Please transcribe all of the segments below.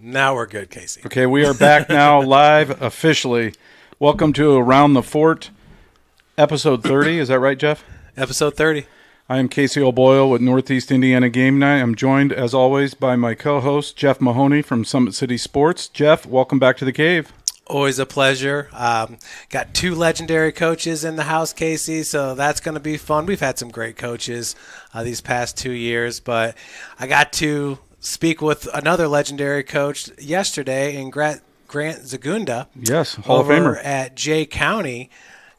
Now we're good, Casey. Okay, we are back now live officially. Welcome to Around the Fort, episode 30. Is that right, Jeff? Episode 30. I am Casey O'Boyle with Northeast Indiana Game Night. I'm joined, as always, by my co-host, Jeff Mahoney from Summit City Sports. Jeff, welcome back to the cave. Always a pleasure. Got two legendary coaches in the house, Casey, so that's going to be fun. We've had some great coaches these past 2 years, but I got to speak with another legendary coach yesterday in Grant Zagunda. Yes, Hall of Famer. At Jay County.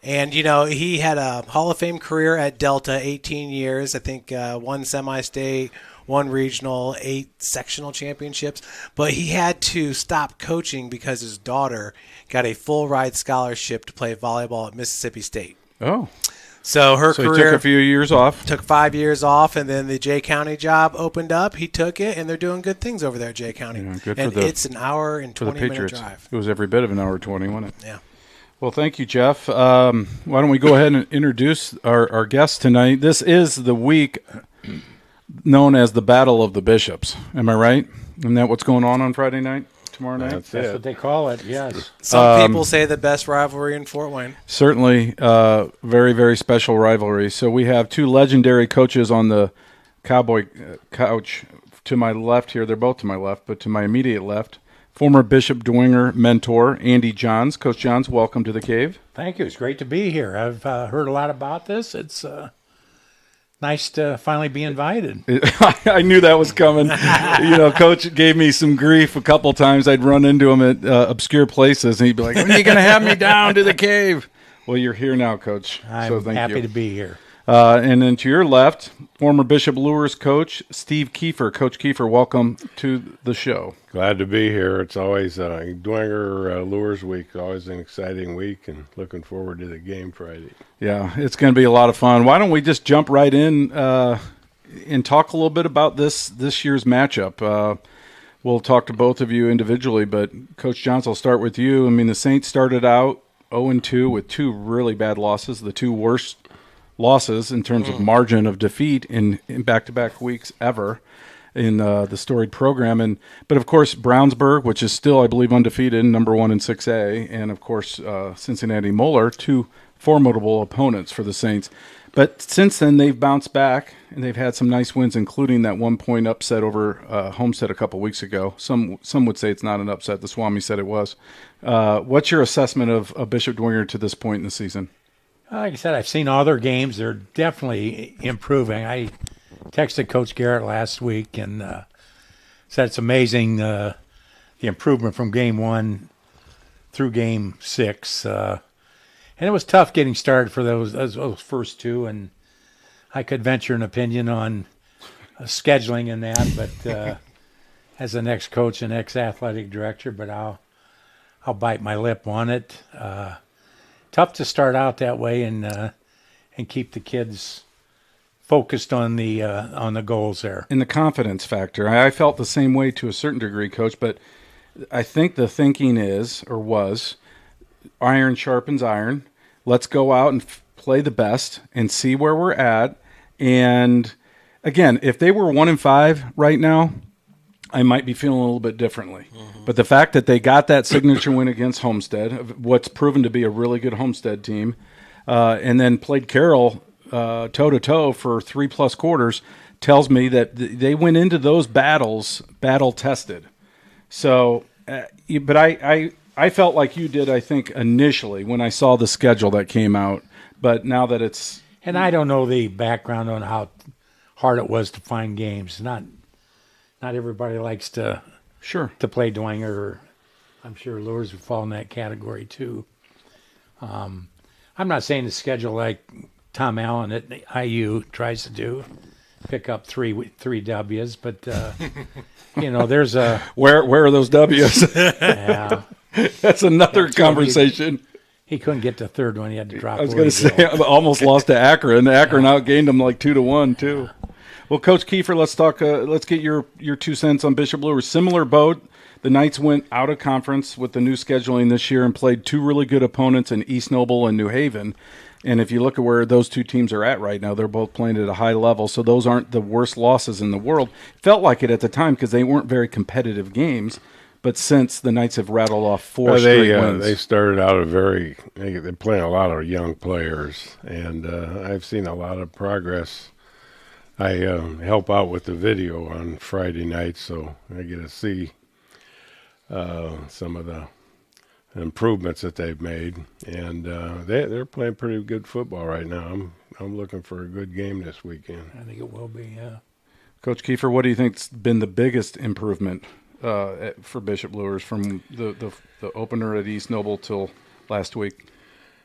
And, you know, he had a Hall of Fame career at Delta, 18 years, I think one semi-state, one regional, 8 sectional championships. But he had to stop coaching because his daughter got a full-ride scholarship to play volleyball at Mississippi State. Oh. So her career he took a few years off. Took 5 years off, and then the Jay County job opened up. He took it, and they're doing good things over there at Jay County. Yeah, good and for the, it's an hour and 20-minute drive. It was every bit of an hour 20, wasn't it? Yeah. Well, thank you, Jeff. Why don't we go ahead and introduce our guest tonight? This is the week known as the Battle of the Bishops. Am I right? Isn't that what's going on Friday night? Tomorrow night? That's what they call it, yes. Some people say the best rivalry in Fort Wayne. Certainly, very, very special rivalry. So we have two legendary coaches on the Cowboy couch to my left here. They're both to my left, but to my immediate left, former Bishop Dwenger mentor, Andy Johns. Coach Johns, welcome to the cave. Thank you. It's great to be here. I've heard a lot about this. It's nice to finally be invited. I knew that was coming. You know, Coach gave me some grief a couple times. I'd run into him at obscure places, and he'd be like, when are you going to have me down to the cave? Well, you're here now, Coach. I'm happy to be here. And then to your left, former Bishop Lures coach, Steve Keefer. Coach Keefer, welcome to the show. Glad to be here. It's always Dwenger Lures Week, always an exciting week, and looking forward to the game Friday. Yeah, it's going to be a lot of fun. Why don't we just jump right in and talk a little bit about this year's matchup. We'll talk to both of you individually, but Coach Johns, I'll start with you. I mean, the Saints started out 0-2 with 2 really bad losses, the 2 worst losses in terms of margin of defeat in back-to-back weeks ever in the storied program. But, of course, Brownsburg, which is still, I believe, undefeated, number 1 in 6A, and, of course, Cincinnati Moeller, 2 formidable opponents for the Saints. But since then, they've bounced back, and they've had some nice wins, including that 1-point upset over Homestead a couple weeks ago. Some would say it's not an upset. The Swami said it was. What's your assessment of Bishop Dwenger to this point in the season? Like I said, I've seen all their games. They're definitely improving. I texted Coach Garrett last week and said it's amazing the improvement from game 1 through game 6. And it was tough getting started for those first 2, and I could venture an opinion on scheduling and that, but as an ex-coach and ex-athletic director, but I'll bite my lip on it. Tough to start out that way and keep the kids focused on the goals there. And the confidence factor. I felt the same way to a certain degree, Coach, but I think the thinking was iron sharpens iron. Let's go out and play the best and see where we're at. And again, if they were 1-5 right now, I might be feeling a little bit differently. Mm-hmm. But the fact that they got that signature win against Homestead, what's proven to be a really good Homestead team, and then played Carroll toe-to-toe for 3+ quarters, tells me that they went into those battles battle-tested. So, but I felt like you did, I think, initially when I saw the schedule that came out. But now that it's... And I don't know the background on how hard it was to find games. Not everybody likes to play Dwenger. I'm sure Lures would fall in that category too. I'm not saying the schedule like Tom Allen at IU tries to do, pick up three W's, but there's a where are those W's? Yeah, that's another conversation. He couldn't get the third one. He had to drop. I was going to say, I almost lost to Akron. Akron outgained him like 2-1 too. Well, Coach Keefer, let's talk. Let's get your 2 cents on Bishop Lures. Similar boat. The Knights went out of conference with the new scheduling this year and played 2 really good opponents in East Noble and New Haven. And if you look at where those 2 teams are at right now, they're both playing at a high level. So those aren't the worst losses in the world. Felt like it at the time because they weren't very competitive games. but since the Knights have rattled off 4 Well, straight wins. They started out they're playing a lot of young players, and I've seen a lot of progress. I help out with the video on Friday night, so I get to see some of the improvements that they've made, and they're playing pretty good football right now. I'm looking for a good game this weekend. I think it will be, yeah. Coach Keefer, what do you think's been the biggest improvement for Bishop Luers from the opener at East Noble till last week?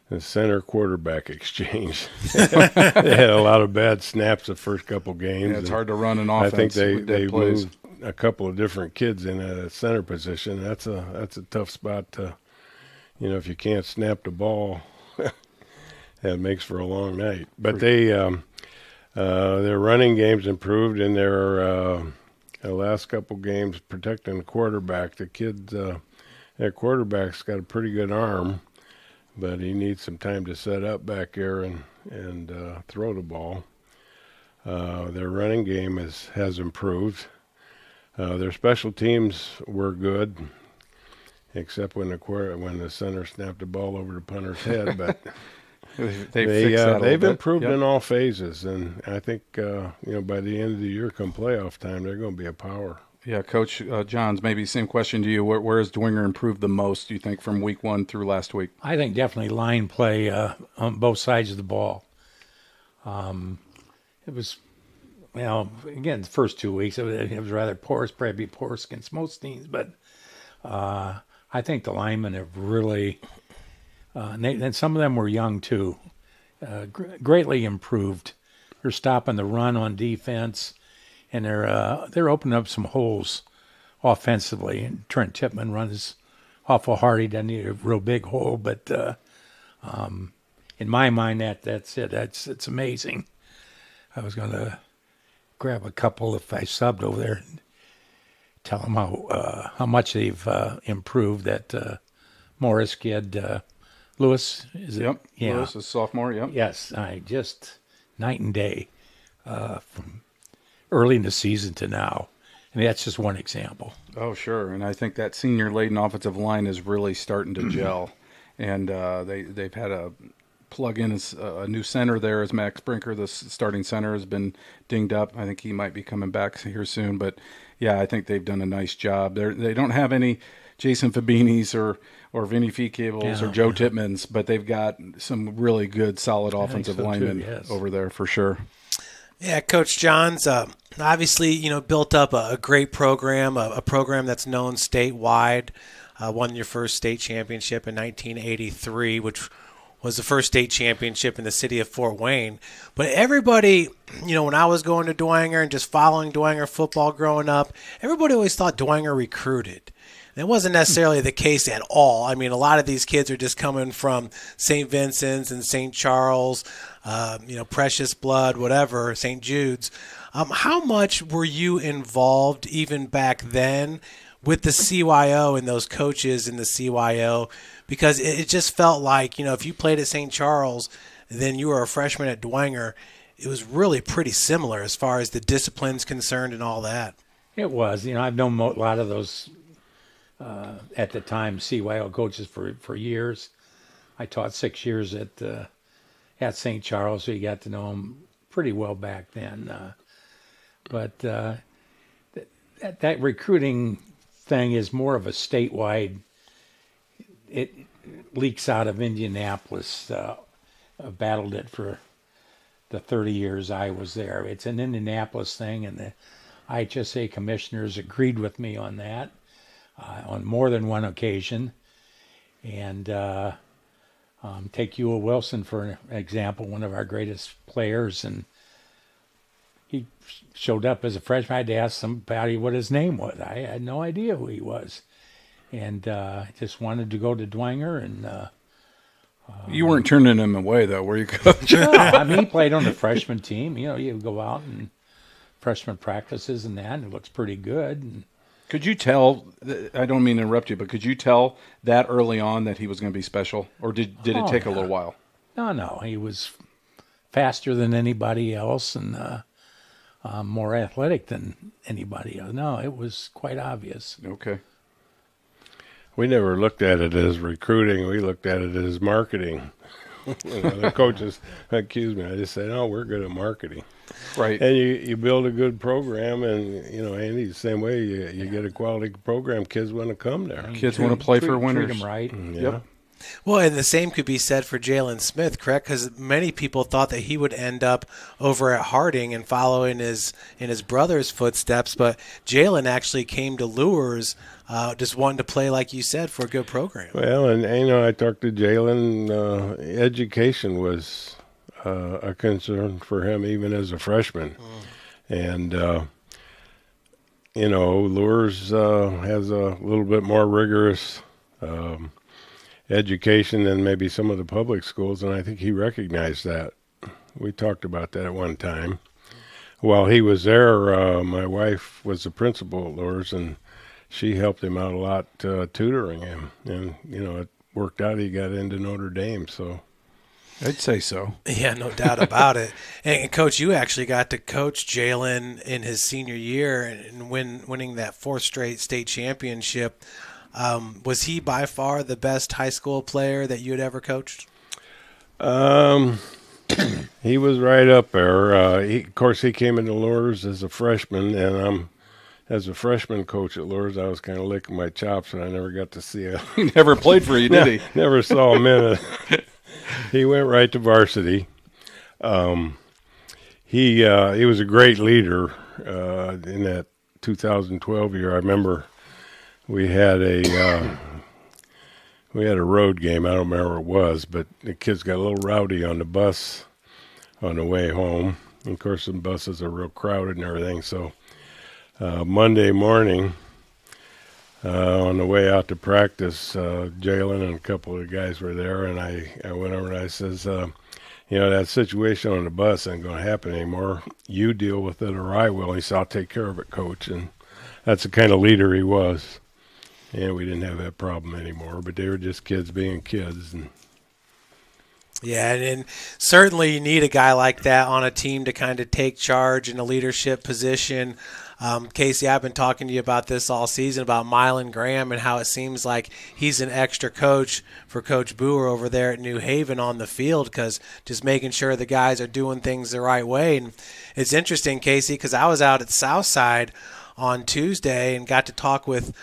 The center quarterback exchange. They had a lot of bad snaps the first couple games. Yeah, it's hard to run an offense. I think with they dead plays. moved a couple of different kids in at a center position. That's a tough spot to, if you can't snap the ball, that makes for a long night. But their running game's improved, and their last couple games protecting the quarterback. The kid, their quarterback's got a pretty good arm, but he needs some time to set up back there and throw the ball. Their running game has improved. Their special teams were good, except when the center snapped the ball over the punter's head. But they've improved in all phases, and I think by the end of the year, come playoff time, they're going to be a power. Yeah, Coach Johns, maybe same question to you. Where has Dwenger improved the most, do you think, from week 1 through last week? I think definitely line play on both sides of the ball. It was, again, the first 2 weeks, it was rather porous, probably porous against most teams, but I think the linemen have really, and some of them were young too, greatly improved. They're stopping the run on defense, and they're opening up some holes offensively. And Trent Tipman runs awful hard. He doesn't need a real big hole, but in my mind, that's it. It's amazing. I was going to grab a couple if I subbed over there and tell them how much they've improved. That Morris kid, Lewis, is it? Yep. Yeah. Lewis is sophomore. Yep. Yes, I just night and day from early in the season to now. I mean, that's just one example. Oh, sure. And I think that senior-laden offensive line is really starting to gel. And they've had a plug in as a new center there as Max Brinker. The starting center has been dinged up. I think he might be coming back here soon. But, yeah, I think they've done a nice job. They don't have any Jason Fabinis or Vinny Feecables or Joe Titmans, but they've got some really good, solid offensive linemen over there for sure. Yeah, Coach Johns, obviously, built up a great program, a program that's known statewide. Won your first state championship in 1983, which was the first state championship in the city of Fort Wayne. But everybody, when I was going to Dwenger and just following Dwenger football growing up, everybody always thought Dwenger recruited. And it wasn't necessarily the case at all. I mean, a lot of these kids are just coming from St. Vincent's and St. Charles, Precious Blood, whatever, St. Jude's. How much were you involved even back then with the CYO and those coaches in the CYO? Because it just felt like, if you played at St. Charles, then you were a freshman at Dwenger, it was really pretty similar as far as the discipline's concerned and all that. It was. I've known a lot of those at the time CYO coaches for years. I taught 6 years at St. Charles, so you got to know them pretty well back then. But that recruiting thing is more of a statewide. It leaks out of Indianapolis. Battled it for the 30 years I was there. It's an Indianapolis thing, and the IHSA commissioners agreed with me on that on more than one occasion. And take Ewell Wilson for an example, one of our greatest players, and he showed up as a freshman. I had to ask somebody what his name was. I had no idea who he was. And just wanted to go to Dwenger. And you weren't turning him away, though, were you, Coach? No, I mean, he played on the freshman team. You go out and freshman practices and that, and it looks pretty good. And could you tell, I don't mean to interrupt you, but could you tell that early on that he was going to be special? Or did it take a little while? No, he was faster than anybody else and more athletic than anybody else. No, it was quite obvious. Okay. we never looked at it as recruiting. We looked at it as marketing. The coaches accused me. I just said, "Oh, we're good at marketing." Right. And you build a good program, and Andy, the same way you get a quality program, kids want to come there. Kids want to play for winners. Treat them right. Yeah. Yep. Well, and the same could be said for Jalen Smith, correct? Because many people thought that he would end up over at Harding and follow in his brother's footsteps, but Jalen actually came to Lures just wanting to play, like you said, for a good program. Well, and I talked to Jalen. Education was a concern for him even as a freshman, and Lures has a little bit more rigorous education than maybe some of the public schools, and I think he recognized that. We talked about that at one time. While he was there, my wife was the principal at Lures, and she helped him out a lot, tutoring him. And, it worked out. He got into Notre Dame, so. I'd say so. Yeah, no doubt about it. And, Coach, you actually got to coach Jalen in his senior year and winning that fourth straight state championship. Was he by far the best high school player that you had ever coached? He was right up there. Of course, he came into Lures as a freshman, and as a freshman coach at Lures, I was kind of licking my chops, and I never got to see it. He never played for you, did he? Never saw a minute. He went right to varsity. He was a great leader in that 2012 year. I remember we had a road game. I don't remember what it was, but the kids got a little rowdy on the bus on the way home. And of course, the buses are real crowded and everything. So Monday morning, on the way out to practice, Jalen and a couple of the guys were there, and I went over and I says, that situation on the bus ain't going to happen anymore. You deal with it or I will. He said, I'll take care of it, Coach. And that's the kind of leader he was. And we didn't have that problem anymore, but they were just kids being kids. Yeah, and certainly you need a guy like that on a team to kind of take charge in a leadership position. Casey, I've been talking to you about this all season, about Mylan Graham and how it seems like he's an extra coach for Coach Boer over there at New Haven on the field, because just making sure the guys are doing things the right way. And it's interesting, Casey, because I was out at Southside on Tuesday and got to talk with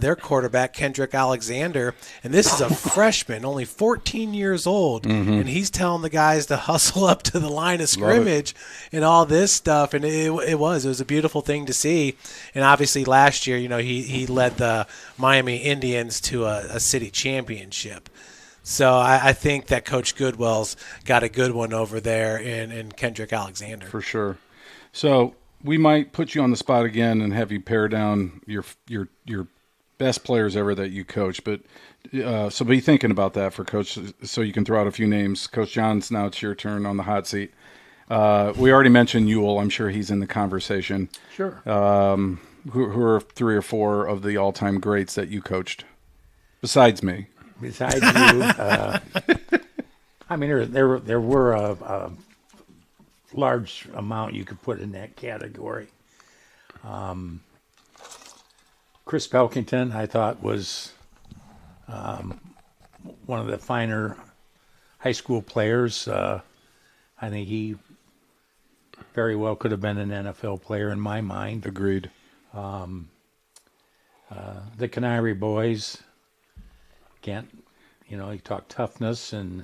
their quarterback, Kendrick Alexander, and this is a freshman, only 14 years old, and he's telling the guys to hustle up to the line of scrimmage and all this stuff, and it was a beautiful thing to see. And obviously last year, he led the Miami Indians to a city championship. So I think that Coach Goodwell's got a good one over there in Kendrick Alexander. For sure. So we might put you on the spot again and have you pare down your best players ever that you coach, but so be thinking about that for Coach, so you can throw out a few names. Coach Johns, now it's your turn on the hot seat. We already mentioned Ewell. I'm sure he's in the conversation. Sure. Who are 3 or 4 of the all-time greats that you coached, besides me? Besides you, I mean, there were a large amount you could put in that category. Chris Pelkington, I thought, was one of the finer high school players. I think he very well could have been an NFL player in my mind. Agreed. The Canary boys, you talk toughness, and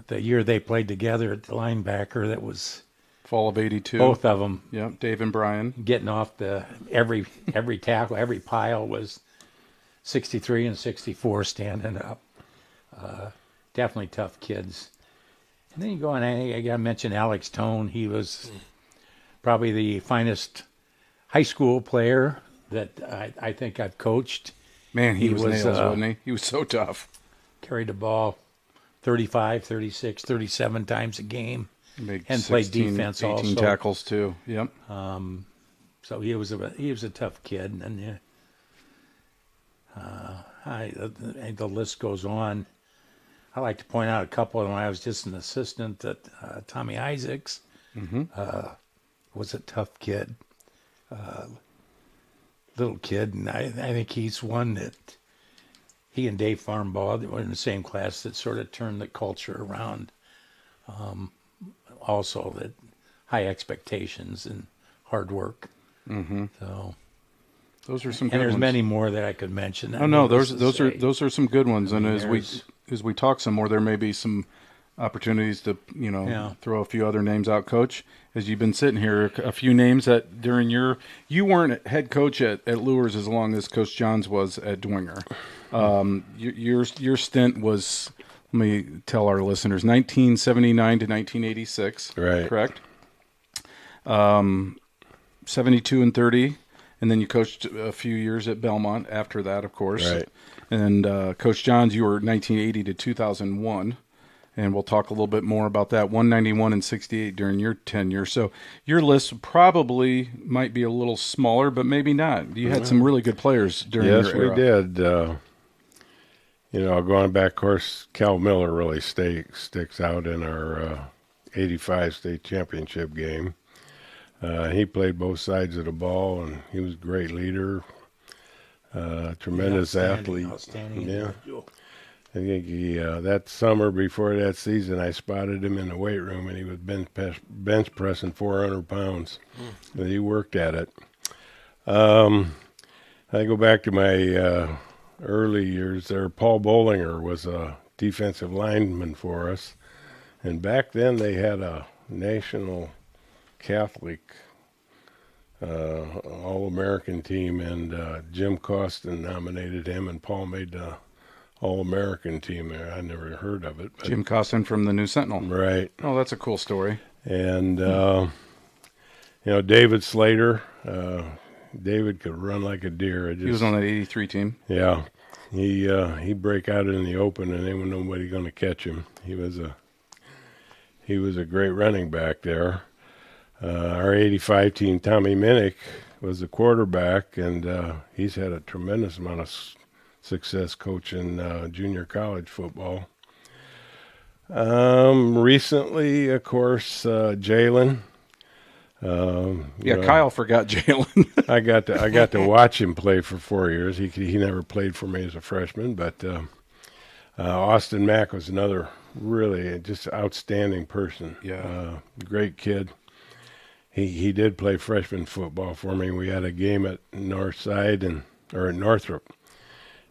the year they played together at the linebacker, that was fall of '82. Both of them. Yep, Dave and Brian. Getting off every tackle, every pile was 63 and 64 standing up. Definitely tough kids. And then you go on, I got to mention Alex Tone. He was probably the finest high school player that I think I've coached. Man, he was nails, wasn't he? He was so tough. Carried the ball 35, 36, 37 times a game. And 16, played defense 18 also. Tackles too. Yep. So he was a tough kid, and the list goes on. I like to point out a couple of them. I was just an assistant at Tommy Isaacs. Was a tough kid, little kid, and I think he's one that he and Dave Farnbaugh that were in the same class that sort of turned the culture around. Also, that high expectations and hard work. Mm-hmm. So those are some good and there's ones. many more that I could mention. Oh no, those are some good ones. I mean, and as we talk some more, there may be some opportunities to throw a few other names out, Coach. As you've been sitting here, a few names that during you weren't head coach at Lures as long as Coach Johns was at Dwinger. Your stint was, let me tell our listeners, 1979 to 1986. Right. Correct. 72 and 30, and then you coached a few years at Belmont after that, of course. Right. And Coach Johns, you were 1980 to 2001, and we'll talk a little bit more about that. 191 and 68 during your tenure. So your list probably might be a little smaller, but maybe not. You had some really good players during your era. Yes, we did. Going back, of course, Cal Miller really sticks out in our 85 state championship game. He played both sides of the ball, and he was a great leader, tremendous athlete. Outstanding. Yeah. I think he that summer before that season, I spotted him in the weight room, and he was bench pressing 400 pounds. And he worked at it. I go back to my early years there. Paul Bollinger was a defensive lineman for us, and back then they had a national Catholic All-American team, and Jim Costin nominated him, and Paul made the All-American team there. I never heard of it. But, Jim Costin from the New Sentinel. right. Oh, that's a cool story. And, David Slater, David could run like a deer. He was on that 83 team. Yeah. He'd break out in the open, and there was nobody going to catch him. He was a great running back there. Our 85 team, Tommy Minnick, was the quarterback, and he's had a tremendous amount of success coaching junior college football. Recently, of course, Jalen. Kyle forgot Jalen. I got to watch him play for 4 years. He never played for me as a freshman, but Austin Mack was another really just outstanding person. Yeah, great kid. He did play freshman football for me. We had a game at Northside or at Northrop,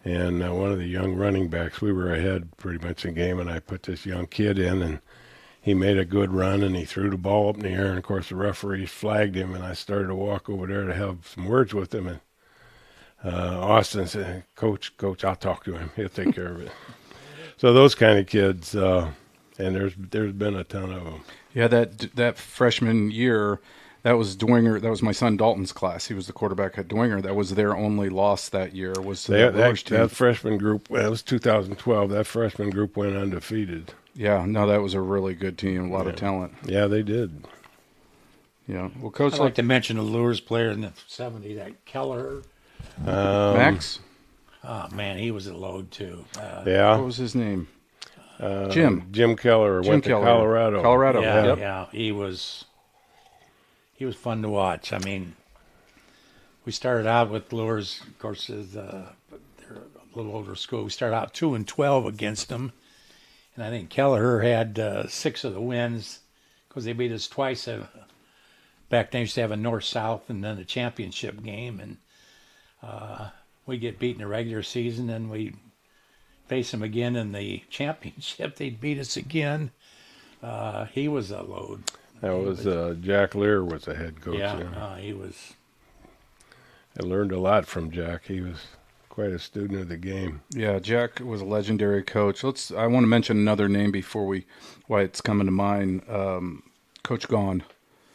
and one of the young running backs, we were ahead pretty much in the game, and I put this young kid in, and he made a good run, and he threw the ball up in the air, and of course the referees flagged him, and I started to walk over there to have some words with him, and Austin said, Coach, I'll talk to him. He'll take care of it. So those kind of kids, and there's been a ton of them. Yeah, that freshman year, that was Dwinger. That was my son Dalton's class. He was the quarterback at Dwinger. That was their only loss that year. Was that freshman group? That was 2012. That freshman group went undefeated. Yeah, no, that was a really good team. A lot of talent. Yeah, they did. Yeah. Well, Coach, I'd like to mention a Lures player in the 70s, that Keller. Max. Oh, man, he was a load, too. Yeah. What was his name? Jim Keller went to Colorado. Colorado. Yeah. He was fun to watch. I mean, we started out with Lures, of course, they're a little older school. We started out 2-12 against them. And I think Kelleher had 6 of the wins because they beat us twice. Back then, they used to have a north-south and then a championship game. And we get beat in the regular season, and we face them again in the championship. They'd beat us again. He was a load. That was Jack Lear was the head coach. Yeah, he was. I learned a lot from Jack. He was quite a student of the game. Yeah, Jack was a legendary coach. I want to mention another name before why it's coming to mind. Coach Gaughan.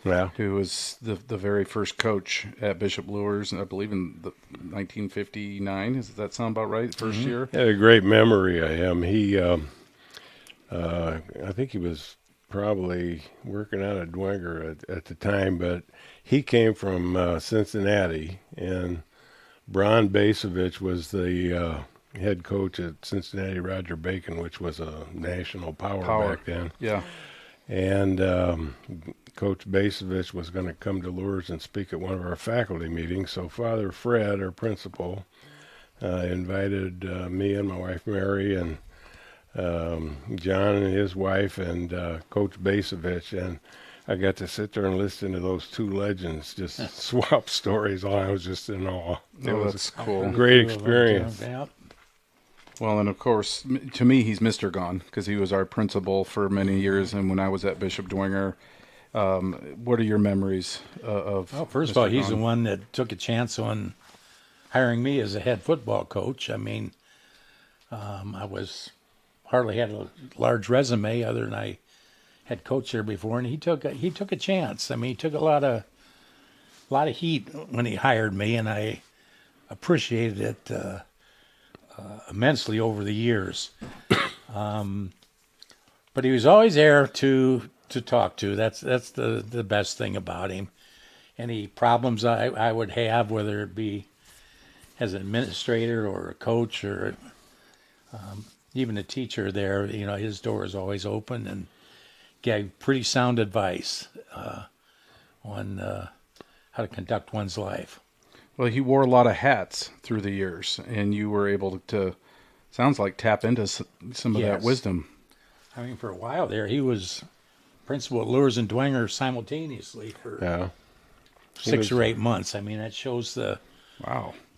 Yeah. Who was the very first coach at Bishop Lures, I believe in 1959. Does that sound about right? First year? I had a great memory of him. He, I think he was probably working out at Dwinger at the time, but he came from Cincinnati, and Bron Basevich was the head coach at Cincinnati Roger Bacon, which was a national power back then. Yeah. And Coach Basevich was going to come to Lures and speak at one of our faculty meetings. So Father Fred, our principal, invited me and my wife Mary and John and his wife and Coach Basovich, and I got to sit there and listen to those two legends just swap stories. I was just in awe. It was that's cool. a great experience. Well, and of course, to me, he's Mr. Gone because he was our principal for many years, and when I was at Bishop Dwenger. What are your memories of? Well, first Mr. of all, he's Gone? the one that took a chance on hiring me as a head football coach. I mean, I hardly had a large resume other than I had coached there before, and he took a chance. I mean, he took a lot of heat when he hired me, and I appreciated it immensely over the years. But he was always there to talk to. That's the best thing about him. Any problems I would have, whether it be as an administrator or a coach or even a teacher there, his door is always open and gave pretty sound advice on how to conduct one's life. Well, he wore a lot of hats through the years, and you were able to, sounds like, tap into some of that wisdom. I mean, for a while there, he was principal at Lures and Dwenger simultaneously for 6 or 8 months. I mean, that shows the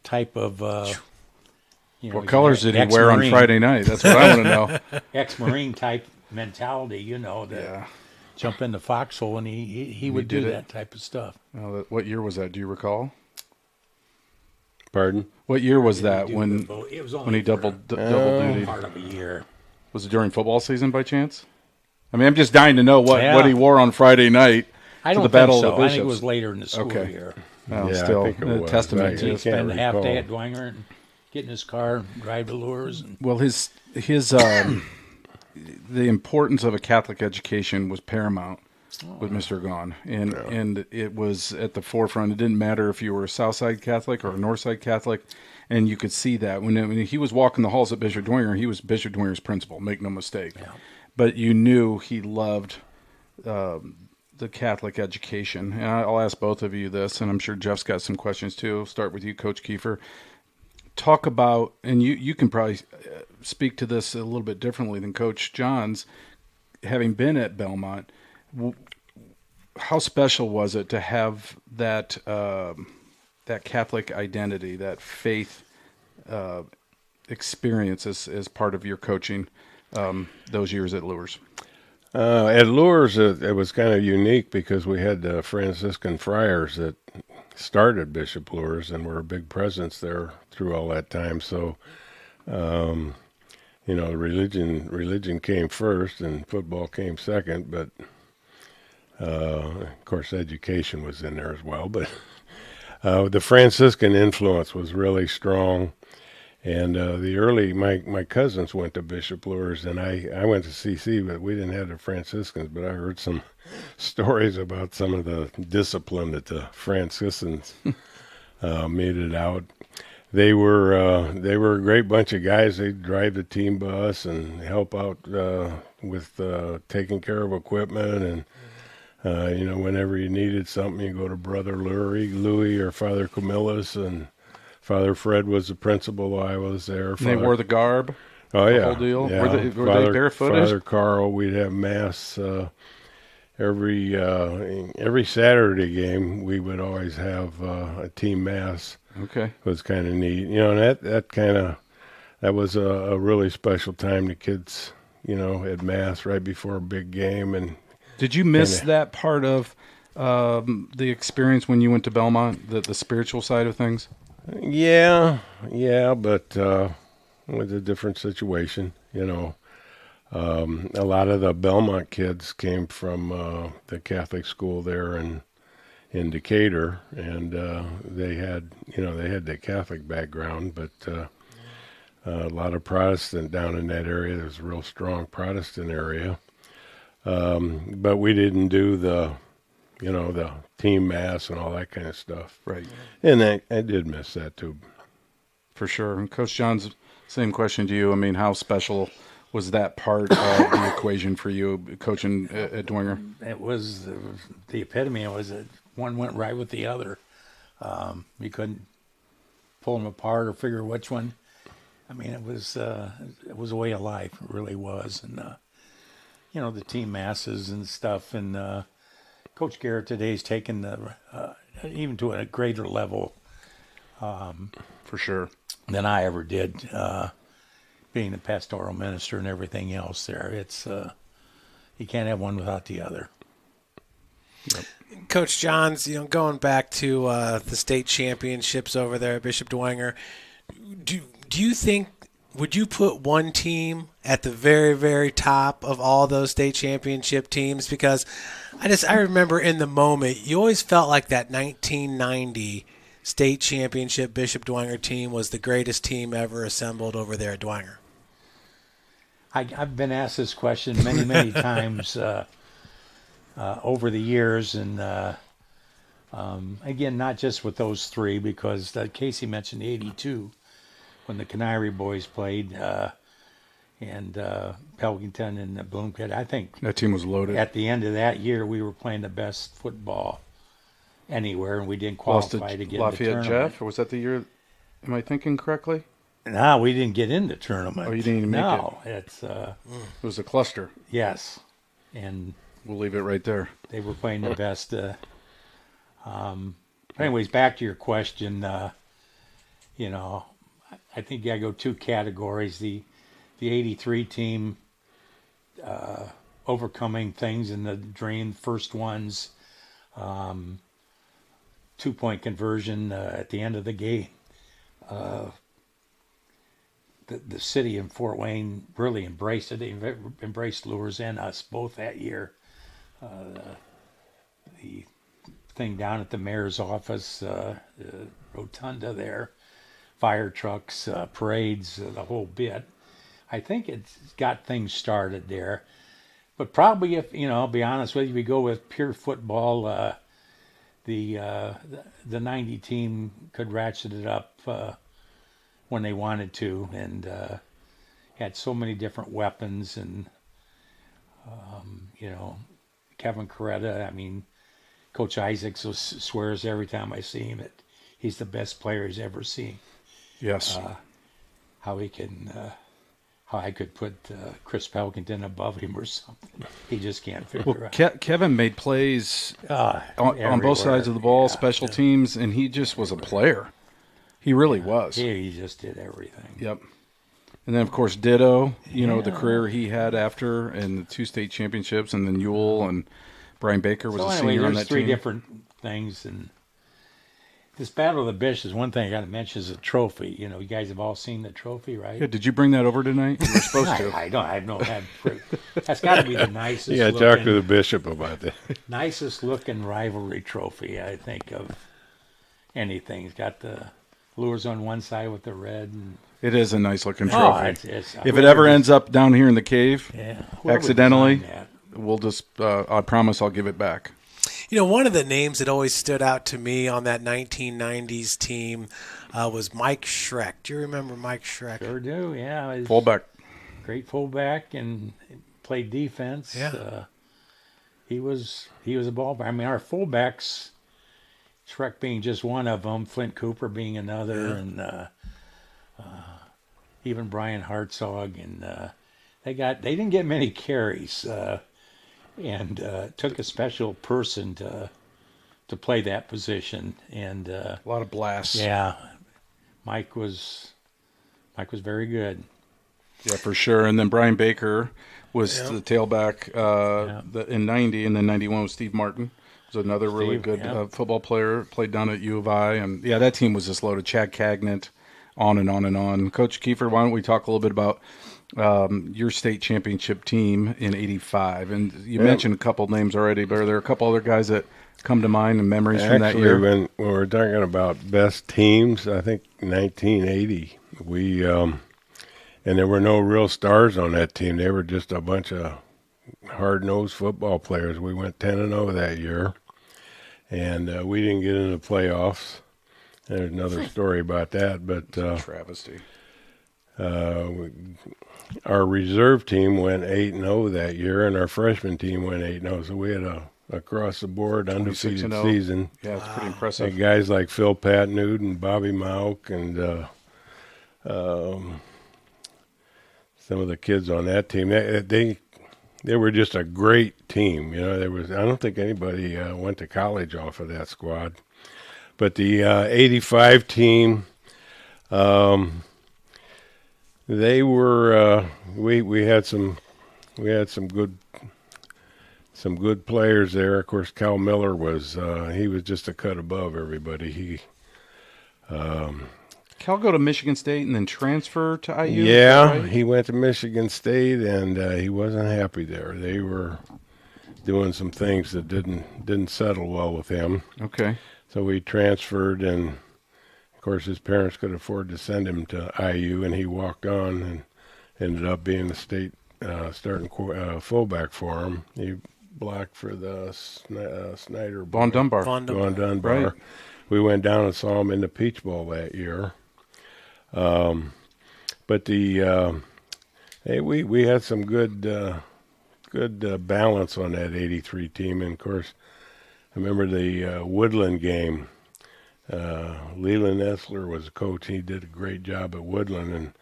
type of what colors did he wear on Friday night? That's what I want to know. Ex-Marine type mentality, that jump in the foxhole, and he would do that type of stuff. What year was that? Do you recall? Pardon? What year was that when he double duty? Part of a year. Was it during football season by chance? I mean, I'm just dying to know what he wore on Friday night to the Battle of the Bishops. I think it was later in the school year. Well, still, I think it was. testament to He'd spend a half day at Dwenger and get in his car and drive to Lures. Well, his the importance of a Catholic education was paramount with Mr. Gone, and it was at the forefront. It didn't matter if you were a Southside Catholic or a Northside Catholic, and you could see that when he was walking the halls at Bishop Dwenger. He was Bishop Dwenger's principal, make no mistake. Yeah. But you knew he loved the Catholic education. And I'll ask both of you this, and I'm sure Jeff's got some questions too. I'll start with you, Coach Keefer. Talk about, and you can probably speak to this a little bit differently than Coach John's, having been at Belmont. How special was it to have that that Catholic identity, that faith experience as part of your coaching those years at Lures? At Lures, it was kind of unique because we had the Franciscan friars that started Bishop Lures and were a big presence there through all that time. So, religion came first and football came second, but of course education was in there as well. But the Franciscan influence was really strong. And my cousins went to Bishop Lures, and I went to CC, but we didn't have the Franciscans. But I heard some stories about some of the discipline that the Franciscans meted out. They were a great bunch of guys. They'd drive the team bus and help out with taking care of equipment, and whenever you needed something, you go to Brother Louis or Father Camillus, and Father Fred was the principal while I was there. And they wore the garb? Oh, the yeah. whole deal? Yeah. Were they barefooted? Father Carl, we'd have Mass every Saturday game. We would always have a team Mass. Okay. It was kind of neat. And that was a really special time. The kids, at Mass right before a big game. And did you miss that part of the experience when you went to Belmont, the spiritual side of things? Yeah, but it was a different situation, A lot of the Belmont kids came from the Catholic school there in Decatur, and they had the Catholic background, but a lot of Protestant down in that area. There's a real strong Protestant area, but we didn't do the team Mass and all that kind of stuff. Right. And I did miss that too. For sure. And Coach John's, same question to you. I mean, how special was that part of the equation for you coaching at Dwenger? It was the epitome. It was that one went right with the other. You couldn't pull them apart or figure which one. I mean, it was a way of life. It really was. And, the team masses and stuff. And Coach Garrett today's taken even to a greater level. For sure. Than I ever did, being a pastoral minister and everything else there. It's you can't have one without the other. Yep. Coach Johns, going back to the state championships over there at Bishop Dwenger, do you think, would you put one team at the very, very top of all those state championship teams? Because I remember in the moment, you always felt like that 1990 state championship Bishop Dwenger team was the greatest team ever assembled over there at Dwenger. I've been asked this question many, many times over the years, and again, not just with those three, because Casey mentioned the '82 when the Canary boys played, and Pelkington and the Bloom Kid. I think that team was loaded. At the end of that year, we were playing the best football anywhere, and we didn't qualify to get Lafayette in the tournament. Jeff, or was that the year? Am I thinking correctly? No, we didn't get in the tournament. Oh, you didn't even make it? No, it's it was a cluster. Yes, and we'll leave it right there. They were playing the best. Anyways, back to your question. I think you got to go two categories. The '83 team overcoming things in the dream, first ones, 2-point conversion at the end of the game. The city in Fort Wayne really embraced it. They embraced Lures and us both that year. The thing down at the mayor's office, the rotunda there, fire trucks, parades, the whole bit. I think it's got things started there. But probably if, I'll be honest with you, we go with pure football, the 90 team could ratchet it up when they wanted to, and had so many different weapons, and Kevin Coretta. I mean, Coach Isaacs swears every time I see him that he's the best player he's ever seen. Yes. How I could put Chris Pelkington above him or something. He just can't figure out. Kevin made plays on both sides of the ball, special teams, and he just was a player. He really was. He just did everything. Yep. And then, of course, Ditto, the career he had after, and the 2 state championships, and then Ewell and Brian Baker was a senior on that team. There's 3 different things. And this Battle of the Bish is one thing I got to mention is a trophy. You guys have all seen the trophy, right? Yeah, did you bring that over tonight? You were supposed to. I don't. I have no had. That's got to be the nicest. Yeah, talk to the bishop about that. Nicest looking rivalry trophy I think of anything. It's got the Lures on one side with the red. And it is a nice looking trophy. If it ever ends up down here in the cave, accidentally, we'll just. I promise I'll give it back. One of the names that always stood out to me on that 1990s team was Mike Schreck. Do you remember Mike Schreck? Sure do, yeah. Fullback. Great fullback and played defense. Yeah. He was a ball player. I mean, our fullbacks, Schreck being just one of them, Flint Cooper being another, and even Brian Hartzog. And they didn't get many carries. And took a special person to play that position, and a lot of blasts. Yeah, Mike was very good. Yeah, for sure. And then Brian Baker was the tailback in '90, and then '91 was Steve Martin. Was another really good football player. Played down at U of I, and that team was just loaded. Chad Cagnett, on and on and on. Coach Keefer, why don't we talk a little bit about your state championship team in '85, and you mentioned a couple names already, but are there a couple other guys that come to mind and memories from that year? When we're talking about best teams, I think 1980, we and there were no real stars on that team. They were just a bunch of hard-nosed football players. We went 10-0 that year, and we didn't get into the playoffs. There's another story about that, but travesty. Our reserve team went 8-0 that year, and our freshman team went 8-0. So we had a across the board, 26 undefeated and 0. season. Yeah, it's pretty impressive. And guys like Phil Patnude and Bobby Mauk and some of the kids on that team, they were just a great team. You know, I don't think anybody went to college off of that squad. But the 85 team, they were we had some good players there. Of course, Cal Miller was he was just a cut above everybody. Cal go to Michigan State and then transfer to IU? Yeah, right? he went to Michigan State, and he wasn't happy there. They were doing some things that didn't settle well with him. Okay. So he transferred, and of course his parents could afford to send him to IU, and he walked on and ended up being the state starting fullback for him. He blocked for the Snyder boy. Vaughn Dunbar. Vaughn Vaughn Dunbar. Right. We went down and saw him in the Peach Bowl that year. But the we had some good balance on that 83 team, and of course I remember the Woodland game. Leland Essler was the coach. He did a great job at Woodland, and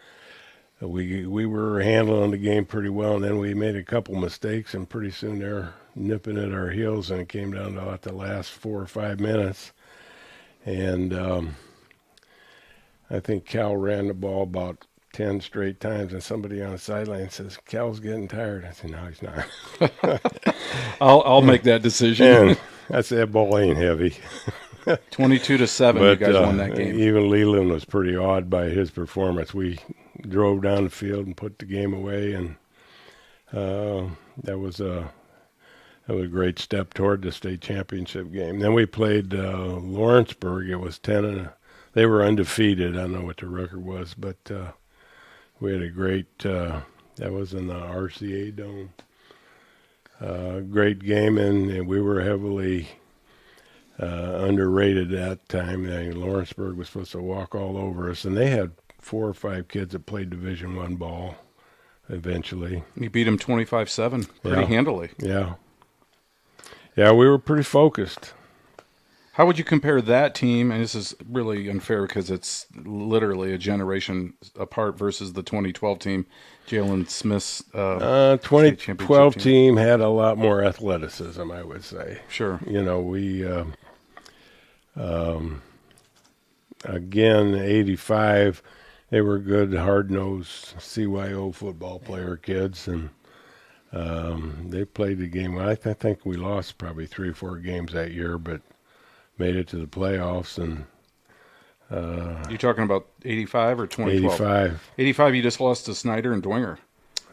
we were handling the game pretty well, and then we made a couple mistakes, and pretty soon they're nipping at our heels, and it came down to about the last 4 or 5 minutes. And I think Cal ran the ball about 10 straight times, and somebody on the sideline says, "Cal's getting tired." I said, "No, he's not." I'll make that decision. And I said, "That ball ain't heavy." 22-7, you guys won that game. Even Leland was pretty awed by his performance. We drove down the field and put the game away, and that was a great step toward the state championship game. Then we played Lawrenceburg. It was 10. They were undefeated. I don't know what the record was, but we had a great. That was in the RCA Dome. Great game, and we were heavily underrated that time. Lawrenceburg was supposed to walk all over us, and they had 4 or 5 kids that played Division I ball eventually. You beat them 25-7 pretty handily. Yeah. Yeah, we were pretty focused. How would you compare that team, and this is really unfair because it's literally a generation apart, versus the 2012 team, Jalen Smith's 2012 team had a lot more athleticism, I would say. Sure. You know, we, again, 85, they were good, hard-nosed CYO football player kids, and they played the game. I think we lost probably 3 or 4 games that year, but made it to the playoffs. And you talking about 85 or 2012? 85. 85, you just lost to Snyder and Dwinger.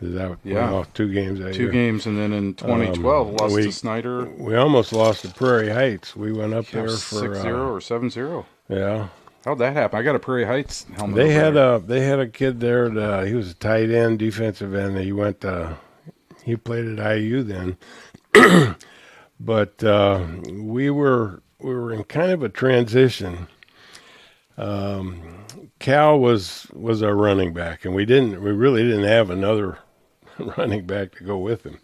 Is that, Yeah. we lost 2 games that year. 2 games, and then in 2012, lost to Snyder. We almost lost to Prairie Heights. We went up there for 6-0 or 7-0. Yeah. How'd that happen? I got a Prairie Heights helmet. They over had there. they had a kid there. He was a tight end, defensive end. He played at IU then, but we were in kind of a transition. Cal was our running back, and we really didn't have another running back to go with him,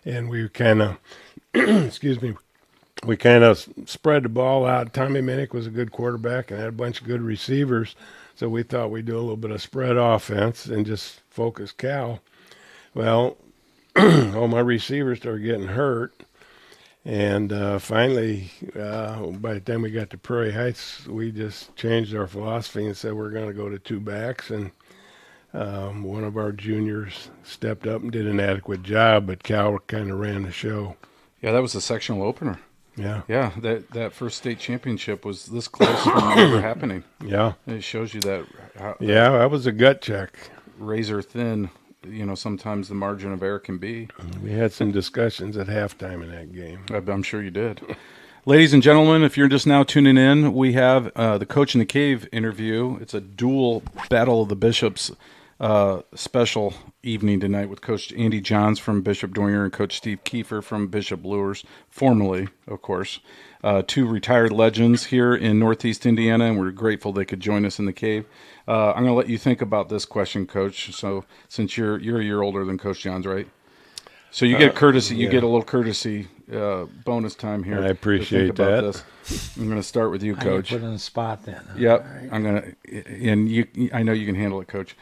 and we kind of we kind of spread the ball out. Tommy Minnick was a good quarterback and had a bunch of good receivers, so we thought we'd do a little bit of spread offense and just focus Cal. Well, all my receivers started getting hurt, and finally, by the time we got to Prairie Heights, we just changed our philosophy and said we're going to go to 2 backs, and one of our juniors stepped up and did an adequate job, but Cal kind of ran the show. Yeah, that was the sectional opener. Yeah. Yeah, that first state championship was this close from ever happening. Yeah. It shows you that. Yeah, that was a gut check. Razor thin, sometimes the margin of error can be. We had some discussions at halftime in that game. I'm sure you did. Ladies and gentlemen, if you're just now tuning in, we have the Coach in the Cave interview. It's a dual Battle of the Bishops special evening tonight with Coach Andy Johns from Bishop Dwenger and Coach Steve Keefer from Bishop Luers, formerly, of course. 2 retired legends here in Northeast Indiana, and we're grateful they could join us in the cave. I'm going to let you think about this question, Coach. So, since you're a year older than Coach Johns, right? So you get courtesy. You get a little courtesy bonus time here. I appreciate to think about that. This. I'm going to start with you, Coach. I put on the spot then. Yep. All right. I'm going to, and you. I know you can handle it, Coach.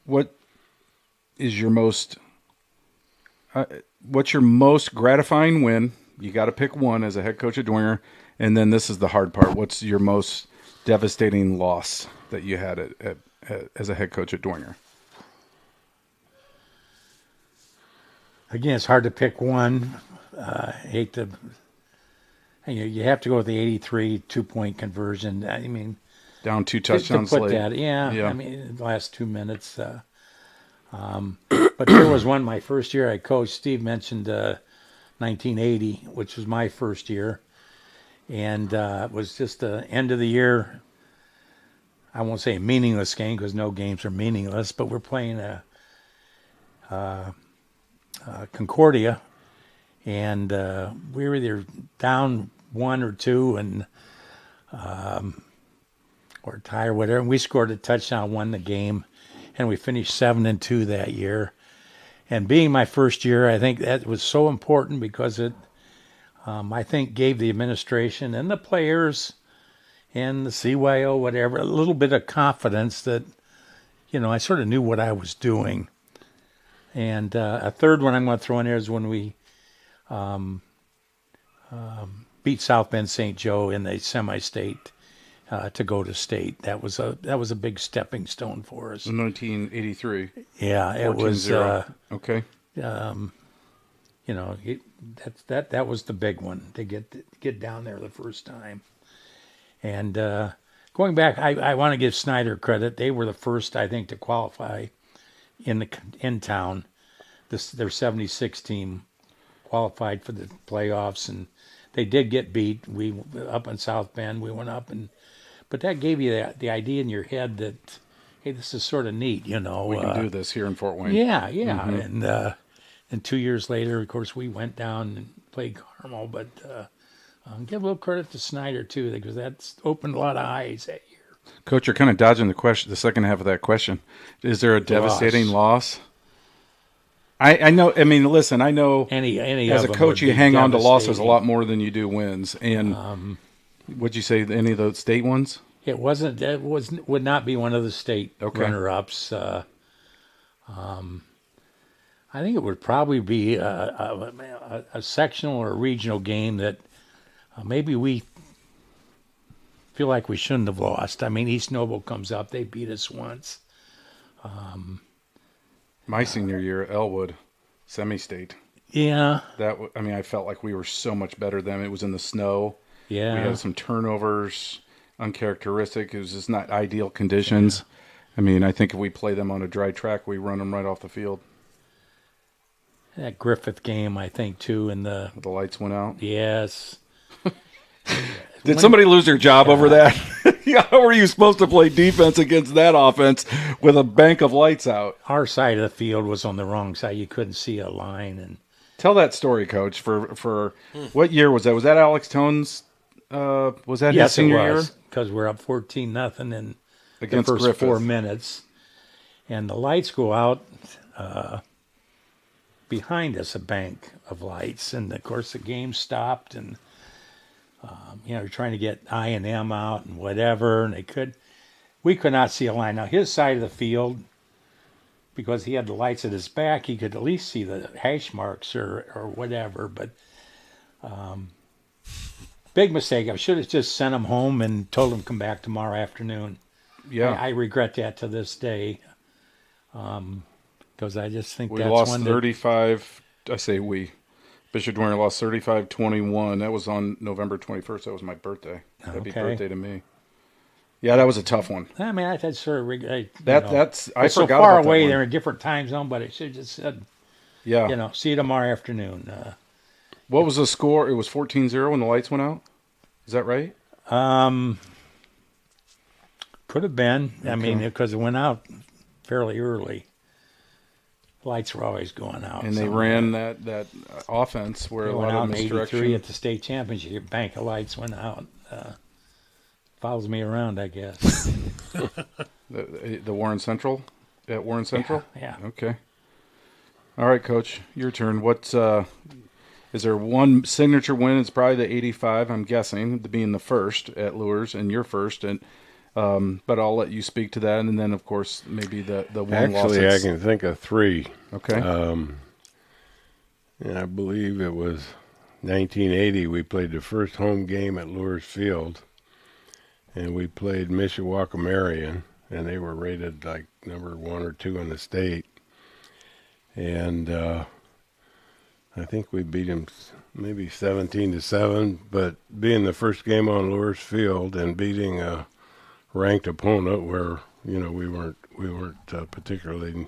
What is your most? What's your most gratifying win? You got to pick one as a head coach at Dwenger, and then this is the hard part. What's your most devastating loss that you had as a head coach at Dwenger? Again, it's hard to pick one. I hate to. You have to go with the 83 2-point conversion. I mean, Down 2 to touchdowns put late. that, Yeah. I mean, the last 2 minutes. But there was one my first year I coached. Steve mentioned 1980, which was my first year, and it was just the end of the year. I won't say a meaningless game because no games are meaningless, but we're playing a Concordia, and we were either down 1 or 2 and or tie or whatever, and we scored a touchdown, won the game, and we finished 7-2 that year. And being my first year, I think that was so important because it, I think, gave the administration and the players and the CYO, whatever, a little bit of confidence that, I sort of knew what I was doing. And a third one I'm going to throw in there is when we beat South Bend St. Joe in the semi-state to go to state. That was a big stepping stone for us. In 1983. Yeah, it was. 14-0. Okay. That was the big one to get down there the first time. And going back, I want to give Snyder credit. They were the first, I think, to qualify in town. Their 76 team qualified for the playoffs, and they did get beat. We up in South Bend, we went up, but that gave you the idea in your head that, hey, this is sort of neat, We can do this here in Fort Wayne. Yeah. Mm-hmm. And 2 years later, of course, we went down and played Carmel. But give a little credit to Snyder too, because that's opened a lot of eyes that year. Coach, you're kind of dodging the second half of that question. Is there a devastating loss? I know. I mean, listen. I know. Any as a of them coach, would you be hang on to losses a devastating. lot more than you do wins. And would you say any of those state ones? It wasn't. It would not be one of the state Okay. runner-ups. I think it would probably be a sectional or a regional game that maybe we feel like we shouldn't have lost. I mean, East Noble comes up; they beat us once. My senior year at Elwood, semi-state. Yeah, I felt like we were so much better than them. It was in the snow. yeah. We had some turnovers, uncharacteristic. It was just not ideal conditions. Yeah. I think if we play them on a dry track, we run them right off the field. That Griffith game, I think, too, and the lights went out. yes. Did somebody lose their job over that? How were you supposed to play defense against that offense with a bank of lights out? Our side of the field was on the wrong side. You couldn't see a line, and Tell that story, Coach. For what year was that? Was that Alex Tone's? Was that his senior year? Because we're up 14-0 in Against the first Griffith. 4 minutes, and the lights go out behind us, a bank of lights, and of course the game stopped, and you're trying to get I&M out and whatever, and we could not see a line. Now his side of the field, because he had the lights at his back, he could at least see the hash marks or whatever, but big mistake. I should have just sent him home and told him to come back tomorrow afternoon. Yeah. I regret that to this day, because I just think We that's lost one 35. I say we. Bishop Dwenger lost 35-21. That was on November 21st. That was my birthday. Happy Okay. birthday to me. Yeah, that was a tough one. I mean, I had sort of regret. That's I It's so forgot far about that away. one. They're in a different time zone, but it should have just said, Yeah. see you tomorrow afternoon. What was the score? It was 14-0 when the lights went out. Is that right? Could have been. I mean, Okay. because it went out fairly early. Lights were always going out. And they ran that offense where They a went lot out of in misdirection. 83 at the state championship. Your bank of lights went out. Follows me around, I guess. The Warren Central at Warren Central. Yeah. Okay. All right, Coach, your turn. What's Is there one signature win? It's probably the 85, I'm guessing, being the first at Lures and your first. And but I'll let you speak to that. And then, of course, maybe the one loss. Actually, I can think of three. Okay. And I believe it was 1980. We played the first home game at Lures Field, and we played Mishawaka Marion, and they were rated like number 1 or 2 in the state. And I think we beat them maybe 17-7. But being the first game on Lures Field and beating a ranked opponent, where we weren't particularly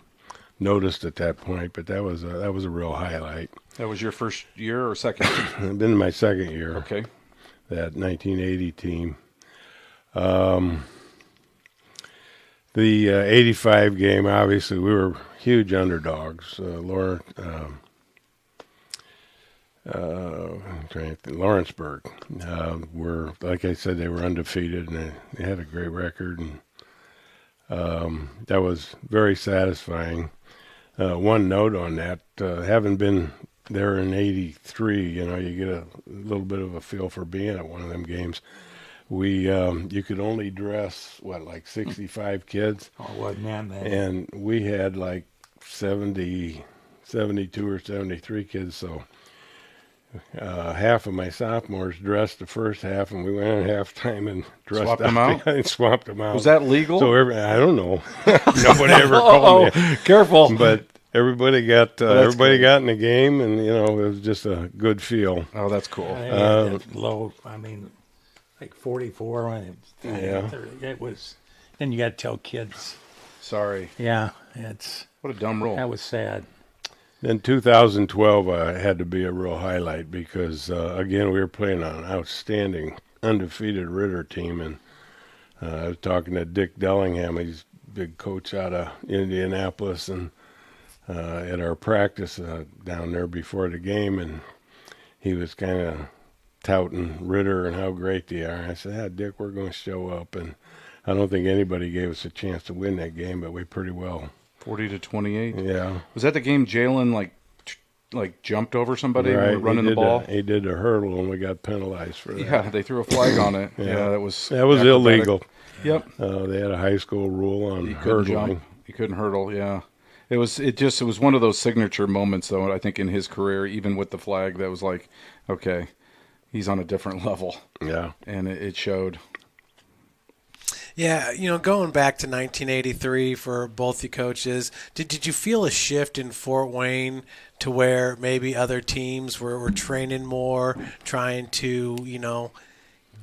noticed at that point, but that was a real highlight. That was your first year or second year? It's been my second year. Okay. That 1980 team. The 85 game, obviously, we were huge underdogs. Lawrenceburg were, like I said, they were undefeated, and they had a great record, and that was very satisfying. One note on that, having been there in 83, you get a little bit of a feel for being at one of them games. You could only dress, like 65 kids? Oh, what, man, that. And we had like 72 or 73 kids, so half of my sophomores dressed the first half, and we went at halftime and dressed Swapped them out? and swapped them out. Was that legal? So I don't know. Nobody ever called me. Careful. But everybody got in the game, and it was just a good feel. Oh, that's cool. Low, like 44. When it was. Then you got to tell kids. Sorry. Yeah, what a dumb rule. That was sad. Then 2012 had to be a real highlight because, again, we were playing on an outstanding, undefeated Ritter team. And I was talking to Dick Dellingham. He's a big coach out of Indianapolis, and at our practice down there before the game. And he was kind of touting Ritter and how great they are. I said, Dick, we're going to show up. And I don't think anybody gave us a chance to win that game, but we pretty well. 40-28. Yeah. Was that the game Jalen like jumped over somebody right. running the ball? He did a hurdle, and we got penalized for that. Yeah, they threw a flag on it. Yeah, that was illegal. Yep. They had a high school rule on you couldn't hurdling. Jump. You couldn't hurdle. Yeah. It was one of those signature moments, though. I think in his career, even with the flag, that was like, okay, he's on a different level. Yeah. And it showed. Yeah, going back to 1983 for both you coaches, did you feel a shift in Fort Wayne to where maybe other teams were training more, trying to,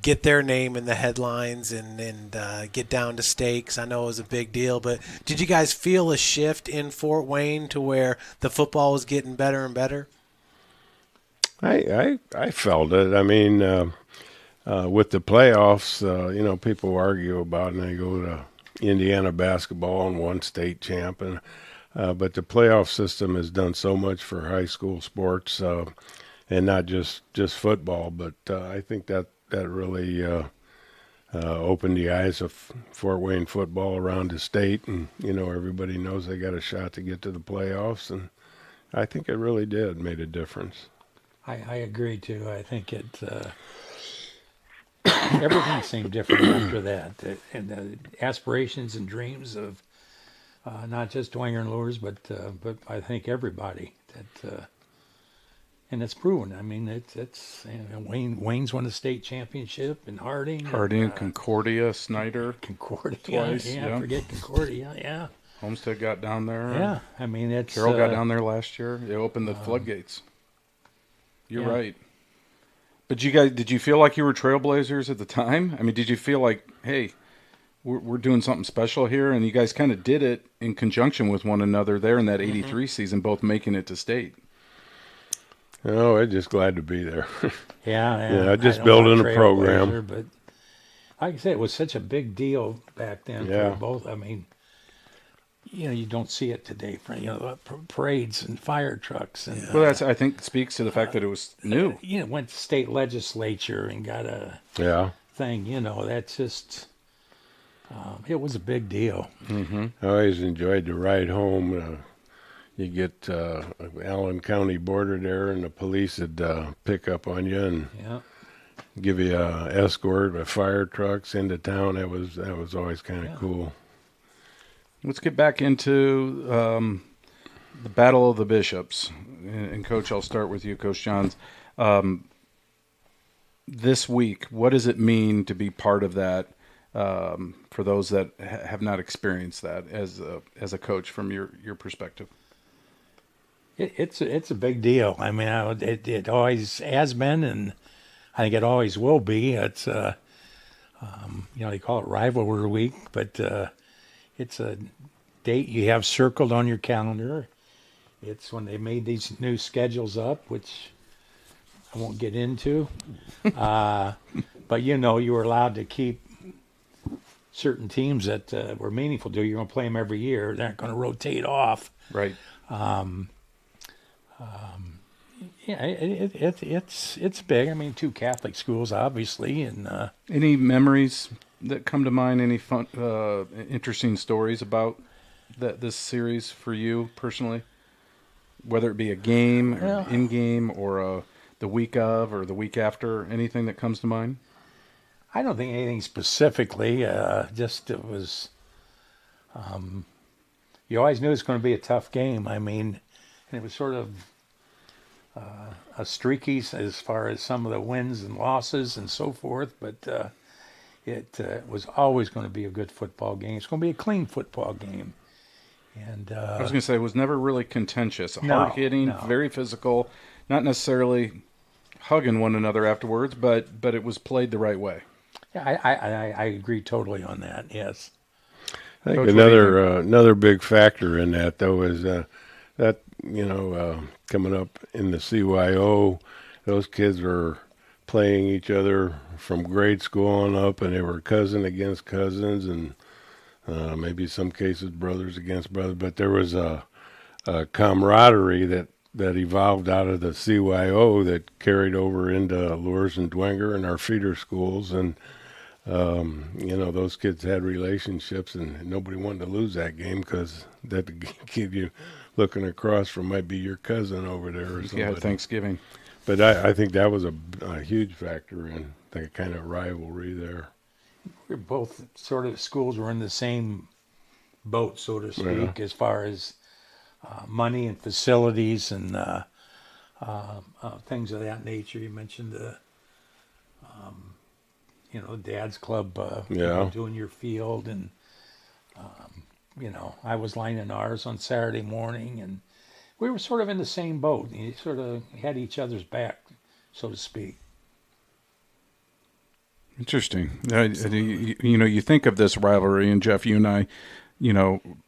get their name in the headlines and get down to stakes? I know it was a big deal, but did you guys feel a shift in Fort Wayne to where the football was getting better and better? I felt it. I mean, with the playoffs, people argue about, and they go to Indiana basketball and one state champ, but the playoff system has done so much for high school sports, and not just football. But I think that really opened the eyes of Fort Wayne football around the state, and everybody knows they got a shot to get to the playoffs, and I think it really made a difference. I agree too. I think it. Everything seemed different after that, and the aspirations and dreams of not just Dwenger and Lures, but I think everybody that, and it's proven. I mean, it's Wayne's won the state championship, and Harding, Concordia, Snyder, twice. Yeah, forget Concordia. Yeah, Homestead got down there. Yeah, I mean it's Carroll got down there last year. They opened the floodgates. You're right. But did you feel like you were trailblazers at the time? I mean, did you feel like, hey, we're doing something special here? And you guys kind of did it in conjunction with one another there in that 83 season, both making it to state. Oh, I'm just glad to be there. Yeah. Just building a program. But like I said, it was such a big deal back then for both. I mean, you don't see it today for parades and fire trucks and well, that's I think speaks to the fact that it was new. Went to state legislature and got a thing. That's just it was a big deal. Mm-hmm. I always enjoyed the ride home. you get Allen County border there, and the police would pick up on you and give you a escort with fire trucks into town. That was always kind of cool. Let's get back into the Battle of the Bishops. And Coach, I'll start with you, Coach Johns. This week, what does it mean to be part of that for those that have not experienced that as a coach from your perspective? It's a big deal. I mean, it always has been, and I think it always will be. It's they call it Rivalry Week, but it's a date you have circled on your calendar. It's when they made these new schedules up, which I won't get into. But you were allowed to keep certain teams that were meaningful to you. You're going to play them every year. They're not going to rotate off. Right. It's big. I mean, 2 Catholic schools, obviously, and any memories that come to mind? Any fun, interesting stories about this series for you personally? Whether it be a game, or in game, or the week of, or the week after, anything that comes to mind? I don't think anything specifically. Just it was. You always knew it was going to be a tough game. I mean, and it was sort of a streaky as far as some of the wins and losses and so forth. But it was always going to be a good football game. It's going to be a clean football game. And I was going to say it was never really contentious. No, hard hitting, no. very physical, not necessarily hugging one another afterwards, but it was played the right way. Yeah, I agree totally on that. Yes. I think Coach, another big factor in that, though, is that coming up in the CYO, those kids were playing each other from grade school on up, and they were cousin against cousins, and maybe some cases brothers against brothers. But there was a camaraderie that evolved out of the CYO that carried over into Lourdes and Dwenger and our feeder schools, and those kids had relationships, and nobody wanted to lose that game because that kid you looking across from might be your cousin over there or something. Yeah, Thanksgiving. But I think that was a huge factor in the kind of rivalry there. We're both sort of schools were in the same boat, so to speak, as far as money and facilities and things of that nature. You mentioned the dad's club, doing your field, and I was lining ours on Saturday morning, and we were sort of in the same boat. You sort of had each other's back, so to speak. Interesting. You think of this rivalry, and Jeff, you and I,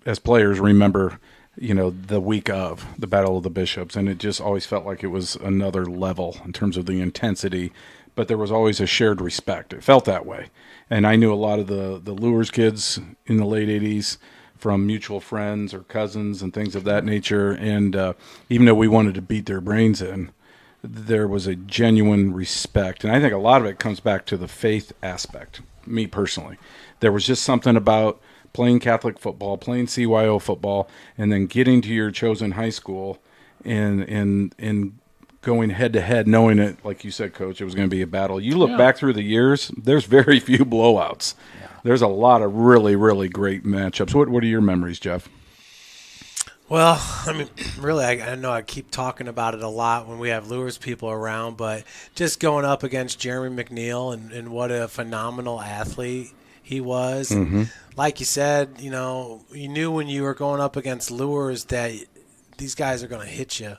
as players, remember, the week of the Battle of the Bishops, and it just always felt like it was another level in terms of the intensity, but there was always a shared respect. It felt that way. And I knew a lot of the Lures kids in the late 80s from mutual friends or cousins and things of that nature, and even though we wanted to beat their brains in, there was a genuine respect. And I think a lot of it comes back to the faith aspect, me personally. There was just something about playing Catholic football, playing CYO football, and then getting to your chosen high school and going head-to-head, knowing it, like you said, Coach, it was going to be a battle. You look back through the years, there's very few blowouts. Yeah. There's a lot of really, really great matchups. What are your memories, Jeff? Well, I mean, really, I know I keep talking about it a lot when we have Lures people around, but just going up against Jeremy McNeil and what a phenomenal athlete he was. Mm-hmm. And like you said, you knew when you were going up against Lures that these guys are going to hit you.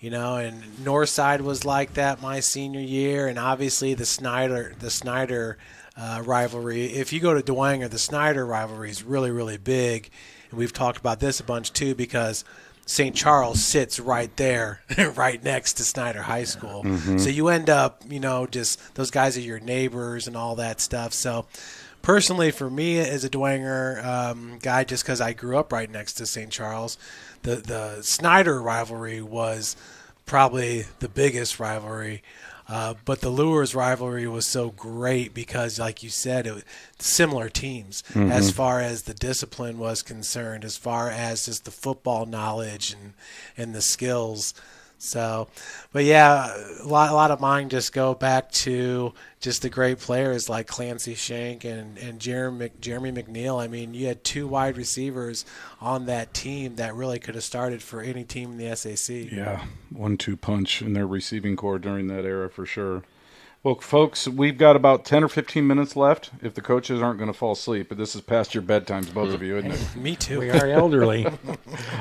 And Northside was like that my senior year, and obviously the Snyder rivalry. If you go to Dwenger, the Snyder rivalry is really, really big. And we've talked about this a bunch, too, because St. Charles sits right there, right next to Snyder High School. Mm-hmm. So you end up, just those guys are your neighbors and all that stuff. So personally, for me as a Dwenger guy, just because I grew up right next to St. Charles, the Snyder rivalry was probably the biggest rivalry. But the Lures rivalry was so great because, like you said, it was similar teams as far as the discipline was concerned, as far as just the football knowledge and the skills. So, but yeah, a lot of mine just go back to just the great players like Clancy Shank and Jeremy McNeil. I mean, you had 2 wide receivers on that team that really could have started for any team in the SAC. Yeah, 1-2 punch in their receiving core during that era for sure. Well, folks, we've got about 10 or 15 minutes left if the coaches aren't going to fall asleep. But this is past your bedtimes, both of you, isn't it? Me too. We are elderly.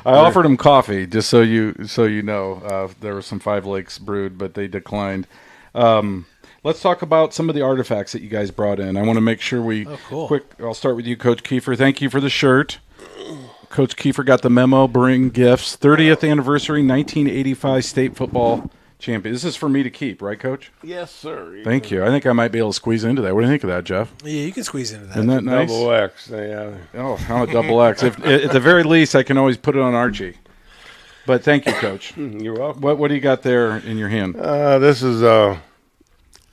I offered them coffee just so you know. There was some 5 Lakes brewed, but they declined. Let's talk about some of the artifacts that you guys brought in. I want to make sure we quick. I'll start with you, Coach Keefer. Thank you for the shirt. Coach Keefer got the memo. Bring gifts. 30th anniversary, 1985 state football champion. This is for me to keep, right, Coach? Yes, sir. Thank you. I think I might be able to squeeze into that. What do you think of that, Jeff? Yeah, you can squeeze into that. Isn't that nice? Double X. Yeah. Oh, I'm a double X. At the very least, I can always put it on Archie. But thank you, Coach. You're welcome. What do you got there in your hand? This is a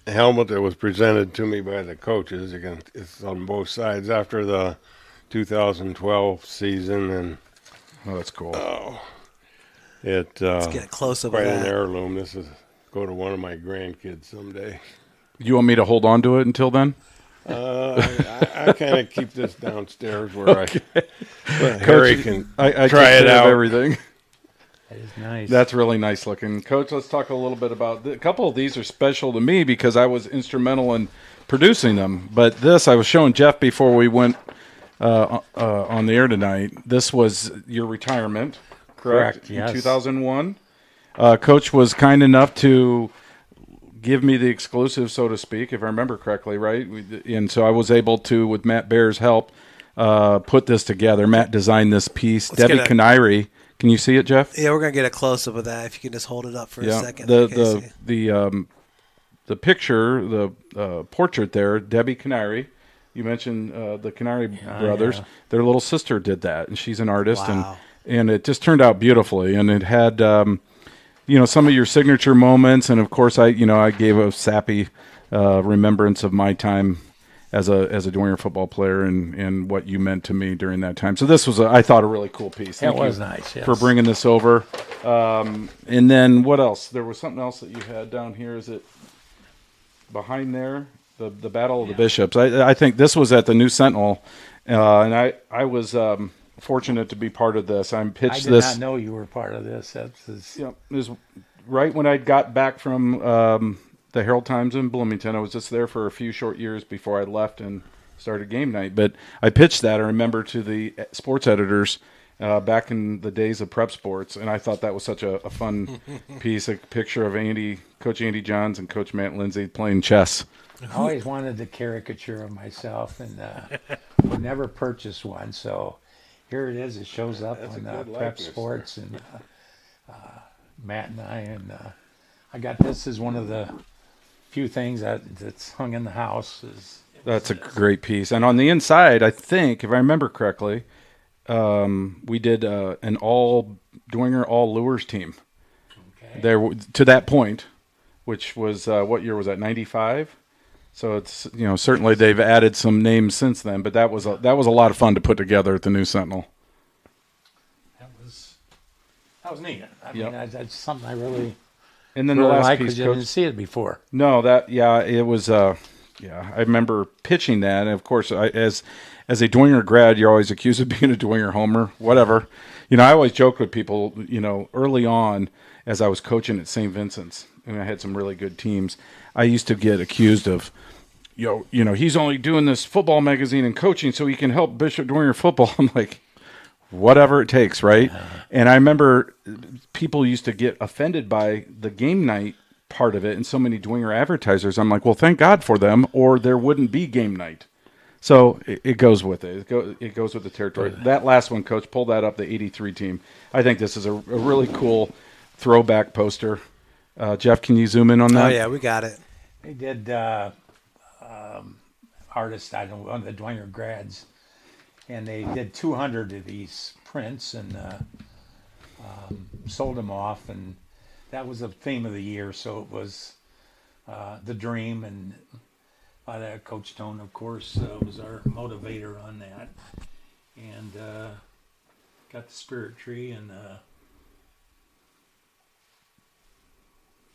helmet that was presented to me by the coaches. Again, it's on both sides after the 2012 season, and Oh, that's cool. Let's get a close up of quite an that. heirloom. This is go to one of my grandkids someday. You want me to hold on to it until then? I kind of keep this downstairs where Harry Coach, can I try take it care of out. everything. That is nice. That's really nice looking. Coach, let's talk a little bit about a couple of these are special to me because I was instrumental in producing them. But this, I was showing Jeff before we went on the air tonight. This was your retirement, correct? Yes. In 2001. Coach was kind enough to give me the exclusive, so to speak, if I remember correctly, right? And so I was able to, with Matt Baer's help, put this together. Matt designed this piece. Debbie Canary. Can you see it, Jeff? Yeah, we're gonna get a close up of that. If you can just hold it up for a second. The picture, the portrait there, Debbie Canary. You mentioned the Canary brothers. Yeah. Their little sister did that, and she's an artist, Wow. and it just turned out beautifully. And it had some of your signature moments, and of course I gave a sappy remembrance of my time as a Dwyer football player and what you meant to me during that time. So this was I thought a really cool piece. That Thank was you nice, yes. for bringing this over. And then what else? There was something else that you had down here. Is it behind there? The Battle of the Bishops. I think this was at the New Sentinel, and I was fortunate to be part of this. I pitched I did this. not know you were part of this. It I always wanted the caricature of myself, and would never purchase one. So here it is. It shows up on Prep likeness Sports, and Matt and I got this as one of the few things that's hung in the house. That's a great piece. And on the inside, I think, if I remember correctly, we did an Dwenger all Lures team. Okay. There to that point, which was what year was that? 95. So it's certainly they've added some names since then, but that was a lot of fun to put together at the New Sentinel. That was neat. I Yep. mean, that's something I really And then really the last like piece, because you Coach. didn't see it before. No, it was. I remember pitching that, and of course, as a Dwenger grad, you're always accused of being a Dwenger homer, whatever. I always joke with people, early on as I was coaching at St. Vincent's, and I had some really good teams. I used to get accused of, he's only doing this football magazine and coaching so he can help Bishop Dwenger football. I'm like, whatever it takes, right? And I remember people used to get offended by the game night part of it, and so many Dwenger advertisers. I'm like, well, thank God for them, or there wouldn't be game night. So it goes with it. It goes with the territory. That last one, Coach, pull that up, the 83 team. I think this is a really cool throwback poster. Jeff, can you zoom in on that? Oh yeah, we got it. They did artists, one of the Dwenger grads, and they did 200 of these prints and sold them off, and that was the theme of the year. So it was the dream, and Coach Stone, of course, was our motivator on that, and got the spirit tree, and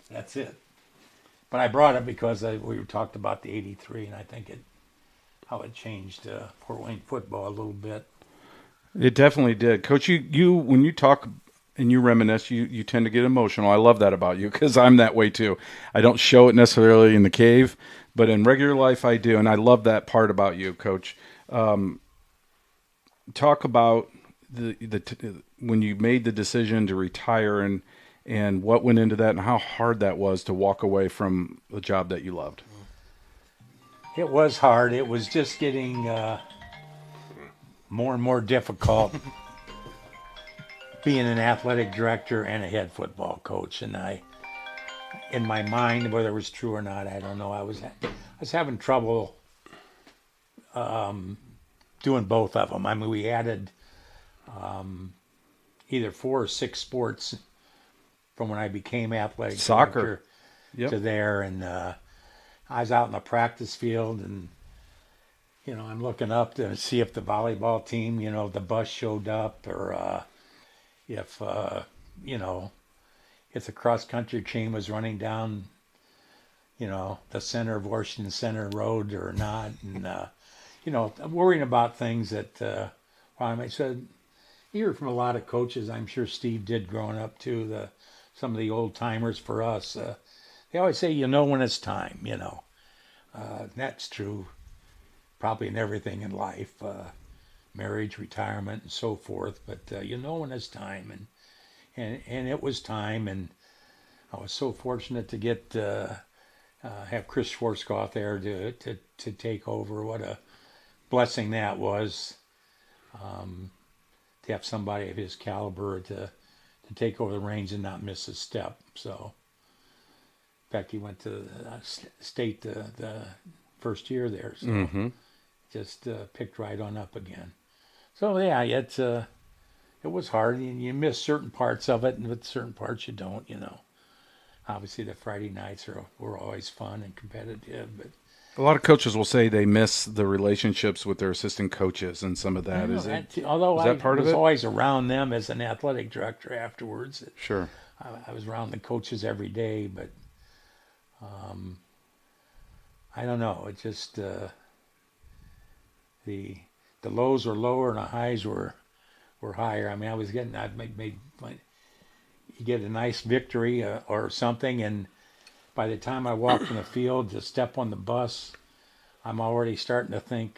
that's it. But I brought it because we talked about the '83, and I think how it changed Fort Wayne football a little bit. It definitely did. Coach, you when you talk and you reminisce, you tend to get emotional. I love that about you because I'm that way too. I don't show it necessarily in the cave, but in regular life I do, and I love that part about you, Coach. Talk about when you made the decision to retire and what went into that and how hard that was to walk away from the job that you loved. It was hard. It was just getting more and more difficult being an athletic director and a head football coach. And in my mind, whether it was true or not, I don't know. I was having trouble doing both of them. I mean, we added either 4 or 6 sports from when I became athletic Soccer director to there, and I was out in the practice field, and I'm looking up to see if the volleyball team, the bus showed up, or if if the cross country team was running down, the center of Washington Center Road or not, and worrying about things that I said. You hear from a lot of coaches. I'm sure Steve did growing up too. Some of the old timers for us, they always say, when it's time. That's true, probably in everything in life, marriage, retirement, and so forth. But when it's time, and it was time, and I was so fortunate to get have Chris Schwarzkopf there to take over. What a blessing that was. To have somebody of his caliber to take over the reins and not miss a step. So, in fact, he went to the state the first year there, so just picked right on up again. So yeah, it was hard, and you miss certain parts of it, and with certain parts you don't. Obviously the Friday nights were always fun and competitive, but. A lot of coaches will say they miss the relationships with their assistant coaches and some of that. Is that part of it? I was always around them as an athletic director afterwards. Sure. I was around the coaches every day, but I don't know. It just the lows were lower and the highs were higher. I mean, I made you get a nice victory or something, and by the time I walk from the field to step on the bus, I'm already starting to think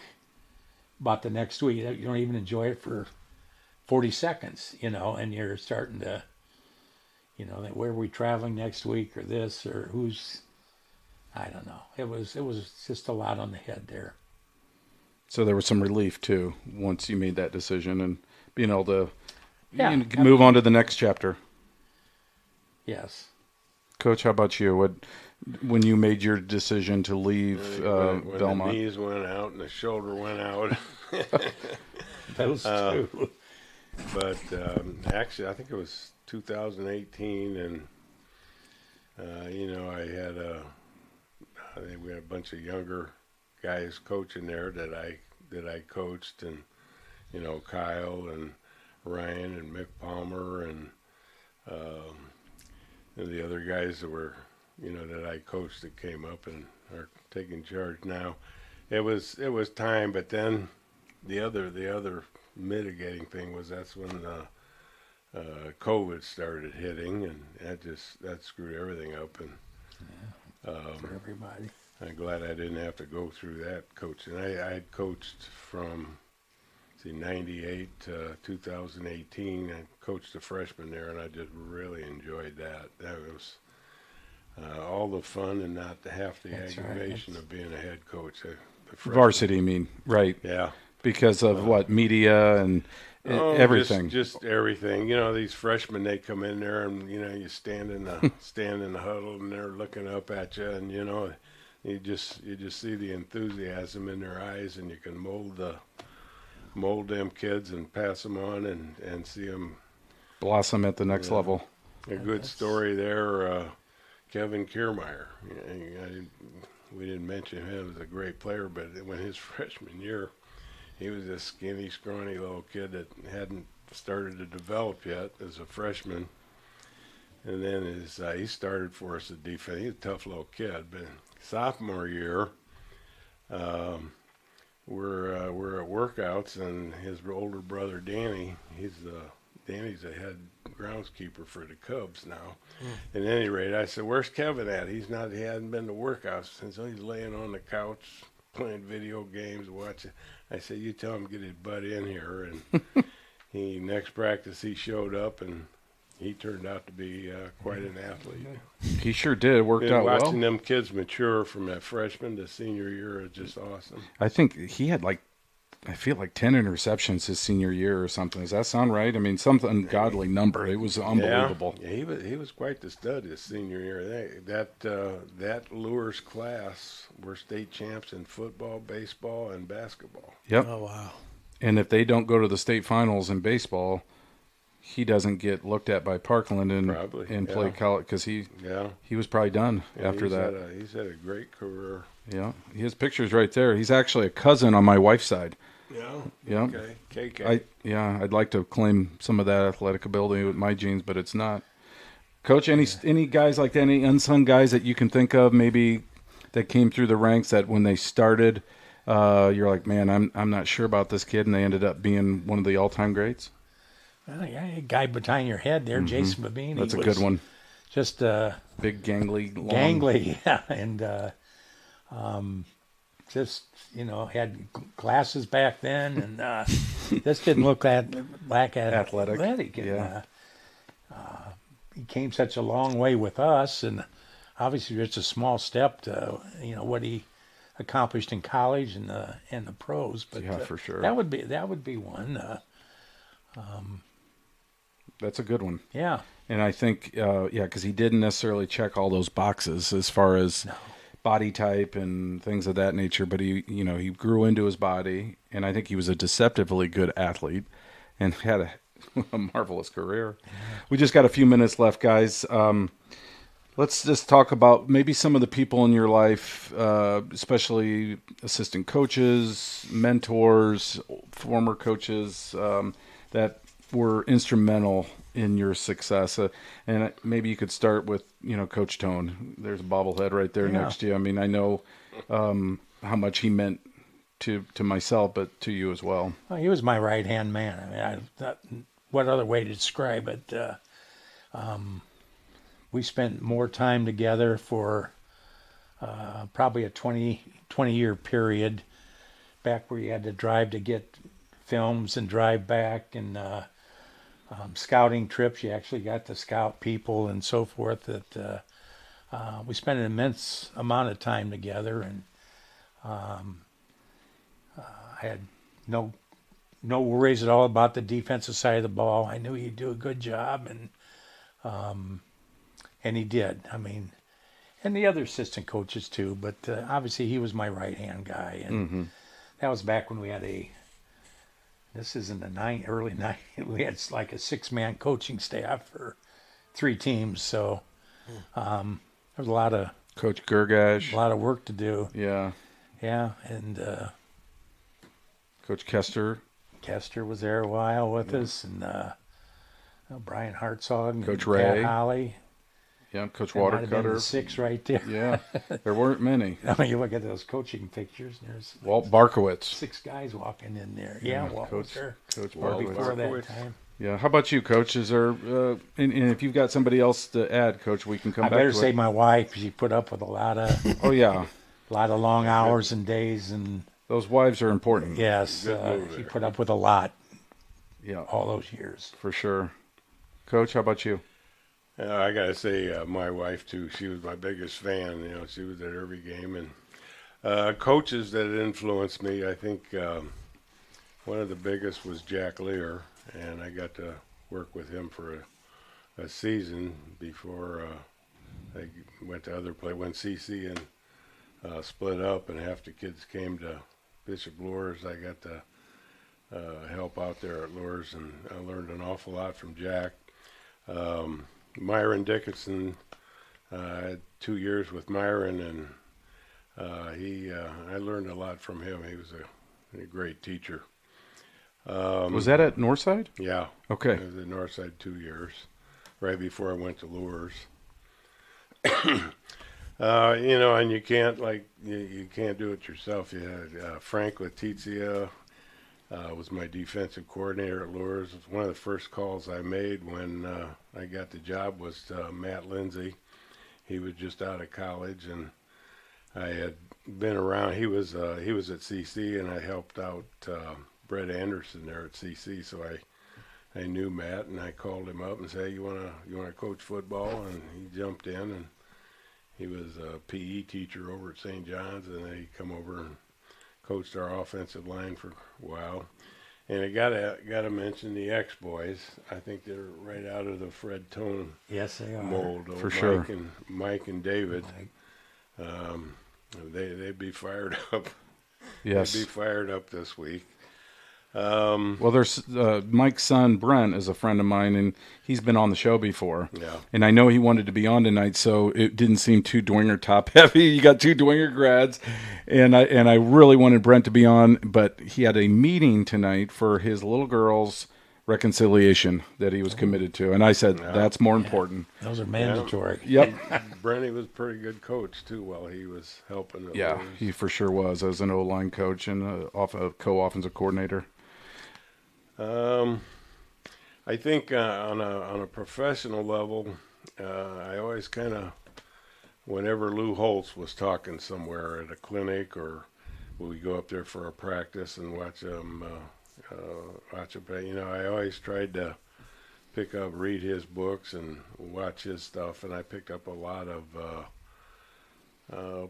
about the next week. You don't even enjoy it for 40 seconds, and you're starting to, where are we traveling next week, or this, or I don't know. It was just a lot on the head there. So there was some relief too once you made that decision and being able to move on to the next chapter. Yes. Coach, how about you? When you made your decision to leave when Belmont? The knees went out and the shoulder went out. Those two. But actually, I think it was 2018, and I had we had a bunch of younger guys coaching there that I coached, and Kyle and Ryan and Mick Palmer and the other guys that were, that I coached that came up and are taking charge now. It was time, but then the other mitigating thing was that's when COVID started hitting, and that screwed everything up. And for everybody. I'm glad I didn't have to go through that coaching. I had coached from 98 to 2018. I coached a freshman there, and I just really enjoyed that. That was all the fun and not half the aggravation of being a head coach. Varsity, you mean, right? Yeah. Because of media and everything. Just everything. These freshmen, they come in there, and you stand in the huddle, and they're looking up at you, and you just see the enthusiasm in their eyes, and you can mold them kids and pass them on and see them blossom at the next level. A good story there. Kevin Kiermaier. We didn't mention him as a great player, but when his freshman year, he was a skinny, scrawny little kid that hadn't started to develop yet as a freshman. And then he started for us at defense. He's a tough little kid. But sophomore year, we're at workouts, and his older brother Danny, Danny's a head groundskeeper for the Cubs now. At any rate, I said, "Where's Kevin at? He hadn't been to workouts, and so he's laying on the couch playing video games, watching." I said, "You tell him to get his butt in here." And next practice he showed up, and he turned out to be quite an athlete. He sure did. Worked out well. Watching them kids mature from that freshman to senior year is just awesome. I think he had I feel like 10 interceptions his senior year or something. Does that sound right? I mean, some ungodly number. It was unbelievable. Yeah, he was quite the stud his senior year. That Lures class were state champs in football, baseball, and basketball. Yep. Oh, wow. And if they don't go to the state finals in baseball, he doesn't get looked at by Parkland and play college because he was probably done after that. He's had a great career. Yeah, his picture's right there. He's actually a cousin on my wife's side. Yeah. Okay. KK. I'd like to claim some of that athletic ability with my genes, but it's not. Coach, any guys like that, any unsung guys that you can think of, maybe that came through the ranks that when they started, you're like, man, I'm not sure about this kid, and they ended up being one of the all-time greats? Well, a guy behind your head there, Jason Babini. That's a good one. Just big, gangly, long. Gangly, yeah, and just had glasses back then, and just didn't look like athletic. And, he came such a long way with us, and obviously it's a small step to what he accomplished in college and the pros. But for sure, that would be one. That's a good one. Yeah. And I think, because he didn't necessarily check all those boxes as far as body type and things of that nature, but he grew into his body, and I think he was a deceptively good athlete and had a marvelous career. Yeah. We just got a few minutes left, guys. Let's just talk about maybe some of the people in your life, especially assistant coaches, mentors, former coaches that were instrumental in your success. And maybe you could start with, Coach Tone. There's a bobblehead right there next to you. I mean, I know how much he meant to myself, but to you as well. Well, he was my right-hand man. I mean, what other way to describe it? We spent more time together for probably a 20-year period, back where you had to drive to get films and drive back, and scouting trips. You actually got to scout people and so forth. That we spent an immense amount of time together, and I had no worries at all about the defensive side of the ball. I knew he'd do a good job, and he did. I mean, and the other assistant coaches too. But obviously, he was my right-hand guy, and that was back when we had this is in the early 90s. We had like a 6-man coaching staff for 3 teams. So there was a lot of Coach Gergash, a lot of work to do. Yeah, and Coach Kester was there a while with us, and Brian Hartzog, and Coach Ray, Pat Holly. Yeah, Coach That might have been Watercutter. the 6 right there. Yeah, there weren't many. I mean, you look at those coaching pictures, and there's Walt Barkowitz. 6 guys walking in there. Yeah, Walt was there. Coach Or Barkowitz. before that time. Yeah, how about you, Coach? Is there, and if you've got somebody else to add, Coach, we can come back to it. I better say my wife. She put up with a lot of a lot of long hours and days, and those wives are important. yes, she put up with a lot. Yeah, all those years for sure. Coach, how about you? I gotta say, my wife too. She was my biggest fan. She was at every game, and coaches that influenced me. I think one of the biggest was Jack Lear, and I got to work with him for a season before I went to other play. When CC and split up, and half the kids came to Bishop Luers, I got to help out there at Luers, and I learned an awful lot from Jack. Myron Dickinson, I had 2 years with Myron, and I learned a lot from him. He was a great teacher. Was that at Northside? Yeah. Okay. I was at Northside 2 years, right before I went to Lures. And you can't you can't do it yourself. You had Frank Letizia was my defensive coordinator at Lures. It was one of the first calls I made when I got the job was to Matt Lindsay. He was just out of college, and I had been around. He was at CC, and I helped out Brett Anderson there at CC. So I knew Matt, and I called him up and said, "Hey, you wanna coach football?" And he jumped in, and he was a PE teacher over at St. John's, and then he come over and coached our offensive line for a while. And I gotta mention the X-Boys. I think they're right out of the Fred Tone Yes, they are. mold. For sure. Mike and David. They'd be fired up. Yes. They'd be fired up this week. Well, there's Mike's son, Brent, is a friend of mine, and he's been on the show before. Yeah. And I know he wanted to be on tonight, so it didn't seem too Dwenger top heavy. You got 2 Dwenger grads, and I really wanted Brent to be on, but he had a meeting tonight for his little girl's reconciliation that he was committed to, and I said that's more important. Those are mandatory. Yep. Brenny was a pretty good coach too while he was helping. At Yeah, Lures. he for sure was as an O-line coach and a co-offensive coordinator. I think on a professional level, I always kind of, whenever Lou Holtz was talking somewhere at a clinic, or we go up there for a practice and watch him play, I always tried to read his books and watch his stuff, and I picked up a lot of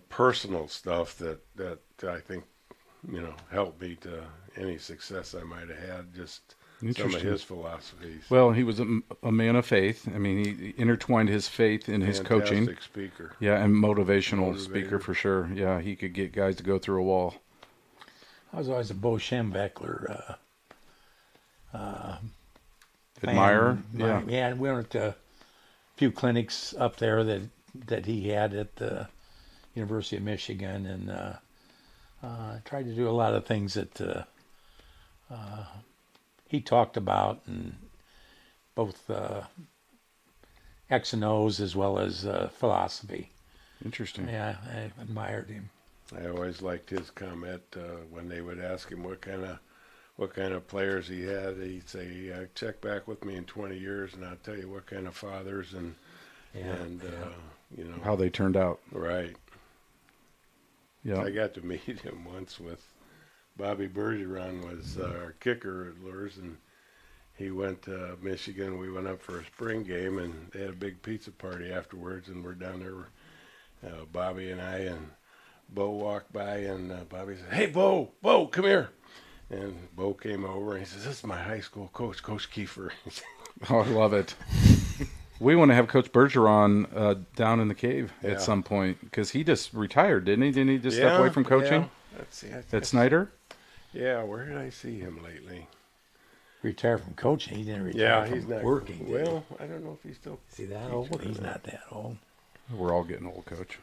personal stuff that I think helped me to any success I might have had, just some of his philosophies. Well, he was a man of faith. I mean, he intertwined his faith in his coaching. Fantastic speaker. Yeah, and motivational speaker for sure. Yeah, he could get guys to go through a wall. I was always a Bo Schembechler Admirer? fan. Yeah, and we went to a few clinics up there that he had at the University of Michigan, and tried to do a lot of things that he talked about, and both X and O's as well as philosophy. Interesting. Yeah, I admired him. I always liked his comment when they would ask him what kind of players he had. He'd say, "Check back with me in 20 years, and I'll tell you what kind of fathers and How they turned out. Right. Yeah. I got to meet him once with Bobby Bergeron was our kicker at Lures, and he went to Michigan. We went up for a spring game, and they had a big pizza party afterwards, and we're down there, Bobby and I, and Bo walked by, and Bobby said, "Hey, Bo, come here." And Bo came over, and he says, "This is my high school coach, Coach Keefer." Oh, I love it. We want to have Coach Bergeron down in the cave at some point, because he just retired, didn't he? Didn't he just step away from coaching? Yeah. At Snyder? Yeah, where did I see him lately? Retired from coaching. He didn't retire Yeah, from he's not working. did he? Well, I don't know if he's still. Is he that old? He's not that old. We're all getting old, Coach.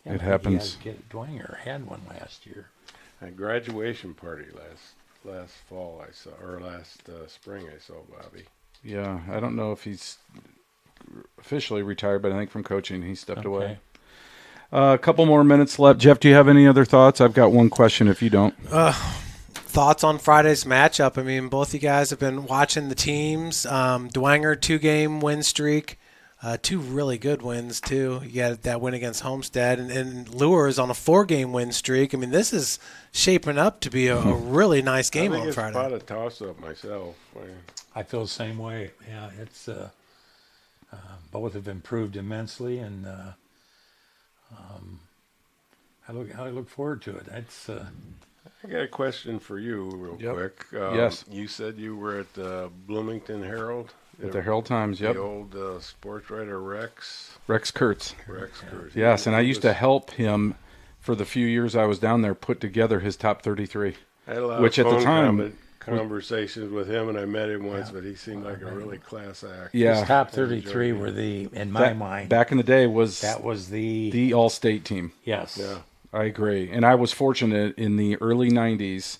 Yeah, It happens. He Dwenger had one last year. At graduation party last fall I saw, or last spring I saw Bobby. Yeah, I don't know if he's officially retired, but I think from coaching he stepped away. A couple more minutes left. Jeff, do you have any other thoughts? I've got one question if you don't. Thoughts on Friday's matchup? I mean, both you guys have been watching the teams. Dwenger, 2-game win streak. 2 really good wins, too. You got that win against Homestead, and Lures on a 4-game win streak. I mean, this is shaping up to be a really nice game on Friday. I think it's about a toss-up myself. I feel the same way. Yeah, it's both have improved immensely, and I look forward to it. It's I got a question for you real quick. Yes. You said you were at the Bloomington Herald? At the Herald Times, The old sports writer Rex Kurtz. Kurtz. Yes, and I used to help him for the few years I was down there put together his top 33. I had a lot which of at the phone time conversations with him, and I met him once, but he seemed like a really class act. Yeah. His top 33 were in my mind. Back in the day That was the all-state team. yes. Yeah. I agree. And I was fortunate in the early 90s,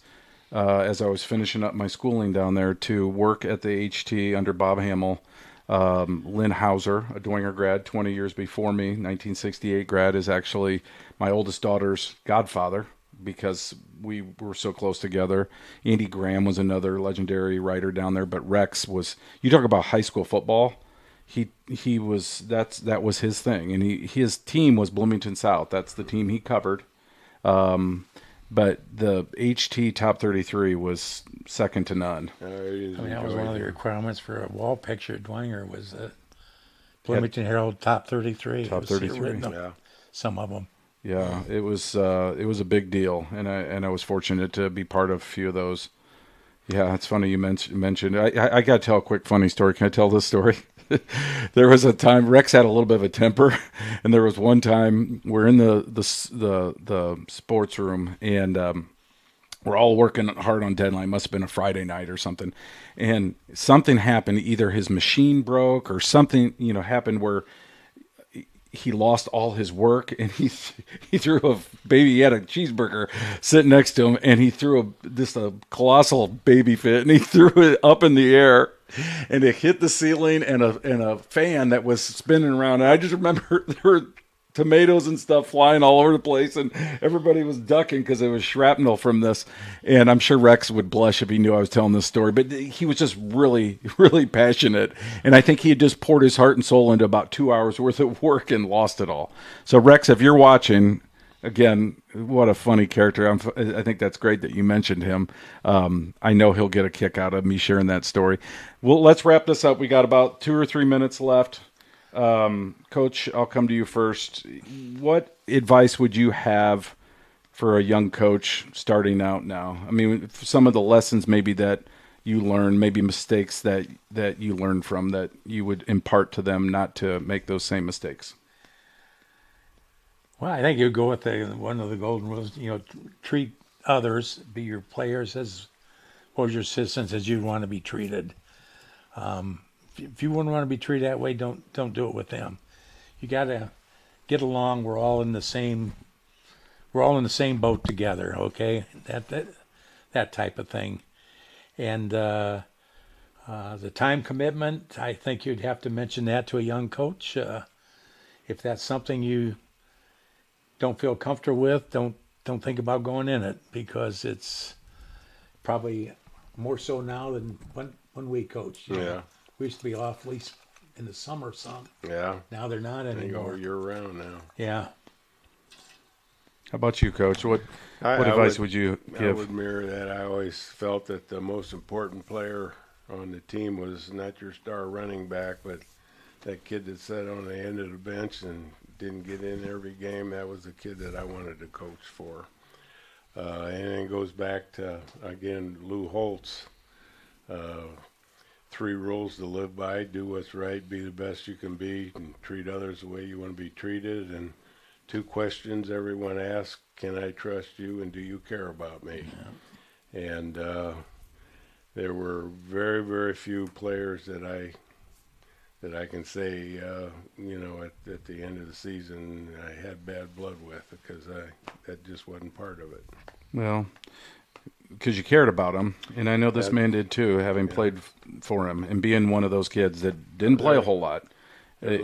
as I was finishing up my schooling down there, to work at the HT under Bob Hamill. Lynn Hauser, a Dwenger grad, 20 years before me, 1968 grad, is actually my oldest daughter's godfather because we were so close together. Andy Graham was another legendary writer down there, but Rex was, you talk about high school football, he was, that was his thing. And his team was Bloomington South. That's the team he covered. But the HT top 33 was second to none. I mean, that was one of the requirements for a wall picture at Dwenger was the Bloomington Herald top 33. Top 33. Yeah. Some of them. Yeah, it was a big deal, and I was fortunate to be part of a few of those. Yeah, it's funny you mentioned. I got to tell a quick funny story. Can I tell this story? There was a time Rex had a little bit of a temper, and there was one time we're in the sports room, and we're all working hard on deadline. Must have been a Friday night or something, and something happened. Either his machine broke or something, happened where he lost all his work, and he threw he had a cheeseburger sitting next to him, and he threw a colossal baby fit, and he threw it up in the air, and it hit the ceiling and a fan that was spinning around. And I just remember there were tomatoes and stuff flying all over the place, and everybody was ducking because it was shrapnel from this. And I'm sure Rex would blush if he knew I was telling this story, but he was just really, really passionate. And I think he had just poured his heart and soul into about 2 hours worth of work and lost it all. So Rex, if you're watching, again, what a funny character. I think that's great that you mentioned him. I know he'll get a kick out of me sharing that story. Well, let's wrap this up. We got about 2 or 3 minutes left. Coach, I'll come to you first. What advice would you have for a young coach starting out now? I mean, some of the lessons maybe that you learned, maybe mistakes that you learned from that you would impart to them not to make those same mistakes. Well, I think you go with one of the golden rules, treat others, be your players as your citizens as you'd want to be treated. If you wouldn't want to be treated that way, don't do it with them. You got to get along. We're all in the same boat together. Okay, that type of thing. And the time commitment, I think you'd have to mention that to a young coach. If that's something you don't feel comfortable with, don't think about going in it, because it's probably more so now than when we coached. Yeah. We used to be off at least in the summer some. Yeah. Now they're not They go anymore. year round now. Yeah. How about you, Coach? What advice would you give? I would mirror that. I always felt that the most important player on the team was not your star running back, but that kid that sat on the end of the bench and didn't get in every game. That was the kid that I wanted to coach for. And it goes back to, again, Lou Holtz. 3 rules to live by: do what's right, be the best you can be, and treat others the way you want to be treated. And 2 questions everyone asks: can I trust you, and do you care about me? Yeah. And there were very, very few players that I can say, at the end of the season I had bad blood with, because that just wasn't part of it. Well, because you cared about him, and I know this man did too, having played for him and being one of those kids that didn't play a whole lot. They're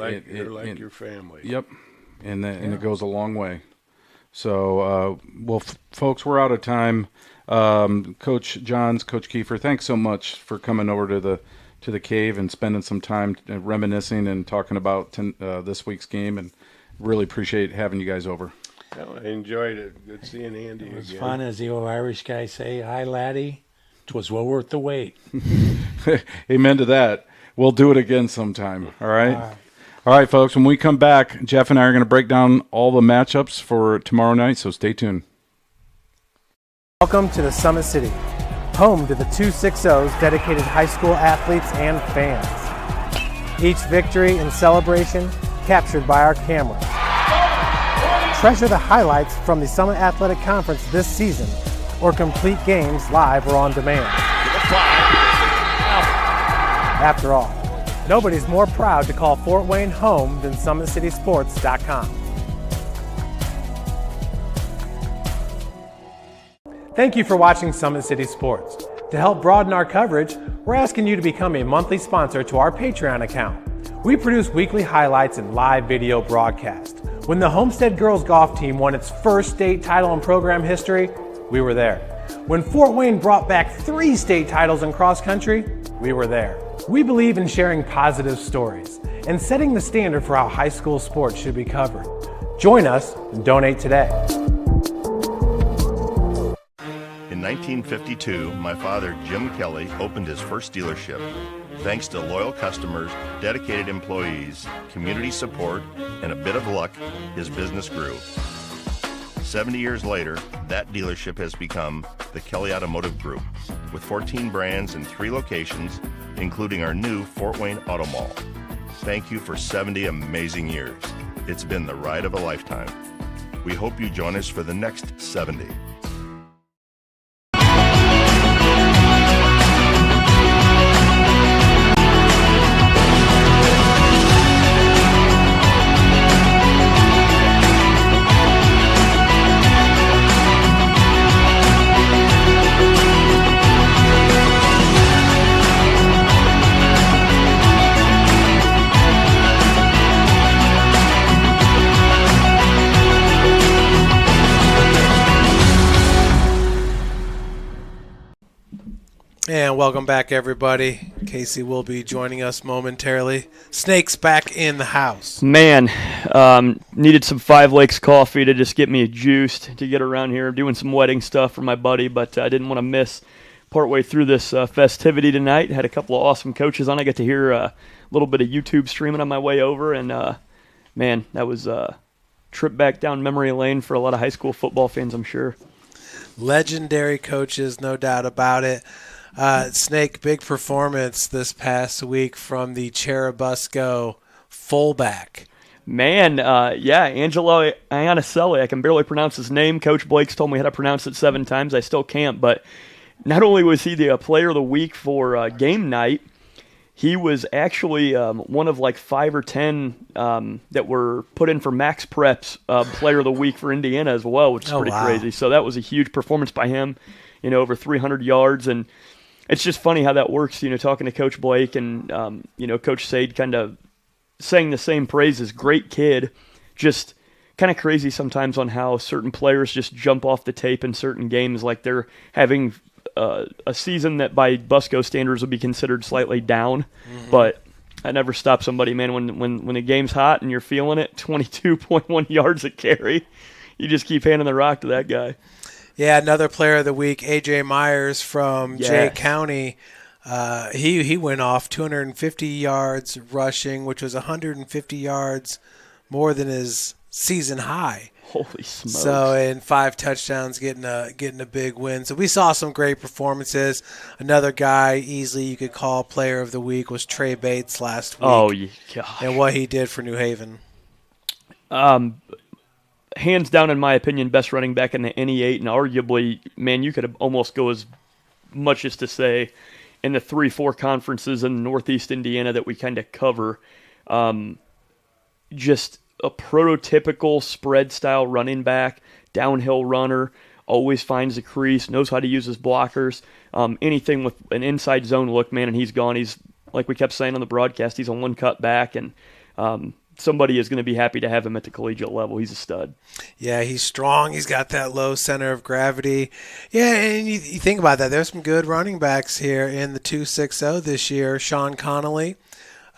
like your family. Yep, and it goes a long way. So, folks, we're out of time. Coach Johns, Coach Keefer, thanks so much for coming over to the cave and spending some time reminiscing and talking about this week's game, and really appreciate having you guys over. Well, I enjoyed it. Good seeing Andy again. It was fun, as the old Irish guys say. Aye, laddie, 'twas well worth the wait. Amen to that. We'll do it again sometime. All right? All right, folks. When we come back, Jeff and I are going to break down all the matchups for tomorrow night, so stay tuned. Welcome to the Summit City, home to the 260's dedicated high school athletes and fans. Each victory and celebration captured by our cameras. Treasure the highlights from the Summit Athletic Conference this season, or complete games live or on demand. After all, nobody's more proud to call Fort Wayne home than SummitCitySports.com. Thank you for watching Summit City Sports. To help broaden our coverage, we're asking you to become a monthly sponsor to our Patreon account. We produce weekly highlights and live video broadcasts. When the Homestead Girls Golf Team won its first state title in program history, we were there. When Fort Wayne brought back 3 state titles in cross country, we were there. We believe in sharing positive stories and setting the standard for how high school sports should be covered. Join us and donate today. In 1952, my father, Jim Kelly, opened his first dealership. Thanks to loyal customers, dedicated employees, community support, and a bit of luck, his business grew. 70 years later, that dealership has become the Kelly Automotive Group, with 14 brands and 3 locations, including our new Fort Wayne Auto Mall. Thank you for 70 amazing years. It's been the ride of a lifetime. We hope you join us for the next 70. And welcome back, everybody. Casey will be joining us momentarily. Snake's back in the house. Man, needed some 5 Lakes coffee to just get me juiced to get around here. Doing some wedding stuff for my buddy, but I didn't want to miss partway through this festivity tonight. Had a couple of awesome coaches on. I got to hear a little bit of YouTube streaming on my way over, and man, that was a trip back down memory lane for a lot of high school football fans, I'm sure. Legendary coaches, no doubt about it. Snake, big performance this past week from the Cherubusco fullback. Man, yeah, Angelo Iannicelli. I can barely pronounce his name. Coach Blake's told me how to pronounce it 7 times. I still can't, but not only was he the player of the week for game night, he was actually one of like 5 or 10 that were put in for Max Prep's player of the week for Indiana as well, which is pretty crazy. So that was a huge performance by him, over 300 yards. And it's just funny how that works, talking to Coach Blake and, Coach Sade kind of saying the same praises. Great kid, just kind of crazy sometimes on how certain players just jump off the tape in certain games, like they're having a season that by Busco standards would be considered slightly down. Mm-hmm. But I never stop somebody, man. When the game's hot and you're feeling it, 22.1 yards a carry, you just keep handing the rock to that guy. Yeah, another player of the week, A.J. Myers from Jay County. He went off 250 yards rushing, which was 150 yards more than his season high. Holy smokes. So, and 5 touchdowns, getting a big win. So we saw some great performances. Another guy easily you could call player of the week was Trey Bates last week. Oh, gosh. And what he did for New Haven. Hands down, in my opinion, best running back in the NE8, and arguably, man, you could almost go as much as to say in the 3-4 conferences in Northeast Indiana that we kind of cover, just a prototypical spread-style running back, downhill runner, always finds the crease, knows how to use his blockers, anything with an inside zone look, man, and he's gone. He's, like we kept saying on the broadcast, he's a one-cut back, and somebody is going to be happy to have him at the collegiate level. He's a stud. Yeah, he's strong. He's got that low center of gravity. Yeah, and you think about that. There's some good running backs here in the 260 this year. Sean Connolly,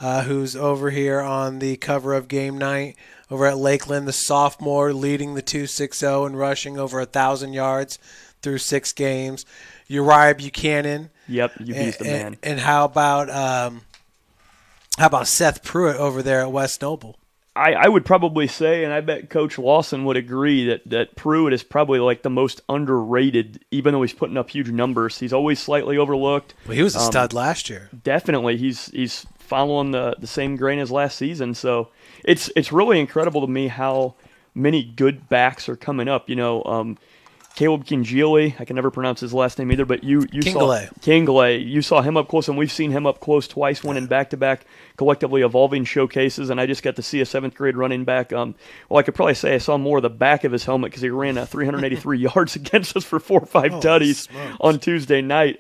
who's over here on the cover of Game Night over at Lakeland, the sophomore leading the 260 and rushing over 1,000 yards through 6 games. Uriah Buchanan. Yep, he's the man. And how about Seth Pruitt over there at West Noble? I would probably say, and I bet Coach Lawson would agree, that Pruitt is probably like the most underrated, even though he's putting up huge numbers. He's always slightly overlooked. Well, he was a stud last year. Definitely. He's following the same grain as last season. So it's really incredible to me how many good backs are coming up. Caleb Kingile, I can never pronounce his last name either, but you saw Kingile. You saw him up close, and we've seen him up close twice, winning back-to-back collectively evolving showcases, and I just got to see a 7th-grade running back. Well, I could probably say I saw more of the back of his helmet because he ran 383 yards against us for 4 or 5 tutties on Tuesday night.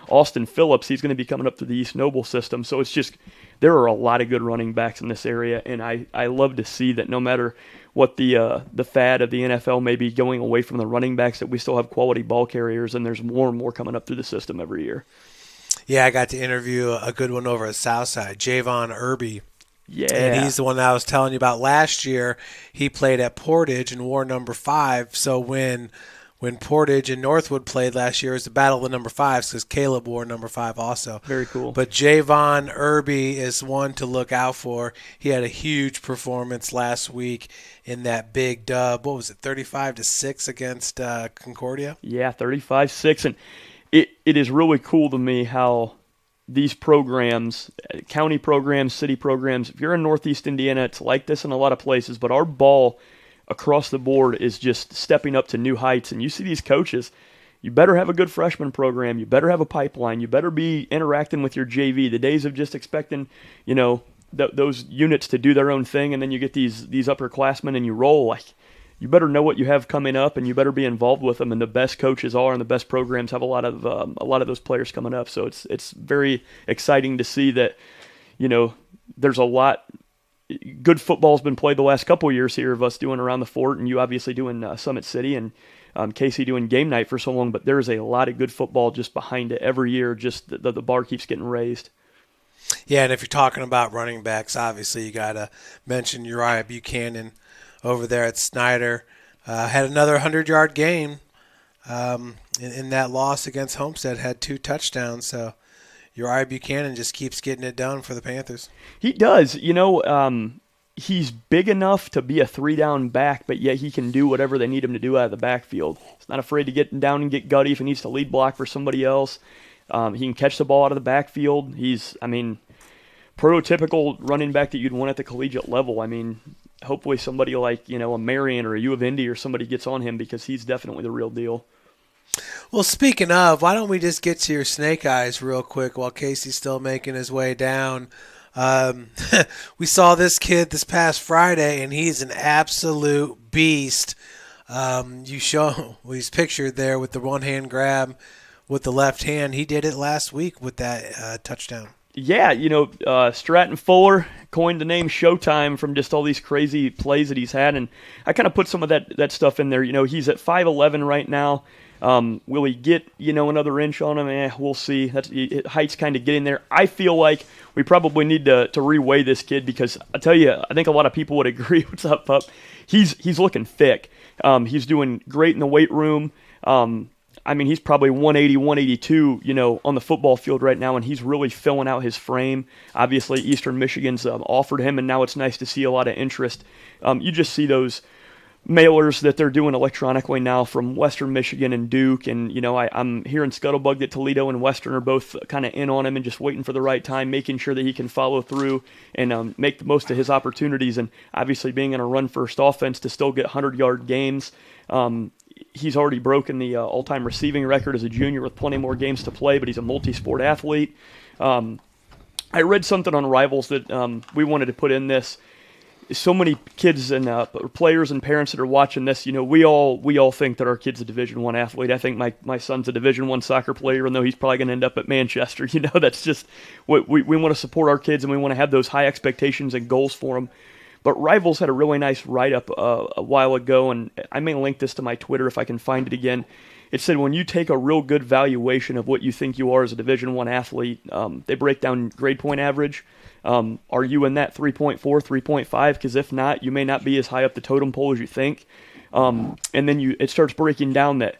Austin Phillips, he's going to be coming up through the East Noble system, so it's just there are a lot of good running backs in this area, and I love to see that no matter what the fad of the NFL may be going away from the running backs, that we still have quality ball carriers, and there's more and more coming up through the system every year. Yeah, I got to interview a good one over at Southside, Javon Irby. Yeah. And he's the one that I was telling you about last year. He played at Portage and wore number 5. So when Portage and Northwood played last year, it was the battle of the number 5s because Caleb wore number 5 also. Very cool. But Javon Irby is one to look out for. He had a huge performance last week in that big dub. What was it, 35-6 against Concordia? Yeah, 35-6. And it is really cool to me how these programs, county programs, city programs, if you're in Northeast Indiana, it's like this in a lot of places, but our ball across the board is just stepping up to new heights. And you see these coaches, you better have a good freshman program, you better have a pipeline, you better be interacting with your JV. The days of just expecting, those units to do their own thing, and then you get these upperclassmen and you roll. Like, you better know what you have coming up, and you better be involved with them. And the best coaches and the best programs have a lot of those players coming up. So it's very exciting to see that, there's a lot. Good football's been played the last couple of years here of us doing Around the Fort, and you obviously doing Summit City, and Casey doing game night for so long. But there's a lot of good football just behind it every year. Just the bar keeps getting raised. Yeah, and if you're talking about running backs, obviously you got to mention Uriah Buchanan over there at Snyder. Had another 100-yard game in that loss against Homestead, had 2 touchdowns. So Uriah Buchanan just keeps getting it done for the Panthers. He does. He's big enough to be a 3-down back, but yet he can do whatever they need him to do out of the backfield. He's not afraid to get down and get gutty if he needs to lead block for somebody else. He can catch the ball out of the backfield. He's, prototypical running back that you'd want at the collegiate level. Hopefully somebody like, a Marion or a U of Indy or somebody gets on him, because he's definitely the real deal. Well, speaking of, why don't we just get to your snake eyes real quick while Casey's still making his way down. We saw this kid this past Friday, and he's an absolute beast. He's pictured there with the one-hand grab with the left hand. He did it last week with that touchdown. Yeah, Stratton Fuller coined the name Showtime from just all these crazy plays that he's had, and I kind of put some of that stuff in there. He's at 5'11" right now. Will he get, another inch on him? We'll see. Height's kind of getting there. I feel like we probably need to reweigh this kid, because I tell you, I think a lot of people would agree. What's up, pup? He's looking thick. He's doing great in the weight room. He's probably 180, 182, on the football field right now, and he's really filling out his frame. Obviously, Eastern Michigan's offered him, and now it's nice to see a lot of interest. You just see those mailers that they're doing electronically now from Western Michigan and Duke, and I'm hearing Scuttlebug that Toledo and Western are both kind of in on him and just waiting for the right time, making sure that he can follow through and make the most of his opportunities. And obviously, being in a run-first offense to still get 100-yard games, he's already broken the all-time receiving record as a junior with plenty more games to play, but he's a multi-sport athlete. I read something on Rivals that we wanted to put in this. So many kids and players and parents that are watching this, we all think that our kid's a Division I athlete. I think my son's a Division I soccer player, even though he's probably going to end up at Manchester. That's just what we want to support our kids, and we want to have those high expectations and goals for them. But Rivals had a really nice write-up a while ago, and I may link this to my Twitter if I can find it again. It said when you take a real good valuation of what you think you are as a Division I athlete, they break down grade point average. Are you in that 3.4, 3.5? Because if not, you may not be as high up the totem pole as you think. And then it starts breaking down that,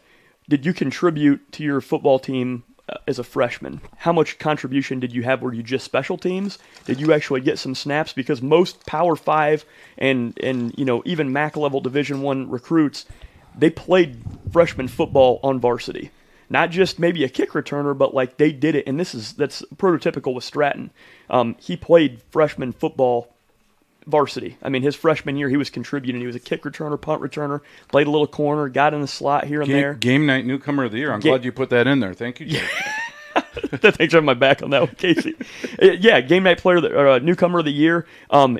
did you contribute to your football team as a freshman? How much contribution did you have? Were you just special teams? Did you actually get some snaps? Because most Power 5 and even MAC level Division I recruits, they played freshman football on varsity. Not just maybe a kick returner, but like they did it, and that's prototypical with Stratton. He played freshman football varsity. I mean, his freshman year, he was contributing. He was a kick returner, punt returner, played a little corner, got in the slot here and there. Game night newcomer of the year. I'm glad you put that in there. Thank you, Jeff. Thanks for having my back on that one, Casey. Yeah, game night player, newcomer of the year.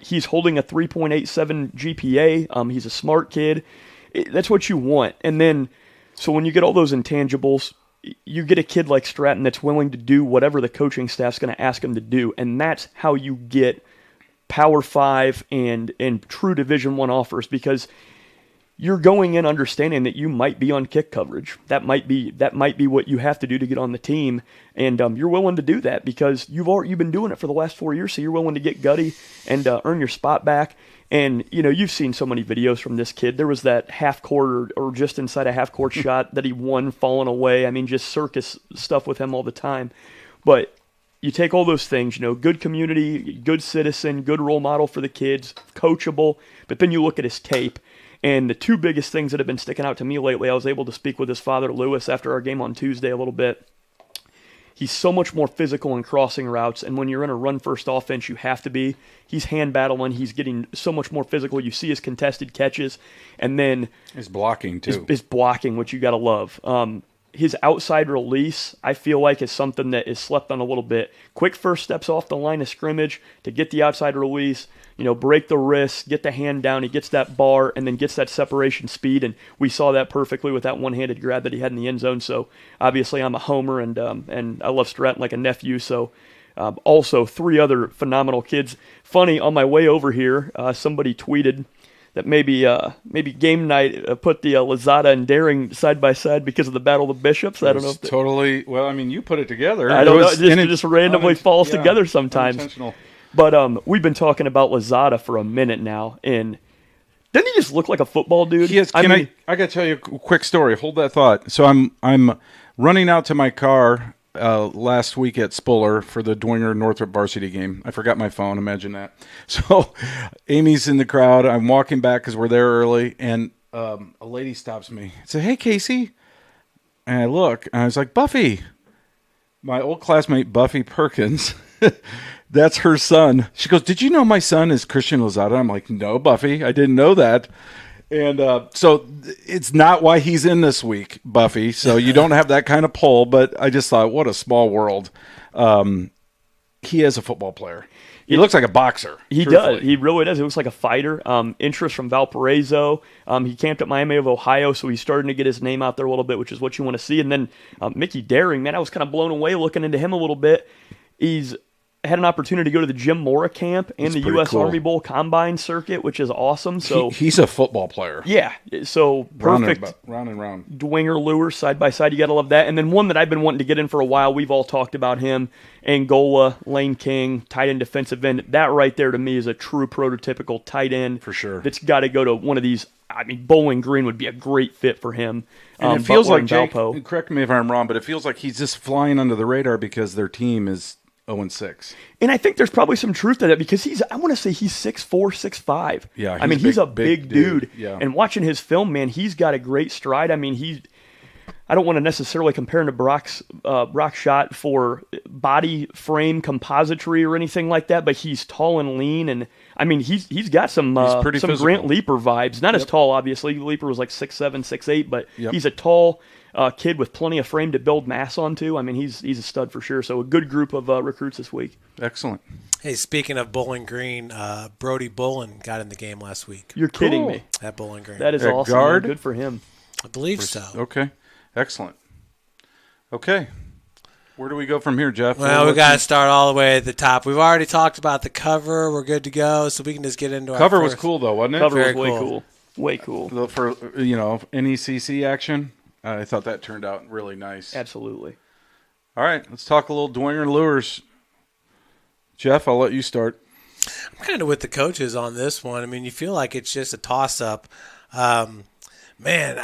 He's holding a 3.87 GPA. He's a smart kid. That's what you want. And then, so when you get all those intangibles, you get a kid like Stratton that's willing to do whatever the coaching staff's going to ask him to do, and that's how you get Power 5 and true Division I offers, because you're going in understanding that you might be on kick coverage. That might be what you have to do to get on the team, and you're willing to do that because you've been doing it for the last 4 years, so you're willing to get gutty and earn your spot back. And you've seen so many videos from this kid. There was that half court or just inside a half court shot that he won falling away. I mean, just circus stuff with him all the time. But you take all those things, good community, good citizen, good role model for the kids, coachable. But then you look at his tape. And the two biggest things that have been sticking out to me lately, I was able to speak with his father, Lewis, after our game on Tuesday a little bit. He's so much more physical in crossing routes, and when you're in a run-first offense, you have to be. He's hand-battling. He's getting so much more physical. You see his contested catches, and then his blocking, too. His blocking, which you got to love. His outside release, I feel like, is something that is slept on a little bit. Quick first steps off the line of scrimmage to get the outside release, break the wrist, get the hand down, he gets that bar, and then gets that separation speed, and we saw that perfectly with that one-handed grab that he had in the end zone. So obviously I'm a homer, and I love Stratton like a nephew. So also 3 other phenomenal kids. Funny, on my way over here, somebody tweeted that maybe game night put the Lozada and Daring side by side because of the Battle of the Bishops. I don't know. Totally. Well, I mean, you put it together. I don't know. It just randomly falls together sometimes. Unintentional. But we've been talking about Lozada for a minute now, and doesn't he just look like a football dude? He is. I got to tell you a quick story. Hold that thought. So I'm running out to my car last week at Spuller for the Dwenger Northrop varsity game. I forgot my phone. Imagine that. So Amy's in the crowd. I'm walking back because we're there early, and a lady stops me. I say, "Hey, Casey." And I look, and I was like, "Buffy." My old classmate, Buffy Perkins. That's her son. She goes, "Did you know my son is Christian Lozada?" I'm like, "No, Buffy, I didn't know that." And so it's not why he's in this week, Buffy. So you don't have that kind of pull, but I just thought, what a small world. He is a football player. He looks like a boxer. He does. He really does. He looks like a fighter. Interest from Valparaiso. He camped at Miami of Ohio, so he's starting to get his name out there a little bit, which is what you want to see. And then Mickey Daring, man, I was kind of blown away looking into him a little bit. He's had an opportunity to go to the Jim Mora camp and the U.S. Army Bowl Combine circuit, which is awesome. So he's a football player. Yeah, so perfect. Round and round. Dwenger lure side by side. You got to love that. And then one that I've been wanting to get in for a while. We've all talked about him. Angola, Lane King, tight end, defensive end. That right there to me is a true prototypical tight end. For sure. That's got to go to one of these. I mean, Bowling Green would be a great fit for him. And it feels like, Jake, correct me if I'm wrong, but it feels like he's just flying under the radar because their team is 0-6. And I think there's probably some truth to that because I want to say he's 6'4", 6'5". Yeah, I mean, he's a big dude. Yeah. And watching his film, man, he's got a great stride. I mean, I don't want to necessarily compare him to Brock Schott for body frame compository or anything like that, but he's tall and lean, and I mean, he's got some Grant Leaper vibes. Not as tall, obviously. Leaper was like 6'7", 6'8", but he's a tall kid with plenty of frame to build mass onto. I mean, he's a stud for sure. So a good group of recruits this week. Excellent. Hey, speaking of Bowling Green, Brody Bolin got in the game last week. You're kidding me. At Bowling Green. That is At awesome. guard? Good for him. I believe so. Okay. Excellent. Okay. Where do we go from here, Jeff? Well, we got to start all the way at the top. We've already talked about the cover. We're good to go, so we can just get into our cover. Was cool, though, wasn't it? Cover Very was way cool. cool. Way cool. For, NECC action, I thought that turned out really nice. Absolutely. All right, let's talk a little Dwenger Lures. Jeff, I'll let you start. I'm kind of with the coaches on this one. I mean, you feel like it's just a toss-up. Man,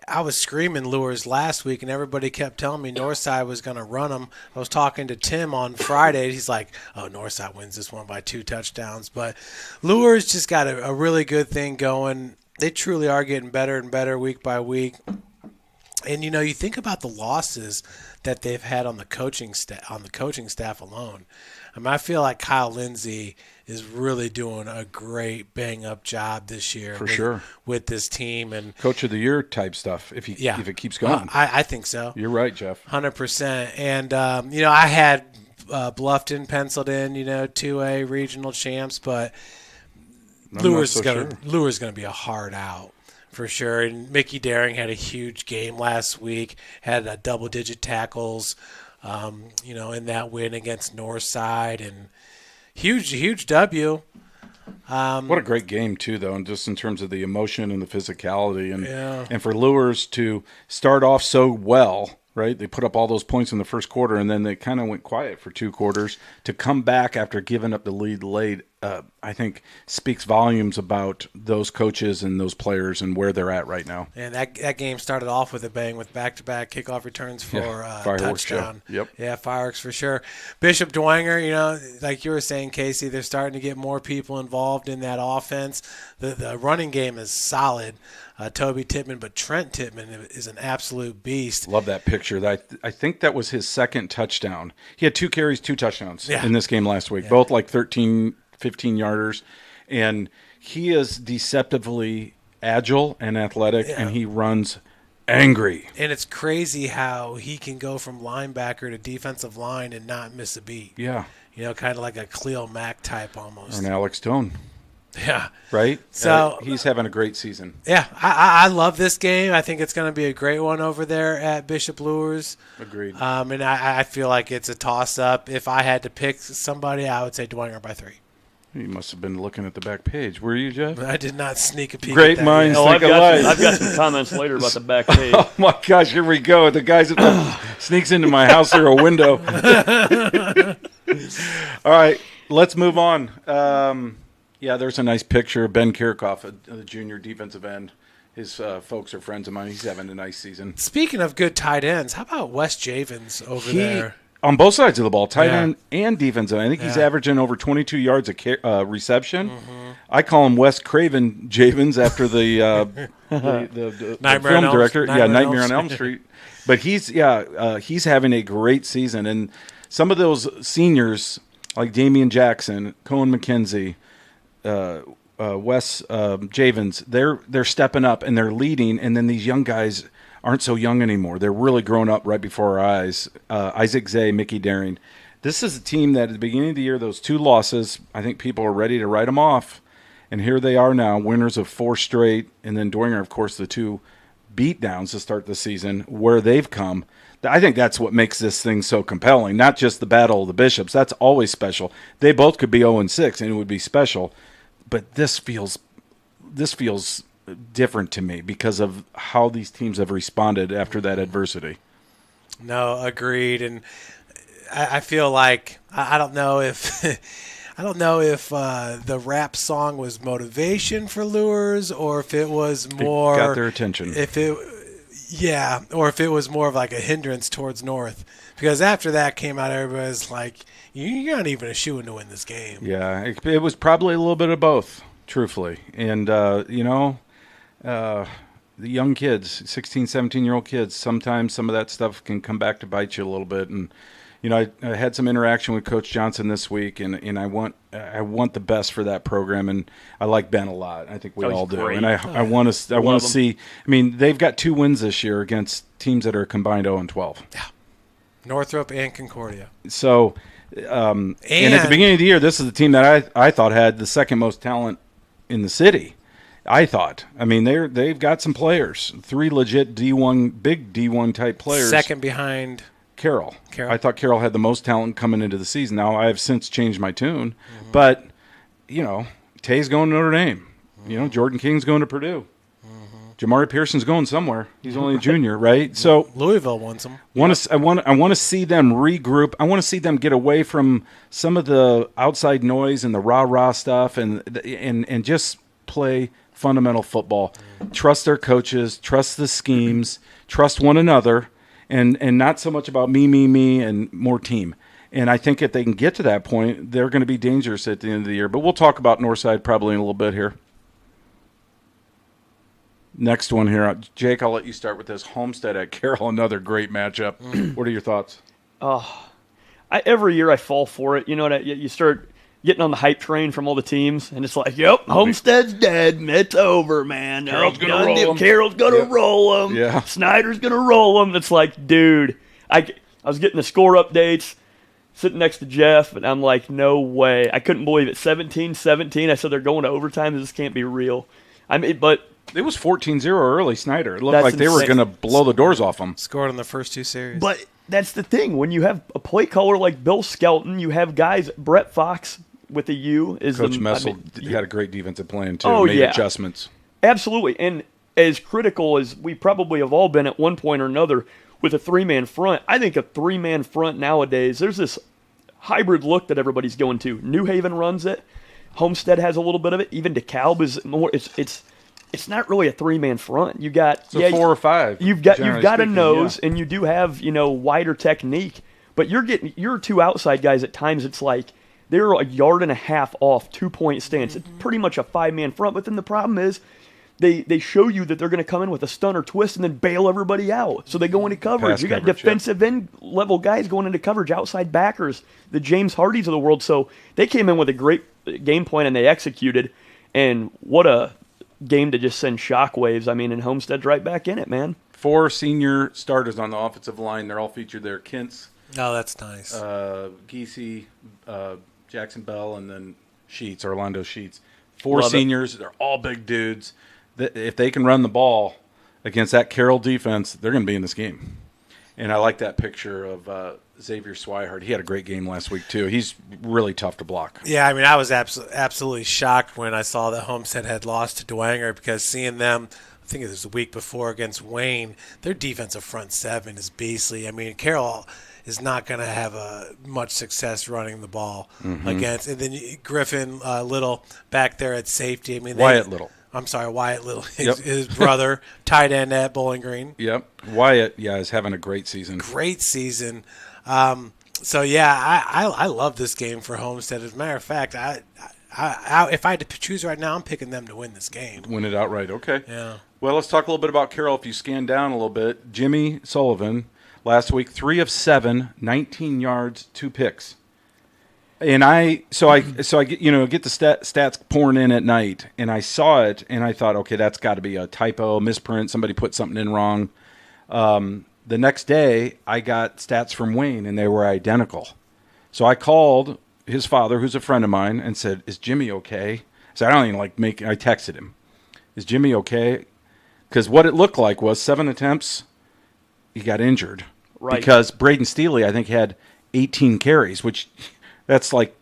I was screaming lures last week, and everybody kept telling me Northside was going to run them. I was talking to Tim on Friday. He's like, oh, Northside wins this one by 2 touchdowns. But lures just got a really good thing going. They truly are getting better and better week by week. And you think about the losses that they've had on the coaching staff alone. I mean, I feel like Kyle Lindsey is really doing a great bang-up job this year with this team, and Coach of the Year type stuff. If it keeps going, I think so. You're right, Jeff. 100%. And I had Bluffton penciled in, 2A regional champs, but Lure's going to be a hard out. For sure. And Mickey Daring had a huge game last week, had double-digit tackles, in that win against Northside, and huge W. What a great game, too, though, and just in terms of the emotion and the physicality. And for Lures to start off so well, right? They put up all those points in the first quarter, and then they kind of went quiet for 2 quarters. To come back after giving up the lead late, I think speaks volumes about those coaches and those players and where they're at right now. And that game started off with a bang with back-to-back kickoff returns for touchdown. Yep. Yeah, fireworks for sure. Bishop Dwenger, like you were saying, Casey, they're starting to get more people involved in that offense. The running game is solid. Toby Tittman, but Trent Tittman is an absolute beast. Love that picture. I think that was his second touchdown. He had 2 carries, 2 touchdowns in this game last week, both like 13, 15-yarders. And he is deceptively agile and athletic, and he runs angry. And it's crazy how he can go from linebacker to defensive line and not miss a beat. Yeah. Kind of like a Khalil Mack type almost. Or an Alex Stone. Yeah. Right? So he's having a great season. Yeah, I love this game. I think it's going to be a great one over there at Bishop Lures. Agreed. And I feel like it's a toss-up. If I had to pick somebody, I would say Dwenger by 3. You must have been looking at the back page. Were you, Jeff? I did not sneak a peek. Great minds think alike. I've got some comments later about the back page. Oh, my gosh, here we go. The guys that sneaks into my house through a window. All right, let's move on. Yeah, there's a nice picture of Ben Kirchhoff, a junior defensive end. His folks are friends of mine. He's having a nice season. Speaking of good tight ends, how about Wes Javens over there? On both sides of the ball, tight end and defensive end. I think he's averaging over 22 yards a reception. Mm-hmm. I call him Wes Craven Javens after the film director. Nightmare on Elm Street. But he's having a great season. And some of those seniors, like Damian Jackson, Cohen McKenzie, Wes Javens, they're stepping up and they're leading, and then these young guys aren't so young anymore. They're really grown up right before our eyes. Isaac Zay, Mickey Daring. This is a team that at the beginning of the year, those 2 losses, I think people are ready to write them off, and here they are now, winners of 4 straight, and then Dwenger, of course, the 2 beatdowns to start the season, where they've come. I think that's what makes this thing so compelling, not just the Battle of the Bishops. That's always special. They both could be 0-6, and it would be special. But this feels different to me because of how these teams have responded after that adversity. No, agreed. And I feel like I don't know if the rap song was motivation for Lures, or if it was more got their attention. Or if it was more of like a hindrance towards North. Because after that came out, everybody was like, you're not even a shoo-in to win this game. Yeah, it was probably a little bit of both, truthfully. And, the young kids, 16, 17-year-old kids, sometimes some of that stuff can come back to bite you a little bit. And, I had some interaction with Coach Johnson this week, and I want the best for that program, and I like Ben a lot. I think we all do. Great. And I want to see. I mean, they've got 2 wins this year against teams that are combined 0-12. Yeah, Northrop and Concordia. So, and at the beginning of the year, this is the team that I thought had the second most talent in the city. I thought. I mean, they've got some players, 3 legit D1, big D1 type players. Second behind Carroll. I thought Carroll had the most talent coming into the season. Now, I have since changed my tune. Mm-hmm. But, Tay's going to Notre Dame. Mm-hmm. Jordan King's going to Purdue. Mm-hmm. Jamari Pearson's going somewhere. He's only a junior, right? So Louisville wants him. I want to see them regroup. I want to see them get away from some of the outside noise and the rah-rah stuff and just play fundamental football. Mm-hmm. Trust their coaches, trust the schemes, trust one another. And not so much about me, and more team. And I think if they can get to that point, they're going to be dangerous at the end of the year. But we'll talk about Northside probably in a little bit here. Next one here. Jake, I'll let you start with this. Homestead at Carroll, another great matchup. What are your thoughts? Every year I fall for it. You know what? You start getting on the hype train from all the teams, and it's like, yep, Homestead's dead. It's over, man. Carroll's gonna roll 'em. Carroll's going to roll them. Yeah. Snyder's going to roll them. It's like, dude, I was getting the score updates, sitting next to Jeff, and I'm like, no way. I couldn't believe it. 17-17. I said they're going to overtime. This can't be real. I mean, but it was 14-0 early Snyder. It looked That's like they were insane. going to blow the doors off them. Scored in the first 2 series. But that's the thing. When you have a play caller like Bill Skelton, you have guys, Brett Fox with a U. Coach Messel had a great defensive plan, too. Oh, Made yeah. adjustments. Absolutely. And as critical as we probably have all been at one point or another with a 3-man front, I think a 3-man front nowadays, there's this hybrid look that everybody's going to. New Haven runs it. Homestead has a little bit of it. Even DeKalb is more. It's not really a 3-man front. You got 4 or 5. You've got a speaking, nose, yeah. and you do have wider technique. But you're 2 outside guys at times. It's like they're a yard and a half off 2-point stance. It's pretty much a 5-man front. But then the problem is they show you that they're going to come in with a stunner twist and then bail everybody out. So they go into coverage. Pass You got coverage, defensive end level guys going into coverage, outside backers, the James Hardys of the world. So they came in with a great game plan and they executed. And what a game to just send shockwaves. I mean, and Homestead's right back in it, man. 4 senior starters on the offensive line. They're all featured there. Kintz, Oh, that's nice. Giese, Jackson Bell, and then Sheets, Orlando Sheets. 4 Love it. seniors. They're all big dudes. If they can run the ball against that Carroll defense, they're going to be in this game. And I like that picture of Xavier Swihart. He had a great game last week, too. He's really tough to block. Yeah, I mean, I was absolutely shocked when I saw that Homestead had lost to Dwenger because seeing them, I think it was the week before against Wayne, their defensive front 7 is beastly. I mean, Carroll is not going to have much success running the ball against. And then Griffin Little back there at safety. I mean, Wyatt Little. I'm sorry, Wyatt Little, Yep. his brother, tight end at Bowling Green. Yep. Wyatt, is having a great season. Great season. So, yeah, I love this game for Homestead. As a matter of fact, I if I had to choose right now, I'm picking them to win this game. Win it outright. Okay. Yeah. Well, let's talk a little bit about Carroll. If you scan down a little bit, Jimmy Sullivan last week, 3 of 7, 19 yards, 2 picks. And I get the stats pouring in at night, and I saw it, and I thought, okay, that's got to be a typo, misprint. Somebody put something in wrong. The next day, I got stats from Wayne, and they were identical. So I called his father, who's a friend of mine, and said, "Is Jimmy okay?" So I don't even I texted him, "Is Jimmy okay?" Because what it looked like was 7 attempts, he got injured. Right. Because Braden Steely, I think, had 18 carries, which that's like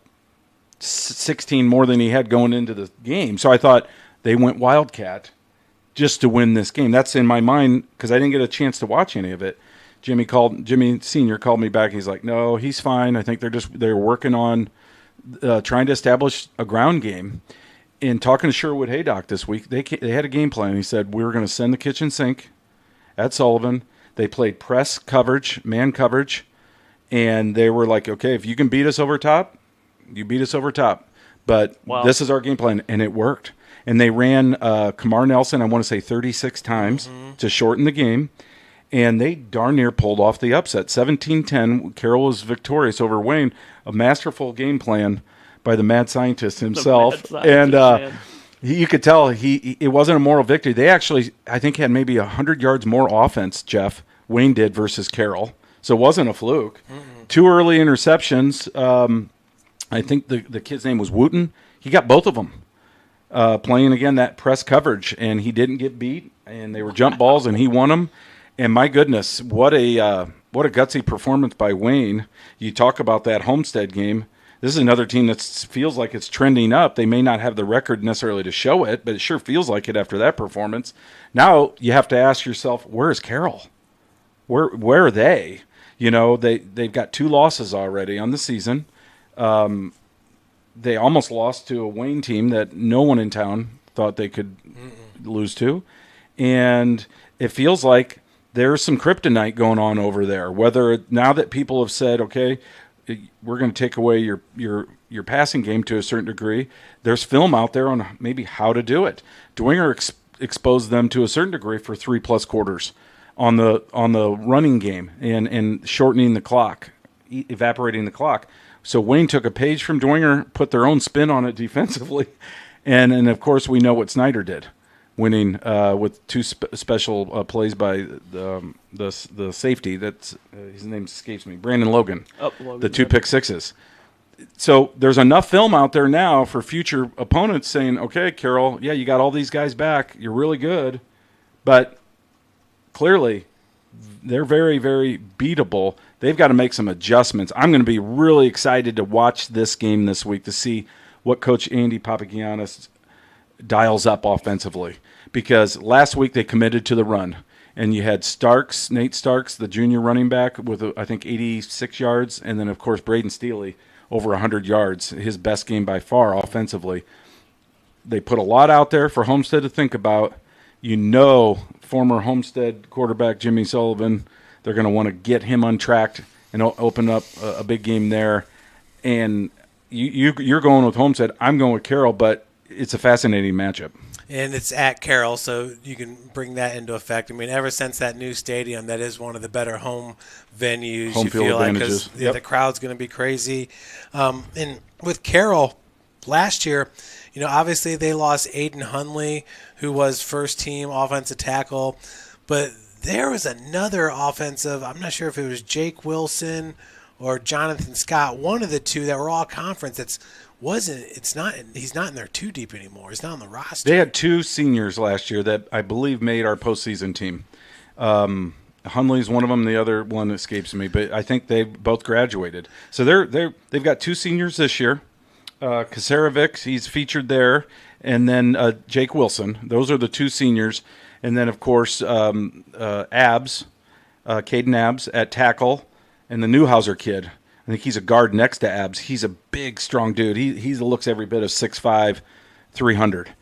16 more than he had going into the game. So I thought they went Wildcat just to win this game. That's in my mind because I didn't get a chance to watch any of it. Jimmy Sr. called me back. He's like, "No, he's fine. I think they're working on trying to establish a ground game." And talking to Sherwood Haydock this week, they had a game plan. He said, "We were going to send the kitchen sink at Sullivan." They played press coverage, man coverage, and they were like, "Okay, if you can beat us over top, you beat us over top." But This is our game plan, and it worked. And they ran Kamar Nelson, I want to say 36 times to shorten the game, and they darn near pulled off the upset. 17-10, Carroll was victorious over Wayne, a masterful game plan by the mad scientist himself. Man. You could tell it wasn't a moral victory. They actually, I think, had maybe 100 yards more offense, Jeff, Wayne did versus Carroll. So it wasn't a fluke. 2 early interceptions. I think the kid's name was Wooten. He got both of them playing, again, that press coverage, and he didn't get beat, and they were jump balls, and he won them. And my goodness, what a gutsy performance by Wayne. You talk about that Homestead game. This is another team that feels like it's trending up. They may not have the record necessarily to show it, but it sure feels like it after that performance. Now you have to ask yourself, where is Carroll? Where are they? They've got 2 losses already on the season. They almost lost to a Wayne team that no one in town thought they could lose to. And it feels like there's some kryptonite going on over there. Whether now that people have said, okay, we're going to take away your passing game to a certain degree, there's film out there on maybe how to do it. Dwenger exposed them to a certain degree for 3+ quarters on the running game and shortening the clock, evaporating the clock. So Wayne took a page from Dwenger, put their own spin on it defensively, and of course we know what Snyder did, winning with two special plays by the safety. That's his name escapes me, Brandon Logan. The 2 pick sixes. So there's enough film out there now for future opponents saying, okay, Carroll, yeah, you got all these guys back. You're really good. But clearly they're very, very beatable. They've got to make some adjustments. I'm going to be really excited to watch this game this week to see what Coach Andy Papagiannis dials up offensively. Because last week they committed to the run. And you had Nate Starks, the junior running back, with, I think, 86 yards. And then, of course, Braden Steele, over 100 yards, his best game by far offensively. They put a lot out there for Homestead to think about. Former Homestead quarterback Jimmy Sullivan, they're going to want to get him untracked and open up a big game there. And you're going with Homestead. I'm going with Carroll, but it's a fascinating matchup. And it's at Carroll, so you can bring that into effect. I mean, ever since that new stadium, that is one of the better home venues. Home field advantages. Because the crowd's going to be crazy. And with Carroll, last year, obviously they lost Aiden Hunley, who was first-team offensive tackle. But there was another offensive, I'm not sure if it was Jake Wilson or Jonathan Scott, one of the two that were all conference he's not in their 2 deep anymore. He's not on the roster. They had 2 seniors last year that I believe made our postseason team. Hunley's one of them. The other one escapes me, but I think they both graduated. So they've got 2 seniors this year. Kasarevic, he's featured there, and then Jake Wilson. Those are the 2 seniors, and then of course Caden Abs at tackle, and the Newhouser kid. I think he's a guard next to Abs. He's a big, strong dude. He looks every bit of 6'5", 300.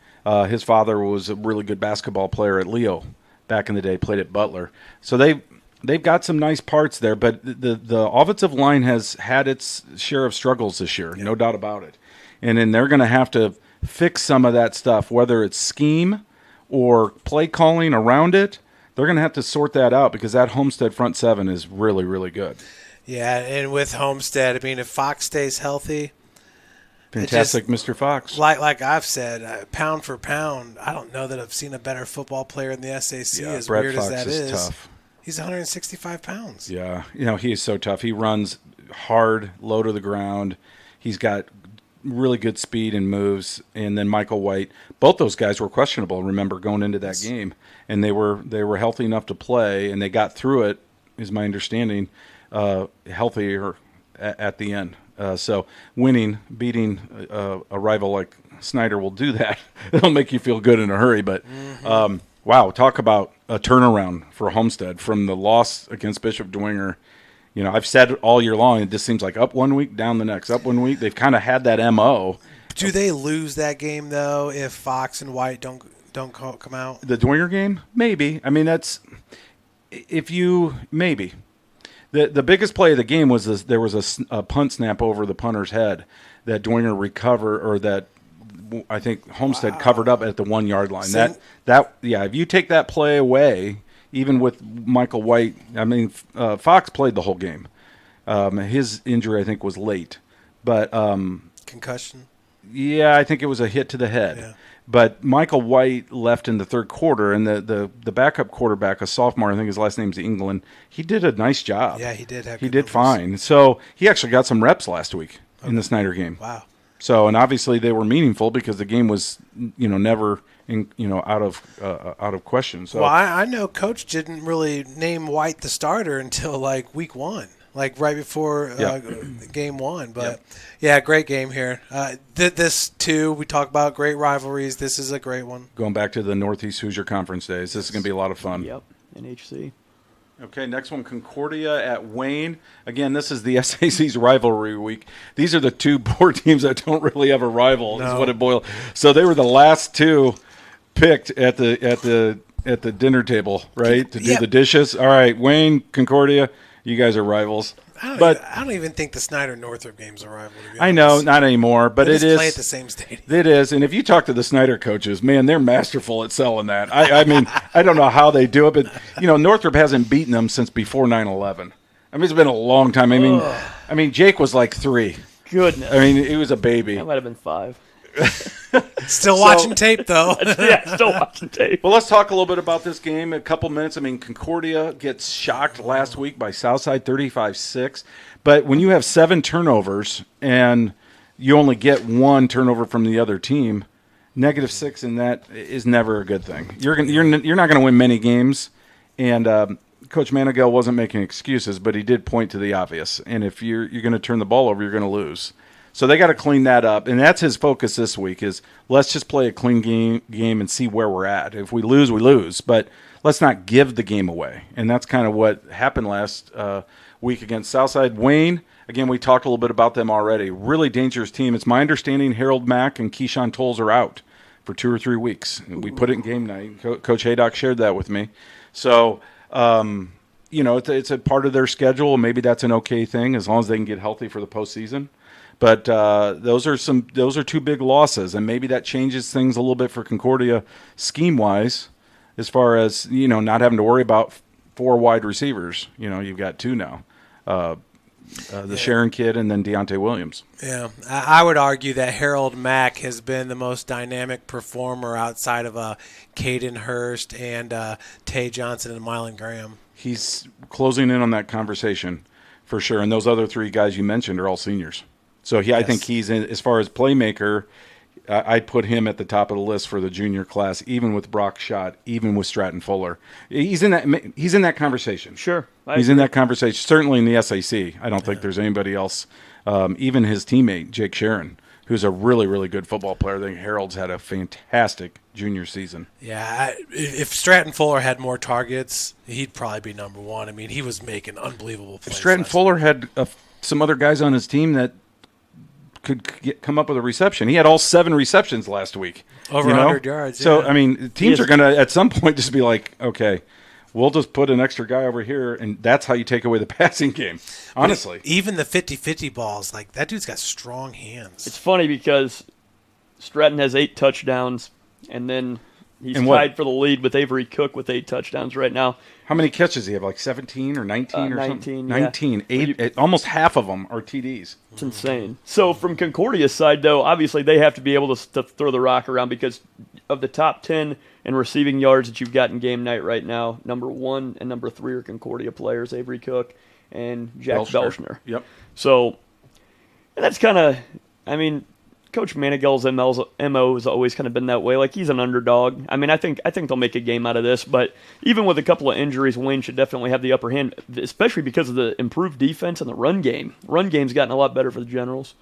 His father was a really good basketball player at Leo back in the day, played at Butler. So they've got some nice parts there, but the offensive line has had its share of struggles this year, no doubt about it. And then they're going to have to fix some of that stuff, whether it's scheme or play calling around it. They're going to have to sort that out because that Homestead front 7 is really, really good. Yeah, and with Homestead, I mean, if Fox stays healthy, fantastic, Mr. Fox. Like I've said, pound for pound, I don't know that I've seen a better football player in the SAC. As Brett weird Fox as that is, tough. He's 165 pounds. Yeah, he is so tough. He runs hard, low to the ground. He's got really good speed and moves. And then Michael White, both those guys were questionable. Remember going into that game, and they were healthy enough to play, and they got through it, is my understanding. Healthier at the end. So beating a rival like Snyder will do that. It'll make you feel good in a hurry. But, wow, talk about a turnaround for Homestead from the loss against Bishop Dwenger. I've said it all year long. It just seems like up one week, down the next. Up one week. They've kind of had that MO. Do they lose that game, though, if Fox and White don't come out? The Dwenger game? Maybe. I mean, maybe. The biggest play of the game was there was a punt snap over the punter's head that Dwenger recovered, or that I think Homestead covered up at the 1 yard line. If you take that play away, even with Michael White, I mean, Fox played the whole game. His injury I think was late, but concussion. Yeah, I think it was a hit to the head. Yeah. But Michael White left in the third quarter, and the backup quarterback, a sophomore, I think his last name's England, he did a nice job. Yeah, he did. He did fine. So he actually got some reps last week in the Snyder game. Wow. So, and obviously they were meaningful because the game was, never out of question. So, well, I know Coach didn't really name White the starter until like week 1. Like right before game 1. But, yeah, great game here. This, too, we talk about great rivalries. This is a great one. Going back to the Northeast Hoosier Conference days, this is going to be a lot of fun. Yep, NHC. Okay, next one, Concordia at Wayne. Again, this is the SAC's rivalry week. These are the 2 board teams that don't really have a rival, is what it boils. So they were the last 2 picked at the dinner table, right, to do the dishes. All right, Wayne, Concordia. You guys are rivals. I don't even think the Snyder-Northrop game's a rival. To be I know, honest. not anymore, but They it just is. play at the same stadium. It is, and if you talk to the Snyder coaches, man, they're masterful at selling that. I mean, I don't know how they do it, but Northrop hasn't beaten them since before 9/11. I mean, it's been a long time. I mean, Jake was like 3. Goodness. I mean, he was a baby. That might have been 5. Still watching tape, though. Yeah, still watching tape. Well, let's talk a little bit about this game. A couple minutes. I mean, Concordia gets shocked last week by Southside 35-6. But when you have 7 turnovers and you only get 1 turnover from the other team, -6 in that is never a good thing. You're not going to win many games. And Coach Manigault wasn't making excuses, but he did point to the obvious. And if you're going to turn the ball over, you're going to lose. So they got to clean that up, and that's his focus this week is let's just play a clean game and see where we're at. If we lose, we lose, but let's not give the game away. And that's kind of what happened last week against Southside. Wayne, again, we talked a little bit about them already. Really dangerous team. It's my understanding Harold Mack and Keyshawn Tolles are out for 2 or 3 weeks. We put it in game night. Coach Haydock shared that with me. So, it's a part of their schedule. Maybe that's an okay thing as long as they can get healthy for the postseason. But those are 2 big losses, and maybe that changes things a little bit for Concordia scheme-wise, as far as not having to worry about 4 wide receivers. You've got 2 now, the Sharon kid and then Deontay Williams. Yeah, I would argue that Harold Mack has been the most dynamic performer outside of Caden Hurst and Tay Johnson and Mylan Graham. He's closing in on that conversation for sure, and those other 3 guys you mentioned are all seniors. So I think he's in, as far as playmaker, I'd put him at the top of the list for the junior class, even with Brock Schott, even with Stratton Fuller. He's in that conversation. Sure, he's in that conversation. Certainly in the SAC, I don't think there's anybody else. Even his teammate Jake Sharon, who's a really, really good football player. I think Harold's had a fantastic junior season. Yeah, if Stratton Fuller had more targets, he'd probably be number 1. I mean, he was making unbelievable plays. If Stratton Fuller had some other guys on his team that could come up with a reception. He had all 7 receptions last week. Over 100 yards. So, I mean, teams are going to, at some point, just be like, okay, we'll just put an extra guy over here, and that's how you take away the passing game, honestly. Even the 50-50 balls, like, that dude's got strong hands. It's funny because Stratton has 8 touchdowns, and then he's tied for the lead with Avery Cook with 8 touchdowns right now. How many catches does he have? Like 17 or 19 or 19, something? yeah. 19. 8, almost half of them are TDs. It's insane. So from Concordia's side, though, obviously they have to be able to throw the rock around because of the top 10 in receiving yards that you've got in game night right now, number 1 and number 3 are Concordia players, Avery Cook and Jack Belshner. Yep. So, and that's kind of, I mean, Coach Manigault's MO has always kind of been that way. Like, he's an underdog. I mean, I think they'll make a game out of this, but even with a couple of injuries, Wayne should definitely have the upper hand, especially because of the improved defense and the run game. Run game's gotten a lot better for the Generals.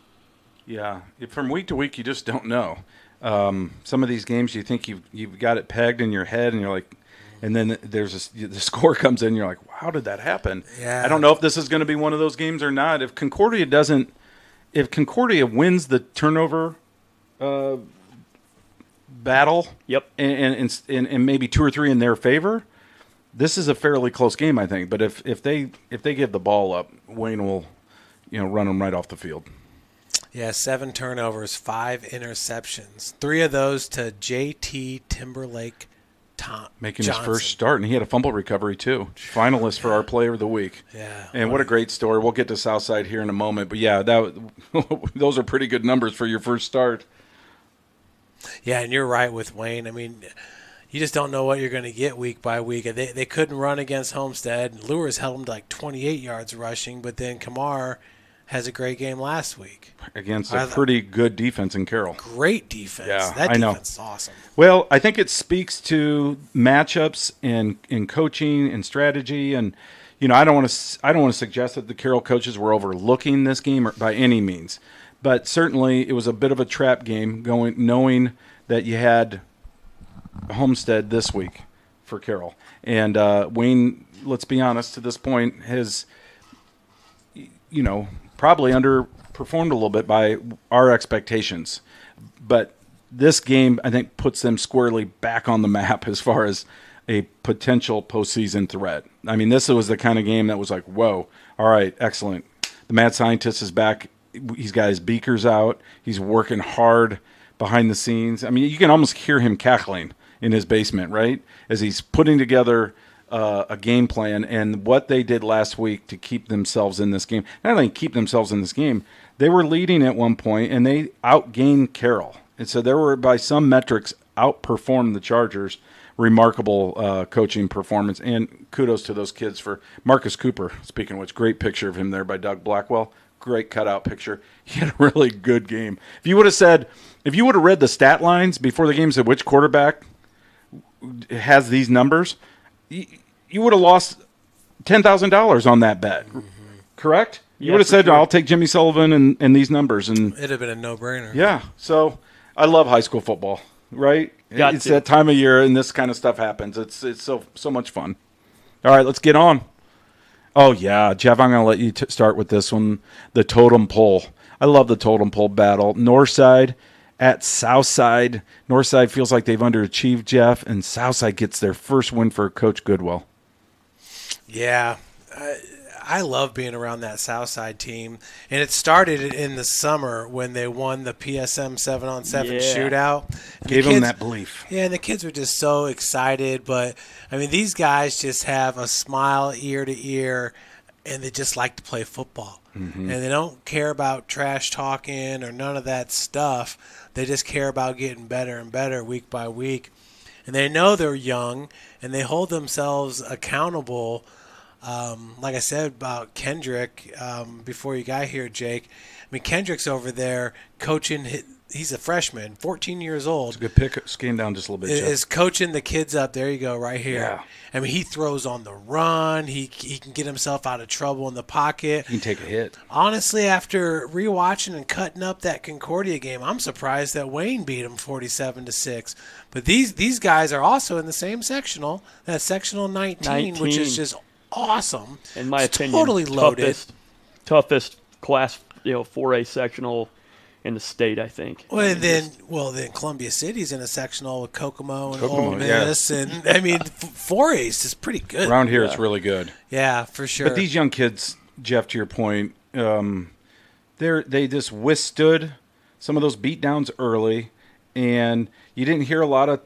Yeah. From week to week, you just don't know. Some of these games you think you've got it pegged in your head, and you're like, and then the score comes in, and you're like, how did that happen? Yeah. I don't know if this is going to be one of those games or not. If Concordia wins the turnover battle, yep, and maybe 2 or 3 in their favor, this is a fairly close game, I think. But if they give the ball up, Wayne will, run them right off the field. Yeah, 7 turnovers, 5 interceptions, 3 of those to JT Timberlake making Johnson. His first start, and he had a fumble recovery too. Finalist for our Player of the Week. Yeah, and what a great story. We'll get to Southside here in a moment, but yeah, those are pretty good numbers for your first start. Yeah, and you're right with Wayne. I mean, you just don't know what you're going to get week by week. They couldn't run against Homestead. Lures held them to like 28 yards rushing, but then Kamar has a great game last week. Against a pretty good defense in Carroll. Great defense. Yeah, that I know. Defense is awesome. Well, I think it speaks to matchups and coaching and strategy, and I don't want to suggest that the Carroll coaches were overlooking this game by any means, but certainly it was a bit of a trap game knowing that you had Homestead this week for Carroll, and Wayne, let's be honest, to this point has probably underperformed a little bit by our expectations. But this game, I think, puts them squarely back on the map as far as a potential postseason threat. I mean, this was the kind of game that was like, whoa, All right, excellent. The mad scientist is back. He's got his beakers out. He's working hard behind the scenes. I mean, you can almost hear him cackling in his basement, right? As he's putting together a game plan and what they did last week to keep themselves in this game. Not only keep themselves in this game, they were leading at one point and they outgained Carroll. And so they were, by some metrics, outperformed the Chargers. Remarkable coaching performance, and kudos to those kids for Marcus Cooper. Speaking of which, great picture of him there by Doug Blackwell. Great cutout picture. He had a really good game. If you would have read the stat lines before the game, said which quarterback has these numbers, you would have lost $10,000 on that bet. Mm-hmm. Correct? You would have said, sure, I'll take Jimmy Sullivan and these numbers. And it'd have been a no-brainer. Yeah. So I love high school football, right? It's that time of year, and this kind of stuff happens. It's so much fun. All right, let's get on. Oh, yeah. Jeff, I'm going to let you start with this one, the totem pole. I love the totem pole battle. Northside at Southside. Northside feels like they've underachieved, Jeff, and Southside gets their first win for Coach Goodwill. Yeah. I love being around that Southside team, and it started in the summer when they won the PSM 7-on-7 shootout. And Gave them that belief. Yeah, and the kids were just so excited. But, I mean, these guys just have a smile ear to ear, and they just like to play football. Mm-hmm. And they don't care about trash talking or none of that stuff. They just care about getting better and better week by week. And they know they're young, and they hold themselves accountable. Like I said about Kendrick before you got here, Jake. I mean, Kendrick's over there coaching. He's a freshman, 14 years old. It's a good pick. Scan down just a little bit, Jeff. Is coaching the kids up. There you go, right here. Yeah. I mean, he throws on the run. He can get himself out of trouble in the pocket. He can take a hit. Honestly, after rewatching and cutting up that Concordia game, I'm surprised that Wayne beat him 47-6. But these guys are also in the same sectional. That's sectional 19. Which is just awesome. In my opinion, totally loaded. Toughest class, 4A sectional in the state, I think. Well, then Columbia City's in a sectional with Kokomo and Ole Miss, and I mean 4A's is pretty good. Around here, it's really good. Yeah, for sure. But these young kids, Jeff, to your point, they just withstood some of those beatdowns early, and you didn't hear a lot of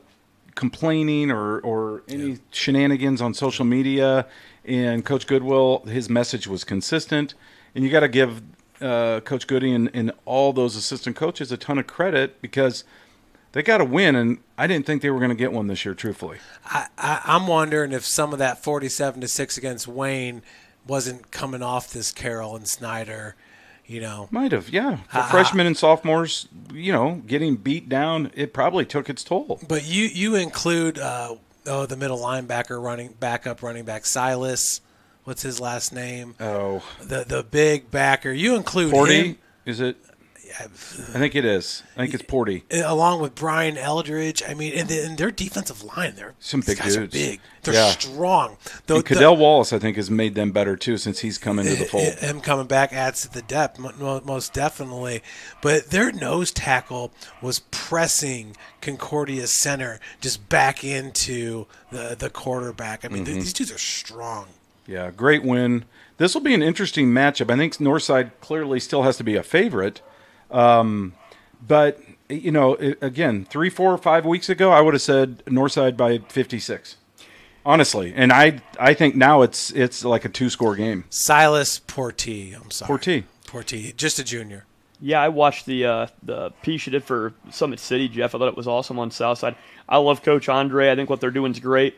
complaining or any shenanigans on social media. And Coach Goodwill, his message was consistent. And you got to give Coach Goody and all those assistant coaches a ton of credit because they got to win. And I didn't think they were going to get one this year, truthfully. I'm wondering if some of that 47-6 against Wayne wasn't coming off this Carroll and Snyder, Might have, yeah. For freshmen and sophomores, getting beat down, it probably took its toll. But you include the middle linebacker backup running back Silas. What's his last name? Oh, the big backer. You include Porty, him. Is it? I think it is. I think it's Porty. Along with Brian Eldridge. I mean, and their defensive line, some big guys dudes. Are big. They're strong. And Cadell Wallace, I think, has made them better, too, since he's come into the fold. Him coming back adds to the depth, most definitely. But their nose tackle was pressing Concordia's center just back into the quarterback. I mean, these dudes are strong. Yeah, great win. This will be an interesting matchup. I think Northside clearly still has to be a favorite. But, again, 3, 4, 5 weeks ago, I would have said Northside by 56. Honestly. And I think now it's like a 2-score game. Silas Porty. I'm sorry. Porty. Just a junior. Yeah, I watched the piece you did for Summit City, Jeff. I thought it was awesome on Southside. I love Coach Andre. I think what they're doing is great.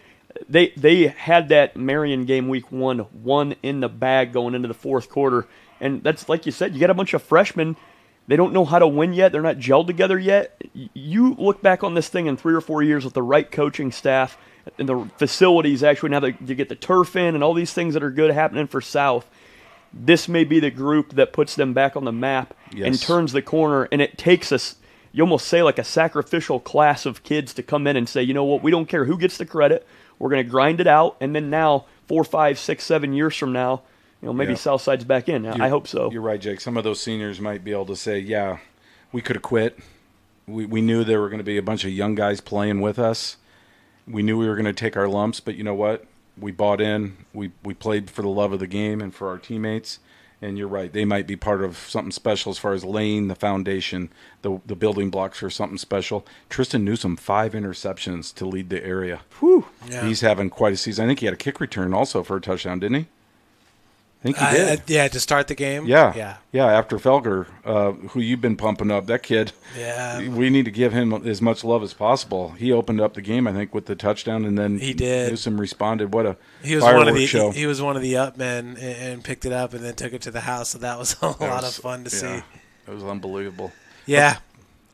They had that Marion game week one in the bag going into the fourth quarter. And that's like you said, you got a bunch of freshmen. They don't know how to win yet. They're not gelled together yet. You look back on this thing in 3 or 4 years with the right coaching staff and the facilities actually now that you get the turf in and all these things that are good happening for South. This may be the group that puts them back on the map and turns the corner. And it takes us, you almost say like a sacrificial class of kids to come in and say, you know what, we don't care who gets the credit. We're going to grind it out. And then now, 4, 5, 6, 7 years from now, maybe Southside's back in. I hope so. You're right, Jake. Some of those seniors might be able to say, yeah, we could have quit. We knew there were going to be a bunch of young guys playing with us. We knew we were going to take our lumps, but you know what? We bought in. We played for the love of the game and for our teammates. And you're right. They might be part of something special as far as laying the foundation, the building blocks for something special. Tristan Newsome, 5 interceptions to lead the area. Whew. Yeah. He's having quite a season. I think he had a kick return also for a touchdown, didn't he? I think he did. Yeah, to start the game. Yeah. After Felger, who you've been pumping up, that kid. Yeah. We need to give him as much love as possible. He opened up the game, I think, with the touchdown, and then he did. Newsome responded. What a he was fireworks one of the show! He was one of the up men and picked it up and then took it to the house. So that was a lot of fun to see. It was unbelievable. Yeah.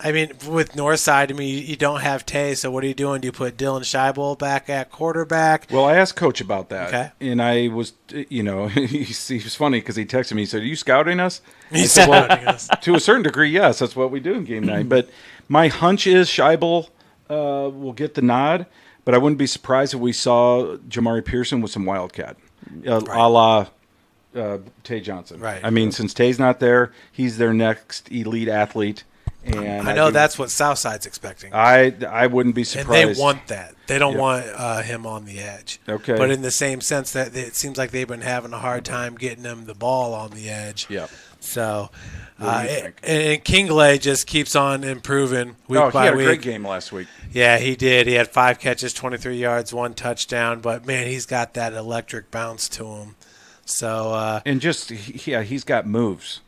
I mean, with Northside, you don't have Tay, so what are you doing? Do you put Dylan Scheibel back at quarterback? Well, I asked Coach about that, Okay. and I was, he was funny because he texted me. He said, "Are you scouting us?" He's I said, well, scouting us. to a certain degree, yes. That's what we do in game night. But my hunch is Scheibel will get the nod, but I wouldn't be surprised if we saw Jamari Pearson with some Wildcat, a la Tay Johnson. Right. I mean, since Tay's not there, he's their next elite athlete. And I know think that's what Southside's expecting. I wouldn't be And surprised. they want that. They don't want him on the edge. Okay. But in the same sense that it seems like they've been having a hard time getting him the ball on the edge. Yeah. So, What do you think? and Kingley just keeps on improving week he by had a week. great game last week. Yeah, he did. He had 5 catches, 23 yards, 1 touchdown. But, man, he's got that electric bounce to him. So, And just, he's got moves.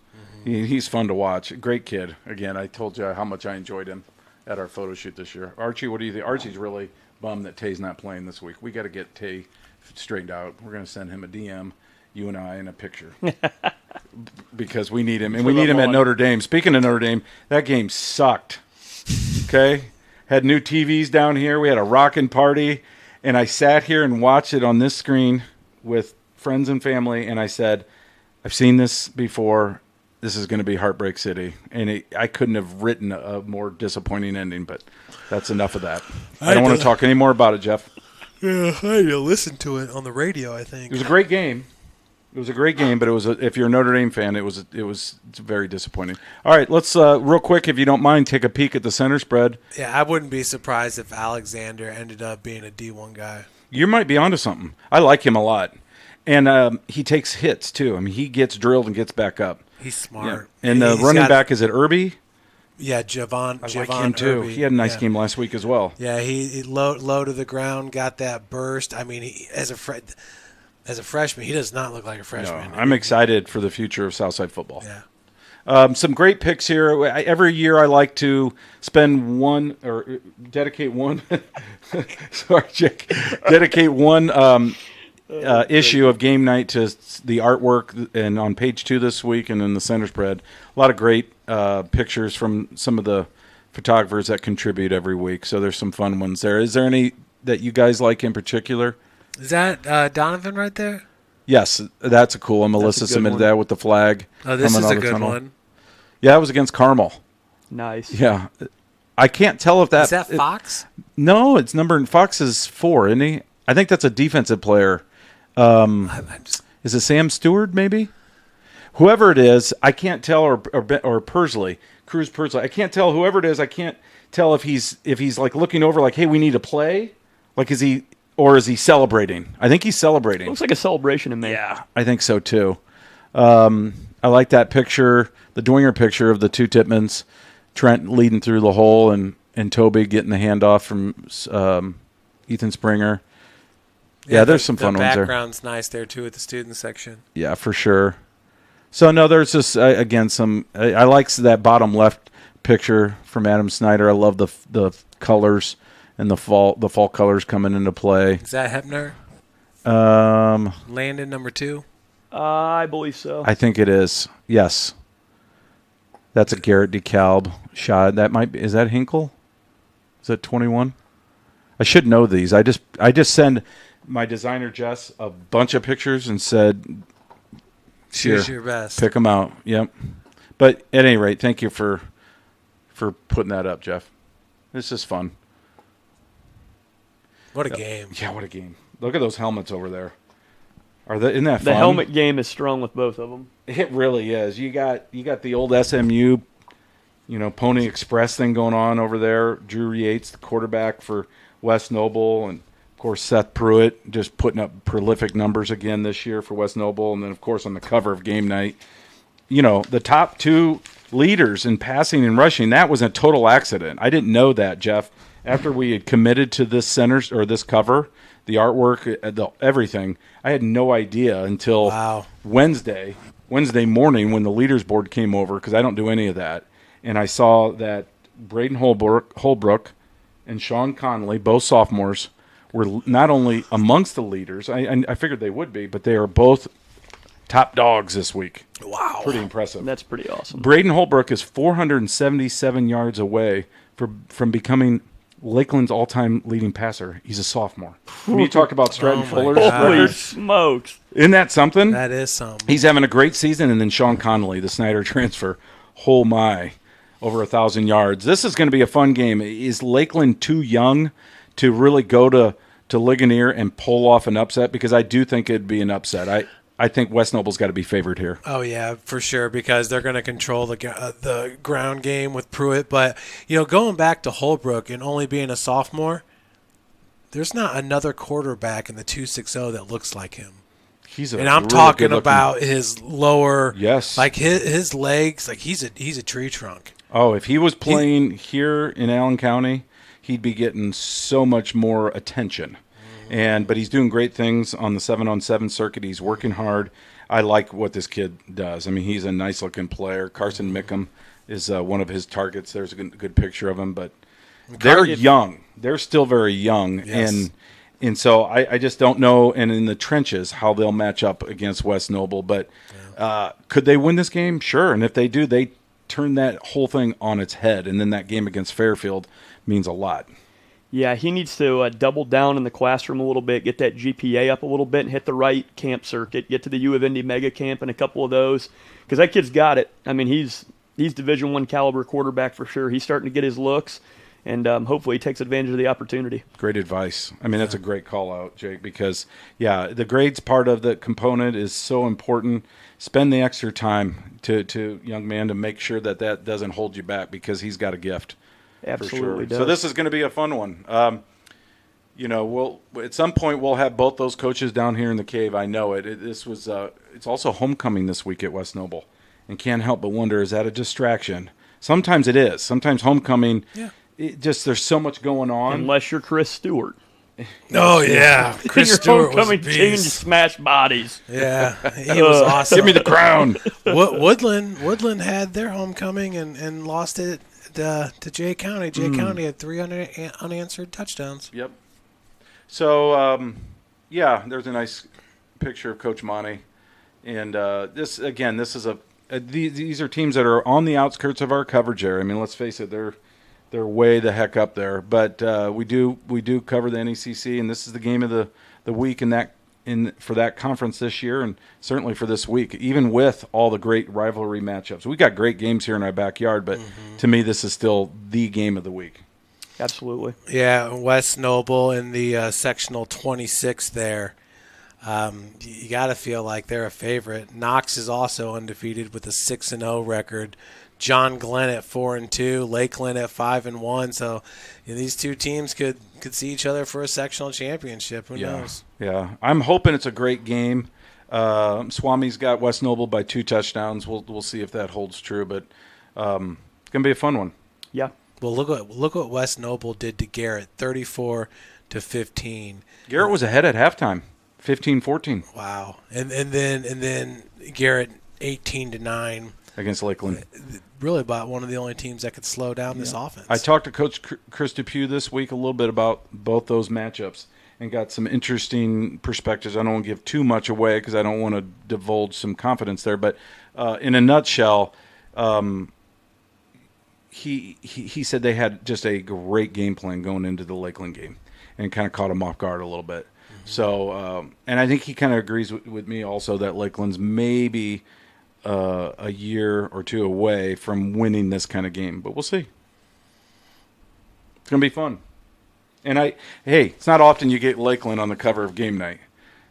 He's fun to watch. Great kid. Again, I told you how much I enjoyed him at our photo shoot this year. Archie, what do you think? Archie's really bummed that Tay's not playing this week. We got to get Tay straightened out. We're going to send him a DM, you and I, and a picture. Because we need him. And we need him at Notre Dame. Speaking of Notre Dame, that game sucked. Okay? Had new TVs down here. We had a rockin' party. And I sat here and watched it on this screen with friends and family. And I said, I've seen this before. This is going to be Heartbreak City. And I couldn't have written a more disappointing ending, but that's enough of that. I don't want to talk any more about it, Jeff. yeah, I need to listen to it on the radio, I think. It was a great game. It was a great game, but if you're a Notre Dame fan, it's very disappointing. All right, let's real quick, if you don't mind, take a peek at the center spread. Yeah, I wouldn't be surprised if Alexander ended up being a D1 guy. You might be onto something. I like him a lot. And he takes hits, too. I mean, he gets drilled and gets back up. He's smart. Yeah. And the running back, is it Irby? Yeah, Javon. I like him, too. Irby. He had a nice game last week as well. Yeah, he low to the ground, got that burst. I mean, as a freshman, he does not look like a freshman. No, I'm excited for the future of Southside football. Yeah. Some great picks here. Every year I like to spend dedicate one. Sorry, Jake. Dedicate one issue of Game Night to the artwork, and on page 2 this week and in the center spread, a lot of great pictures from some of the photographers that contribute every week. So there's some fun ones there. Is there any that you guys like in particular? Is that Donovan right there? Yes, that's a cool one. Melissa a good submitted one. that with the flag. Oh, this coming is out a of the good tunnel. one. Yeah, it was against Carmel. Nice. Yeah. I can't tell if Is that Fox? No, it's Fox is 4, isn't he? I think that's a defensive player. Is it Sam Stewart, maybe? Whoever it is, I can't tell, or Pursley, Cruz Pursley. I can't tell whoever it is. I can't tell if he's like looking over, like, hey, we need to play. Like, is he celebrating? I think he's celebrating. Looks like a celebration to me. Yeah, I think so too. I like that picture, the Dwinger picture of the two Titmans, Trent leading through the hole and Toby getting the handoff from Ethan Springer. Yeah, there's some fun ones there. The background's nice there, too, at the student section. Yeah, for sure. So, no, there's just, again, I like that bottom left picture from Adam Snyder. I love the colors and the fall colors coming into play. Is that Hepner? Landon, number 2? I believe so. I think it is. Yes. That's a Garrett DeKalb shot. Is that Hinkle? Is that 21? I should know these. I just send my designer Jess a bunch of pictures and said, Choose your best. Pick them out. Yep. But at any rate, thank you for putting that up, Jeff. This is fun. What a game. Yeah, what a game. Look at those helmets over there. Isn't that fun? The helmet game is strong with both of them. It really is. You got the old SMU, Pony Express thing going on over there. Drew Yates, the quarterback for West Noble, and course, Seth Pruitt just putting up prolific numbers again this year for West Noble. And then, of course, on the cover of Game Night, the top 2 leaders in passing and rushing, that was a total accident. I didn't know that, Jeff. After we had committed to this this cover, the artwork, everything, I had no idea until Wednesday morning when the leaders board came over, because I don't do any of that. And I saw that Braden Holbrook and Sean Connolly, both sophomores, were not only amongst the leaders, I figured they would be, but they are both top dogs this week. Wow. Pretty impressive. That's pretty awesome. Braden Holbrook is 477 yards away from becoming Lakeland's all-time leading passer. He's a sophomore. You talk about Stratton Fuller's Holy record. smokes. Isn't that something? That is something. He's having a great season, and then Sean Connolly, the Snyder transfer, oh my, over 1,000 yards. This is going to be a fun game. Is Lakeland too young to really go to Ligonier and pull off an upset? Because I do think it'd be an upset. I think West Noble's got to be favored here. Oh, yeah, for sure, because they're going to control the ground game with Pruitt. But, going back to Holbrook and only being a sophomore, there's not another quarterback in the 260 that looks like him. And I'm talking about his lower, yes, like his legs, like he's a tree trunk. Oh, if he was playing here in Allen County, he'd be getting so much more attention. But he's doing great things on the 7-on-7 circuit. He's working hard. I like what this kid does. I mean, he's a nice-looking player. Carson Mickham is one of his targets. There's a good picture of him. But they're young. They're still very young. Yes. And so I just don't know, and in the trenches, how they'll match up against West Noble. But could they win this game? Sure. And if they do, they turn that whole thing on its head. And then that game against Fairfield means a lot. Yeah, he needs to double down in the classroom a little bit, get that GPA up a little bit, and hit the right camp circuit, get to the U of Indy mega camp and a couple of those, because that kid's got it. I mean, he's Division I caliber quarterback for sure. He's starting to get his looks, and hopefully he takes advantage of the opportunity. Great advice. I mean, that's a great call out, Jake, because, the grades part of the component is so important. Spend the extra time to young man to make sure that doesn't hold you back, because he's got a gift. Absolutely does. So this is going to be a fun one. We'll at some point we'll have both those coaches down here in the cave. I know it. It's also homecoming this week at West Noble, and can't help but wonder, is that a distraction? Sometimes it is. Sometimes homecoming. Yeah. There's so much going on. Unless you're Chris Stewart. Oh yeah, Chris Stewart was a homecoming king to smash bodies. Yeah, he was awesome. Give me the crown. Woodland had their homecoming and lost it to Jay County. Jay County had 3 unanswered touchdowns. Yep. So, there's a nice picture of Coach Mahoney. And this is these are teams that are on the outskirts of our coverage area. I mean, let's face it, they're way the heck up there. But we do cover the NECC, and this is the game of the week for that conference this year, and certainly for this week, even with all the great rivalry matchups. We got great games here in our backyard, but to me, this is still the game of the week. Absolutely. Yeah, West Noble in the sectional 26 there. You got to feel like they're a favorite. Knox is also undefeated with a 6-0 record. John Glenn at 4-2, Lakeland at 5-1. So these two teams could see each other for a sectional championship. Who knows? Yeah, I'm hoping it's a great game. Swami's got West Noble by 2 touchdowns. We'll see if that holds true, but it's gonna be a fun one. Yeah. Well, look what West Noble did to Garrett, 34-15. Garrett was ahead at halftime, 15-14. Wow, and then Garrett 18-9 against Lakeland. Really about one of the only teams that could slow down this offense. I talked to Coach Chris Depew this week a little bit about both those matchups and got some interesting perspectives. I don't want to give too much away because I don't want to divulge some confidence there. But in a nutshell, he said they had just a great game plan going into the Lakeland game and kind of caught him off guard a little bit. Mm-hmm. So, and I think he kind of agrees with me also that Lakeland's maybe – a year or two away from winning this kind of game, but we'll see. It's gonna be fun. And it's not often you get Lakeland on the cover of Game Night.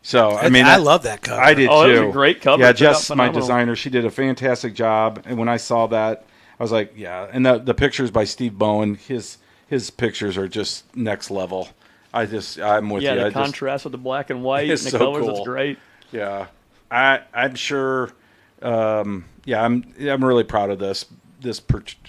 So I love that cover. I did too. It was a great cover. Yeah, Jess, my designer, she did a fantastic job. And when I saw that, I was like, yeah. And the pictures by Steve Bowen, his pictures are just next level. I'm with you. Yeah, the contrast with the black and white and It's the so colors, cool. it's great. Yeah, I'm sure. I'm really proud of this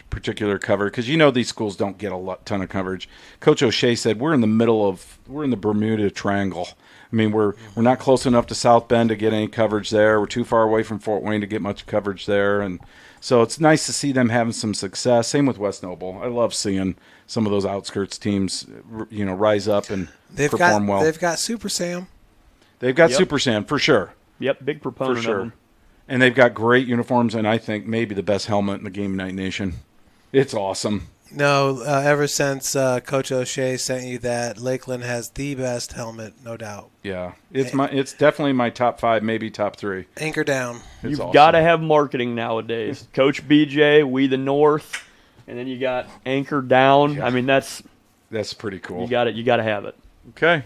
particular cover because these schools don't get a ton of coverage. Coach O'Shea said we're in the Bermuda Triangle. I mean, we're not close enough to South Bend to get any coverage there. We're too far away from Fort Wayne to get much coverage there, and so it's nice to see them having some success. Same with West Noble. I love seeing some of those outskirts teams, rise up and perform well. They've got Super Sam. They've got Super Sam for sure. Yep, big proponent For sure. of them. And they've got great uniforms, and I think maybe the best helmet in the Game Night Nation. It's awesome. No, ever since Coach O'Shea sent you that, Lakeland has the best helmet, no doubt. Yeah, it's definitely my top 5, maybe top 3. Anchor down. You've got to have marketing nowadays. Coach BJ, We the North, and then you got Anchor Down. Yeah. I mean, that's pretty cool. You got it. You got to have it. Okay,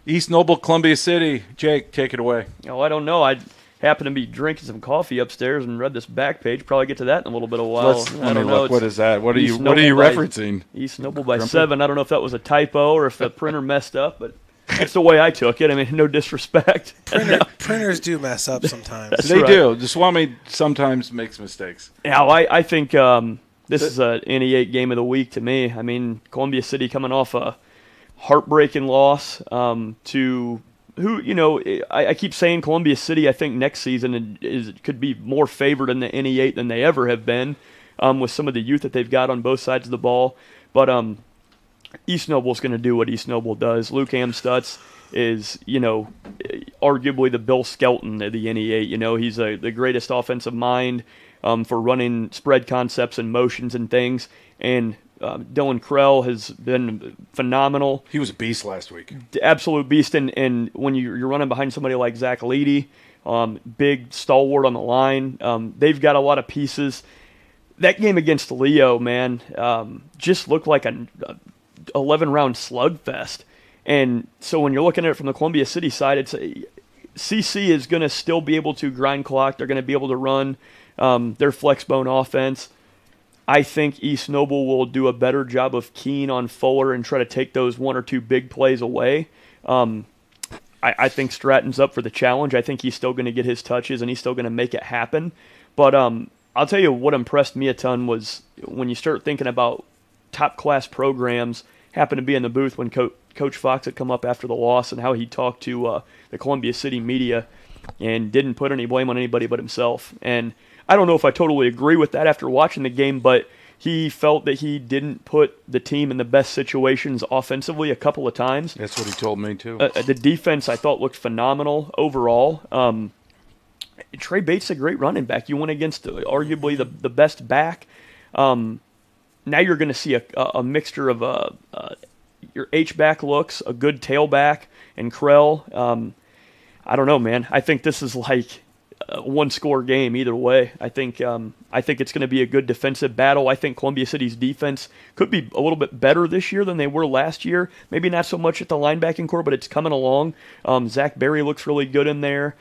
East Noble, Columbia City. Jake, take it away. Oh, I don't know. I happen to be drinking some coffee upstairs and read this back page. Probably get to that in a little bit of a while. Let me look. What is that? What are you Noble referencing? East Noble by 7. I don't know if that was a typo or if the printer messed up, but that's the way I took it. I mean, no disrespect. Printers do mess up sometimes. They do. The Swami sometimes makes mistakes. Yeah, I think this is a NE8 game of the week to me. I mean, Columbia City coming off a heartbreaking loss to who, I keep saying Columbia City, I think next season could be more favored in the NE8 than they ever have been with some of the youth that they've got on both sides of the ball. But East Noble's going to do what East Noble does. Luke Amstutz is, arguably the Bill Skelton of the NE8. He's the greatest offensive mind for running spread concepts and motions and things. And Dylan Krell has been phenomenal. He was a beast last week. Absolute beast. And when you're running behind somebody like Zach Leedy, big stalwart on the line, they've got a lot of pieces. That game against Leo, man, just looked like a 11-round slugfest. And so when you're looking at it from the Columbia City side, it's CC is going to still be able to grind clock. They're going to be able to run their flex bone offense. I think East Noble will do a better job of keying on Fuller and try to take those 1 or 2 big plays away. I think Stratton's up for the challenge. I think he's still going to get his touches and he's still going to make it happen. But I'll tell you what impressed me a ton was when you start thinking about top-class programs. Happened to be in the booth when Coach Fox had come up after the loss and how he talked to the Columbia City media and didn't put any blame on anybody but himself. And I don't know if I totally agree with that after watching the game, but he felt that he didn't put the team in the best situations offensively a couple of times. That's what he told me, too. The defense, I thought, looked phenomenal overall. Trey Bates is a great running back. You went against arguably the best back. Now you're going to see a mixture of your H-back looks, a good tailback, and Krell. I don't know, man. I think this is like a one-score game either way. I think it's going to be a good defensive battle. I think Columbia City's defense could be a little bit better this year than they were last year. Maybe not so much at the linebacking core, but it's coming along. Zach Berry looks really good in there.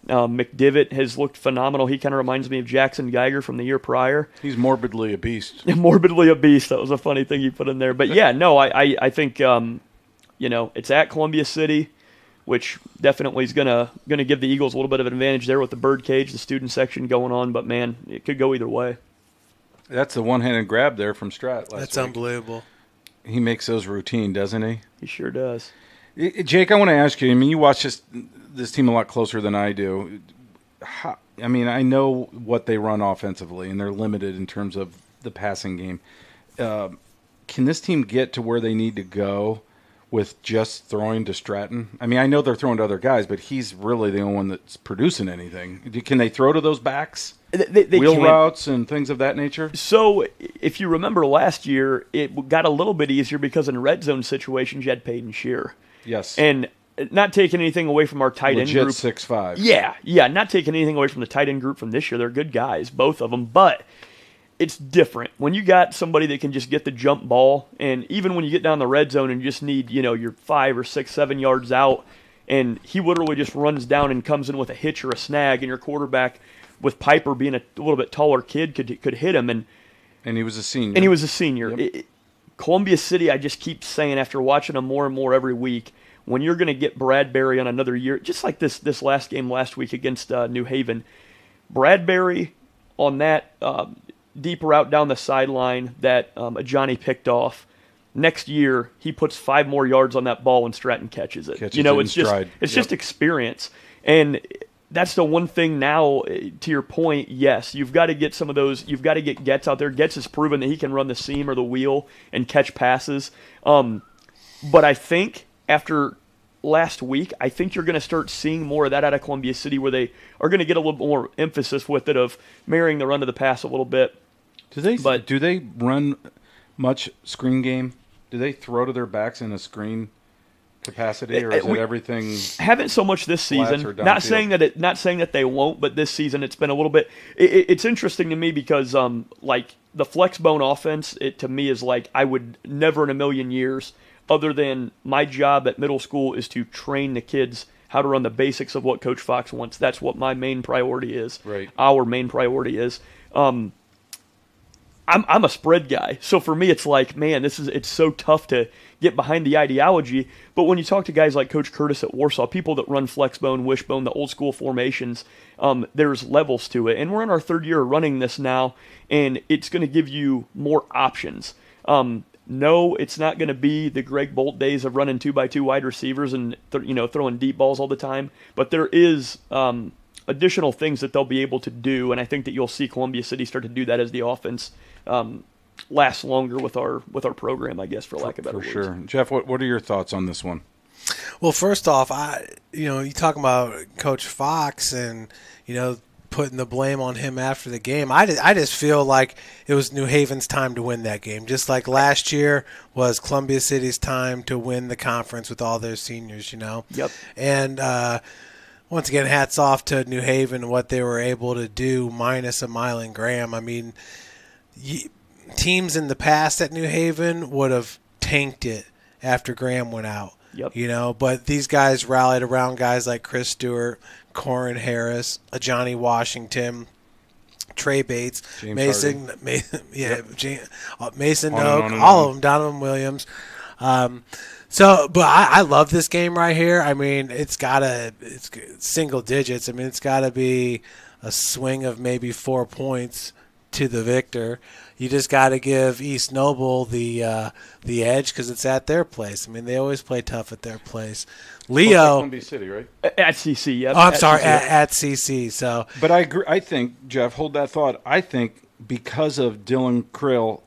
McDivitt has looked phenomenal. He kind of reminds me of Jackson Geiger from the year prior. He's morbidly a beast. Morbidly a beast. That was a funny thing you put in there. But yeah, no, I think it's at Columbia City, which definitely is gonna give the Eagles a little bit of an advantage there with the birdcage, the student section going on. But man, it could go either way. That's the one-handed grab there from Strat last week. That's unbelievable. He makes those routine, doesn't he? He sure does. Jake, I want to ask you. I mean, you watch this team a lot closer than I do. I know what they run offensively, and they're limited in terms of the passing game. Can this team get to where they need to go with just throwing to Stratton? I mean, I know they're throwing to other guys, but he's really the only one that's producing anything. Can they throw to those backs? They Wheel can. routes and things of that nature? So if you remember last year, it got a little bit easier because in red zone situations, you had Peyton Shear. Yes. And not taking anything away from our tight end group. 6'5". Yeah, not taking anything away from the tight end group from this year. They're good guys, both of them, but it's different. When you got somebody that can just get the jump ball, and even when you get down the red zone and you just need, your 5 or 6, 7 yards out, and he literally just runs down and comes in with a hitch or a snag, and your quarterback, with Piper being a little bit taller kid, could hit him. And he was a senior. Yep. Columbia City, I just keep saying after watching them more and more every week, when you're going to get Bradbury on another year, just like this last game last week against New Haven, Bradbury on that deep route down the sideline that Johnny picked off. Next year, he puts 5 more yards on that ball and Stratton catches it. It's just experience. And that's the one thing now, to your point, yes, you've got to get some of those, you've got to get Getz out there. Getz has proven that he can run the seam or the wheel and catch passes. But I think after last week, I think you're going to start seeing more of that out of Columbia City, where they are going to get a little more emphasis with it of marrying the run to the pass a little bit. Do they run much screen game? Do they throw to their backs in a screen capacity, or is it everything? Haven't so much this season. Not saying that they won't, but this season it's been a little bit. It's interesting to me because like the flex bone offense, it to me is like I would never in a million years, other than my job at middle school is to train the kids how to run the basics of what Coach Fox wants. That's what my main priority is. Right. Our main priority is. I'm a spread guy, so for me it's like, man, it's so tough to get behind the ideology. But when you talk to guys like Coach Curtis at Warsaw, people that run flexbone, wishbone, the old school formations, there's levels to it. And we're in our 3rd year of running this now, and it's going to give you more options. No, it's not going to be the Greg Bolt days of running 2x2 wide receivers and throwing deep balls all the time. But there is additional things that they'll be able to do, and I think that you'll see Columbia City start to do that as the offense lasts longer with our program, I guess, for lack of better words. For sure. Jeff, what are your thoughts on this one? Well, first off, you talk about Coach Fox and, putting the blame on him after the game. I just feel like it was New Haven's time to win that game, just like last year was Columbia City's time to win the conference with all their seniors, Yep. And once again, hats off to New Haven and what they were able to do minus a Mylan Graham. I mean, teams in the past at New Haven would have tanked it after Graham went out. Yep. But these guys rallied around guys like Chris Stewart, Corin Harris, Johnny Washington, Trey Bates, Mason Oak, all of them, Donovan Williams. But I love this game right here. I mean, it's single digits. I mean, it's got to be a swing of maybe 4 points to the victor. You just got to give East Noble the edge because it's at their place. I mean, they always play tough at their place. Leo, Columbia City, right? At CC, yeah. Oh, I'm sorry, at CC. So, but I agree. I think, Jeff, hold that thought. I think because of Dylan Krill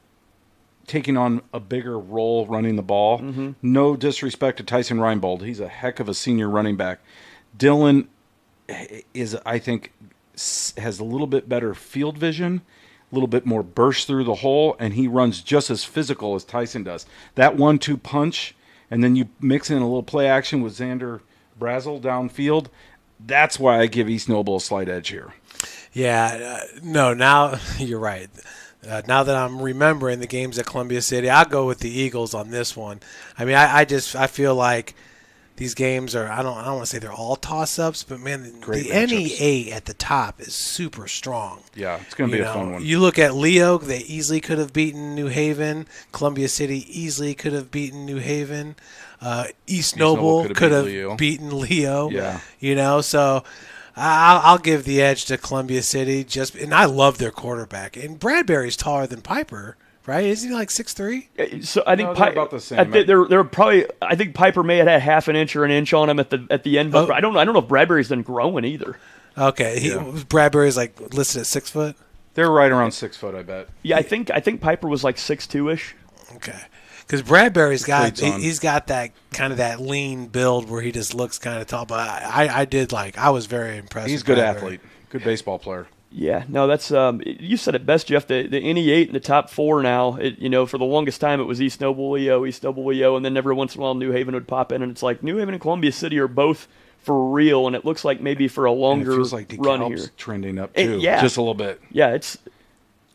taking on a bigger role running the ball, no disrespect to Tyson Reinbold, he's a heck of a senior running back. Dylan is, I think, has a little bit better field vision, a little bit more burst through the hole, and he runs just as physical as Tyson does. That 1-2 punch, and then you mix in a little play action with Xander Brazel downfield. That's why I give East Noble a slight edge here. Yeah, now you're right. Now that I'm remembering the games at Columbia City, I'll go with the Eagles on this one. I mean, I feel like these games are, I don't want to say they're all toss-ups, but, man, the NE8 at the top is super strong. Yeah, it's going to be a fun one. You look at Leo, they easily could have beaten New Haven. Columbia City easily could have beaten New Haven. East Noble could have beaten Leo. Yeah. So I'll give the edge to Columbia City. And I love their quarterback. And Bradbury's taller than Piper. Right? Isn't he like 6'3"? So I think they're about the same. They're probably. I think Piper may have had half an inch or an inch on him at the end, but I don't know if Bradbury's been growing either. Okay, Bradbury's like listed at 6 foot. They're right around 6 foot, I bet. Yeah, I think Piper was like 6'2" ish. Okay, because Bradbury's got he's got that kind of that lean build where he just looks kind of tall. But I was very impressed. He's a good athlete, good baseball player. Yeah, no, that's you said it best, Jeff. The NE8 in the top 4 now. For the longest time it was East Noble, Leo, and then every once in a while New Haven would pop in, and it's like New Haven and Columbia City are both for real, and it looks like maybe for a longer and it feels like run here. trending up too, yeah. just a little bit. Yeah, it's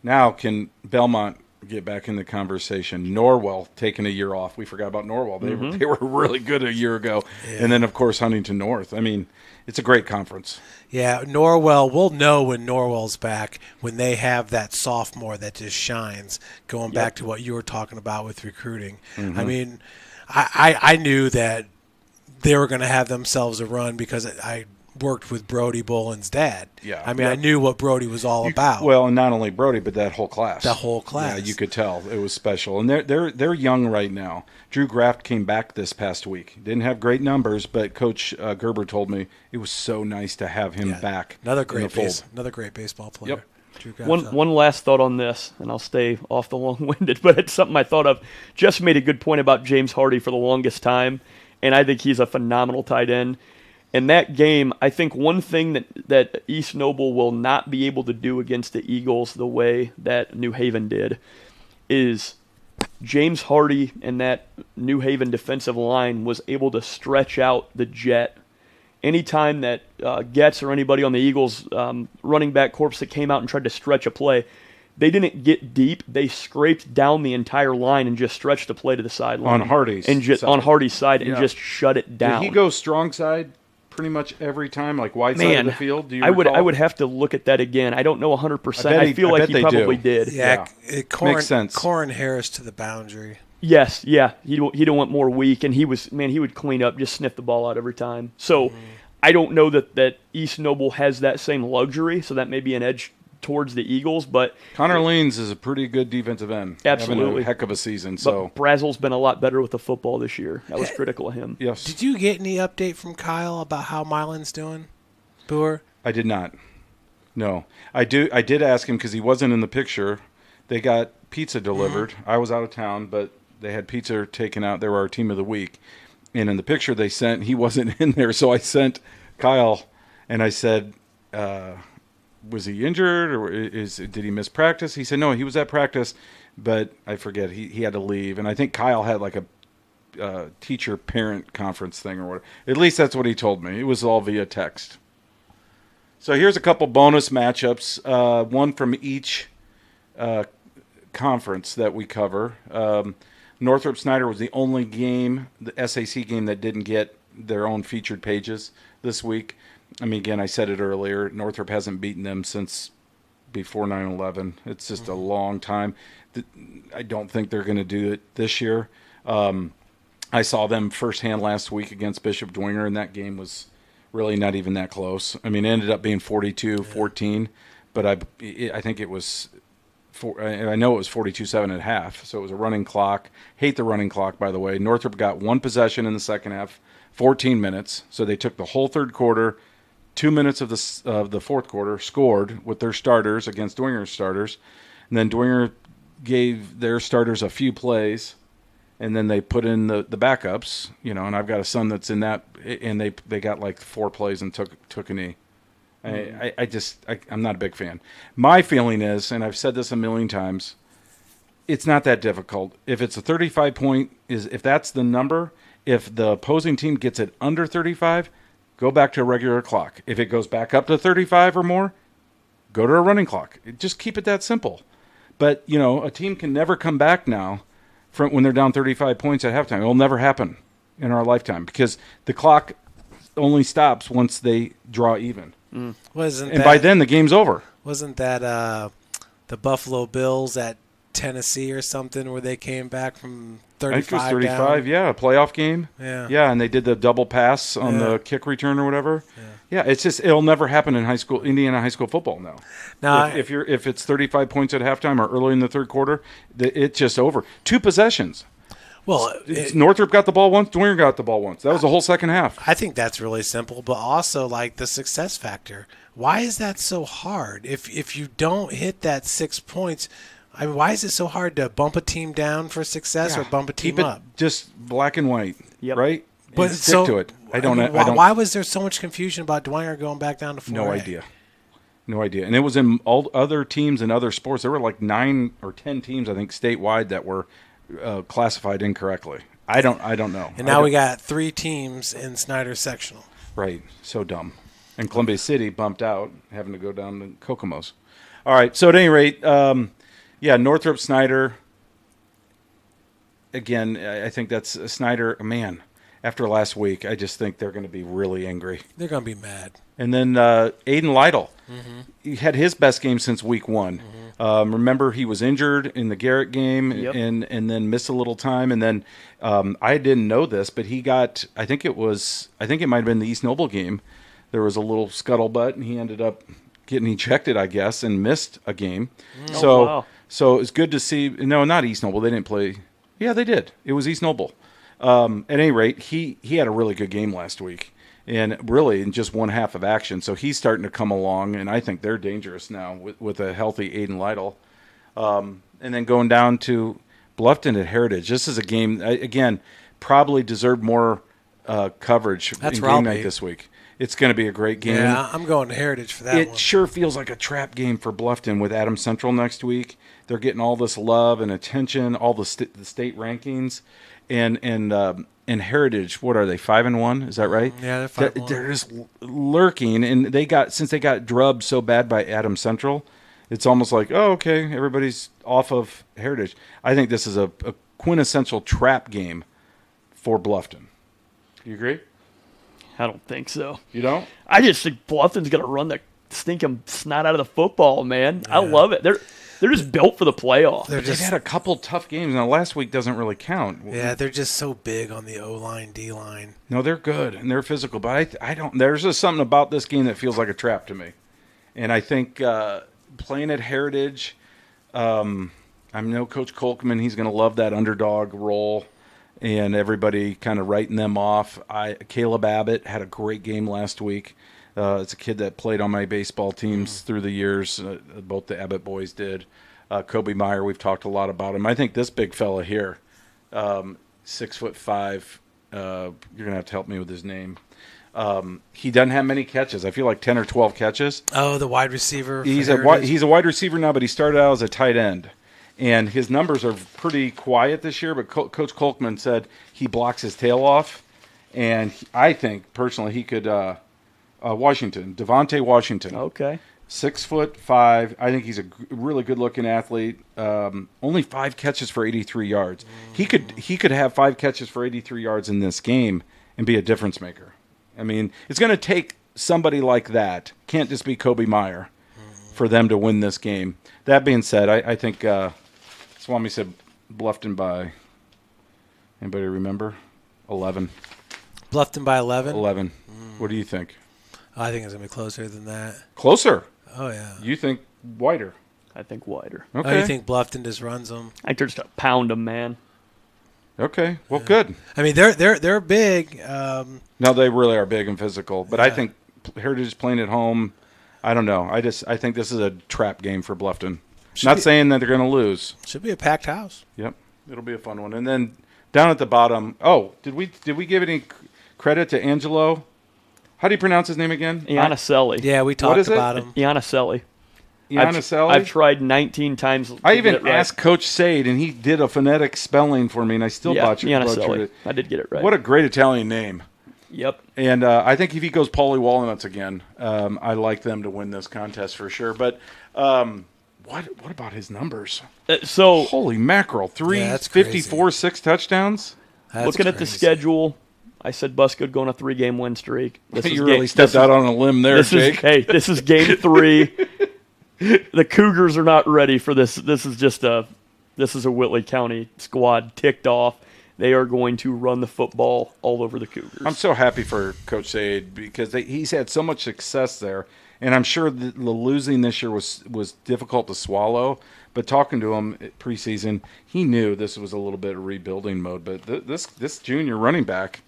now can Belmont get back in the conversation. Norwell taking a year off. We forgot about Norwell. They were really good a year ago. Yeah. And then, of course, Huntington North. I mean, it's a great conference. Yeah, Norwell, we'll know when Norwell's back, when they have that sophomore that just shines, going back to what you were talking about with recruiting. Mm-hmm. I mean, I knew that they were going to have themselves a run because I worked with Brody Boland's dad. Yeah. I mean, I knew what Brody was all about. Well, and not only Brody, but that whole class. The whole class. Yeah, you could tell it was special. And they're young right now. Drew Graft came back this past week. Didn't have great numbers, but Coach Gerber told me it was so nice to have him back. Another great baseball player. Yep. One last thought on this, and I'll stay off the long-winded, but it's something I thought of. Just made a good point about James Hardy for the longest time, and I think he's a phenomenal tight end. In that game, I think one thing that East Noble will not be able to do against the Eagles the way that New Haven did is James Hardy and that New Haven defensive line was able to stretch out the jet. Anytime that Getz or anybody on the Eagles running back corps that came out and tried to stretch a play, they didn't get deep. They scraped down the entire line and just stretched the play to the sideline. On Hardy's side. On Hardy's side and just shut it down. Did he go strong side pretty much every time, like wide side of the field? Do you recall? I would have to look at that again. I don't know 100%. I feel like he probably did. Yeah, makes sense. Corin Harris to the boundary. Yes, yeah. He don't want more weak, and he would clean up, just sniff the ball out every time. So I don't know that East Noble has that same luxury, so that may be an edge towards the Eagles, but Connor Leans is a pretty good defensive end. Absolutely. Having a heck of a season. So but Brazel's been a lot better with the football this year. That was critical of him. Yes. Did you get any update from Kyle about how Milan's doing, Boer? I did not. No. I did ask him because he wasn't in the picture. They got pizza delivered. I was out of town, but they had pizza taken out. They were our team of the week. And in the picture they sent, he wasn't in there. So I sent Kyle and I said, was he injured or did he miss practice? He said, no, he was at practice, but I forget. He had to leave. And I think Kyle had like a teacher-parent conference thing or whatever. At least that's what he told me. It was all via text. So here's a couple bonus matchups, one from each conference that we cover. Northrop Snyder was the only game, the SAC game, that didn't get their own featured pages this week. I mean, again, I said it earlier, Northrop hasn't beaten them since before 9/11. It's just a long time. I don't think they're going to do it this year. I saw them firsthand last week against Bishop Dwenger, and that game was really not even that close. I mean, it ended up being 42-14, but I think it was I know it was 42-7 at half, so it was a running clock. Hate the running clock, by the way. Northrop got one possession in the second half, 14 minutes, so they took the whole third quarter, 2 minutes of the fourth quarter, scored with their starters against Dwenger's starters, and then Dwenger gave their starters a few plays, and then they put in the backups, and I've got a son that's in that, and they got like 4 plays and took a knee. I'm not a big fan. My feeling is, and I've said this a million times, it's not that difficult. If it's a 35 point, if that's the number, if the opposing team gets it under 35, go back to a regular clock. If it goes back up to 35 or more, go to a running clock. Just keep it that simple. But, a team can never come back now from when they're down 35 points at halftime. It will never happen in our lifetime because the clock only stops once they draw even. By then the game's over. Wasn't that the Buffalo Bills at Tennessee or something where they came back from 35 I think it was 35, down? Yeah, a playoff game. Yeah, and they did the double pass on the kick return or whatever. Yeah, it's just it'll never happen in Indiana high school football now. Now, if it's 35 points at halftime or early in the third quarter, it's just over. 2 possessions. Well, Northrop got the ball once, Dwenger got the ball once. That was the whole second half. I think that's really simple, but also like the success factor. Why is that so hard? If you don't hit that 6 points, I mean, why is it so hard to bump a team down for success or bump a team up? Just black and white, right? But stick to it. I don't. Why was there so much confusion about Dwenger going back down to 4A? No idea. And it was in all other teams and other sports. There were like 9 or 10 teams, I think, statewide that were classified incorrectly. I don't know. And now we got 3 teams in Snyder sectional. Right. So dumb. And Columbia City bumped out, having to go down to Kokomo's. All right. So at any rate, Yeah, Northrop Snyder. Again, I think that's Snyder. Man, after last week, I just think they're going to be really angry. They're going to be mad. And then Aiden Lytle. He had his best game since week 1. Remember, he was injured in the Garrett game and then missed a little time. And then I didn't know this, but he got, I think it might have been the East Noble game. There was a little scuttlebutt, and he ended up getting ejected, I guess, and missed a game. So it's good to see. No, not East Noble. They didn't play. Yeah, they did. It was East Noble. At any rate, he had a really good game last week, and really in just one half of action. So he's starting to come along, and I think they're dangerous now with a healthy Aiden Lytle. And then going down to Bluffton at Heritage. This is a game, again, probably deserved more coverage in game night this week. It's going to be a great game. Yeah, I'm going to Heritage for that one. It sure feels like a trap game for Bluffton with Adams Central next week. They're getting all this love and attention, all the state rankings, and Heritage. What are they? 5-1? Is that right? Yeah, they're 5-1. They're just lurking, and since they got drubbed so bad by Adams Central, it's almost like, oh, okay, everybody's off of Heritage. I think this is a quintessential trap game for Bluffton. Do you agree? I don't think so. You don't? I just think Bluffton's going to run the stinking snot out of the football, man. Yeah. I love it. They're just built for the playoff. They've had a couple tough games. Now, last week doesn't really count. Yeah, they're just so big on the O-line, D-line. No, they're good, and they're physical. But I don't – there's just something about this game that feels like a trap to me. And I think playing at Heritage, I know Coach Kolkman, he's going to love that underdog role. And everybody kind of writing them off. Caleb Abbott had a great game last week. It's a kid that played on my baseball teams through the years. Both the Abbott boys did. Kobe Meyer, we've talked a lot about him. I think this big fella here, 6'5", you're going to have to help me with his name. He doesn't have many catches. I feel like 10 or 12 catches. Oh, the wide receiver. He's a wide receiver now, but he started out as a tight end. And his numbers are pretty quiet this year, but Coach Kolkman said he blocks his tail off. And I think, personally, he could Devontae Washington. Okay. 6'5". I think he's a really good-looking athlete. Only 5 catches for 83 yards. He could have 5 catches for 83 yards in this game and be a difference maker. I mean, it's going to take somebody like that. Can't just be Kobe Meyer for them to win this game. That being said, I think Swami said Bluffton by, anybody remember? 11. Bluffton by 11? 11. What do you think? I think it's going to be closer than that. Closer? Oh, yeah. You think wider? I think wider. Okay. Oh, you think Bluffton just runs them? I think they're just a pound them, man. Okay. Well, good. I mean, they're big. No, they really are big and physical. But I think Heritage is playing at home. I don't know. I think this is a trap game for Bluffton. Not saying that they're going to lose. Should be a packed house. Yep, it'll be a fun one. And then down at the bottom, did we give any credit to Angelo? How do you pronounce his name again? Iannicelli. Yeah, we talked about him. Iannicelli. Iannicelli? I've tried 19 times. I even asked Coach Sade, and he did a phonetic spelling for me, and I still butchered it. I did get it right. What a great Italian name. Yep. And I think if he goes Paulie Walnuts again, I like them to win this contest for sure. But what about his numbers? Holy mackerel, 354, 6 touchdowns. Looking at the schedule, I said Buscould go on a 3-game win streak. You really stepped out on a limb there, Jake. This is game 3. The Cougars are not ready for this. This is a Whitley County squad ticked off. They are going to run the football all over the Cougars. I'm so happy for Coach Sade because he's had so much success there. And I'm sure the losing this year was difficult to swallow. But talking to him preseason, he knew this was a little bit of rebuilding mode. But this junior running back,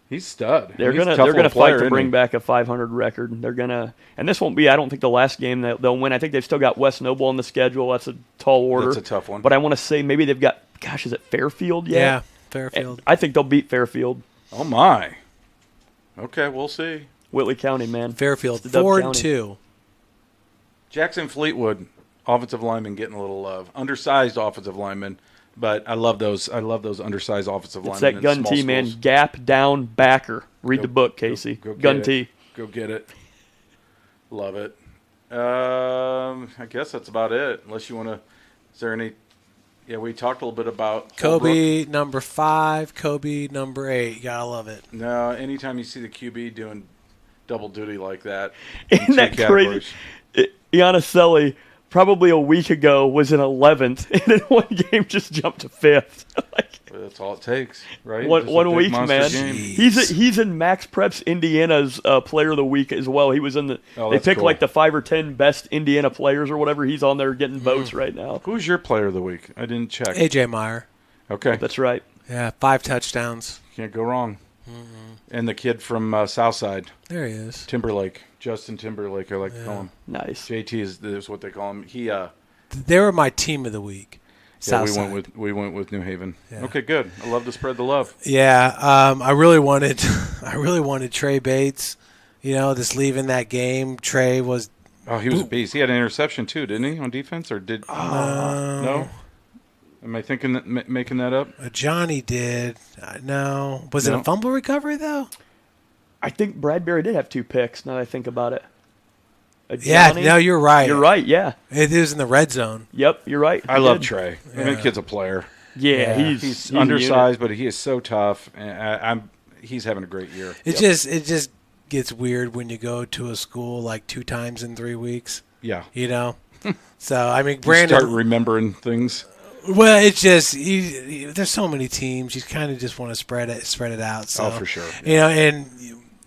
he's stud. They're gonna fight to bring back a 500 record. They're gonna, and this won't be, I don't think, the last game that they'll win. I think they've still got West Noble on the schedule. That's a tall order. That's a tough one. But I want to say maybe they've got, is it Fairfield yet? Yeah, Fairfield. I think they'll beat Fairfield. Oh my. Okay, we'll see. Whitley County, man. Fairfield 4-2. Jackson Fleetwood, offensive lineman, getting a little love. Undersized offensive lineman, but I love those undersized offensive linemen. It's that gun tee, man. Gap down backer. Read the book, Casey. Gun tee. Go get it. Love it. I guess that's about it. Unless you want to Is there any? Yeah, we talked a little bit about Kobe number 5, Kobe number 8. You gotta love it. No, anytime you see the QB doing double duty like that, Isn't that crazy? Giannicelli, probably a week ago, was in 11th, and in one game just jumped to 5th. That's all it takes, right? One week, man. Game. He's in Max Prep's Indiana's Player of the Week as well. He was in the. They pick cool. like the 5 or 10 best Indiana players or whatever. He's on there getting votes right now. Who's your Player of the Week? I didn't check. A.J. Meyer. Okay, That's right. Yeah, 5 touchdowns. can't go wrong. And the kid from Southside, There he is. Timberlake, Justin Timberlake, I like to call him. Nice. JT is what they call him. He. They were my team of the week. Yeah, Southside. we went with New Haven. Yeah. Okay, good. I love to spread the love. Yeah, I really wanted Trey Bates. Just leaving that game. Trey was. Oh, he was a beast. He had an interception too, didn't he, on defense? Or did no? Am I making that up? Johnny did. No. Was it a fumble recovery though? I think Bradbury did have 2 picks. Now that I think about it. Yeah. No, you're right. You're right. Yeah. It was in the red zone. Yep. You're right. I love Trey. I mean, the kid's a player. Yeah. Yeah. He's Undersized, but he is so tough. And he's having a great year. It just gets weird when you go to a school like 2 times in 3 weeks. Yeah. So I mean, You Brandon. start remembering things. Well, it's just there's so many teams. You kind of just want to spread it out. So, Oh, for sure. And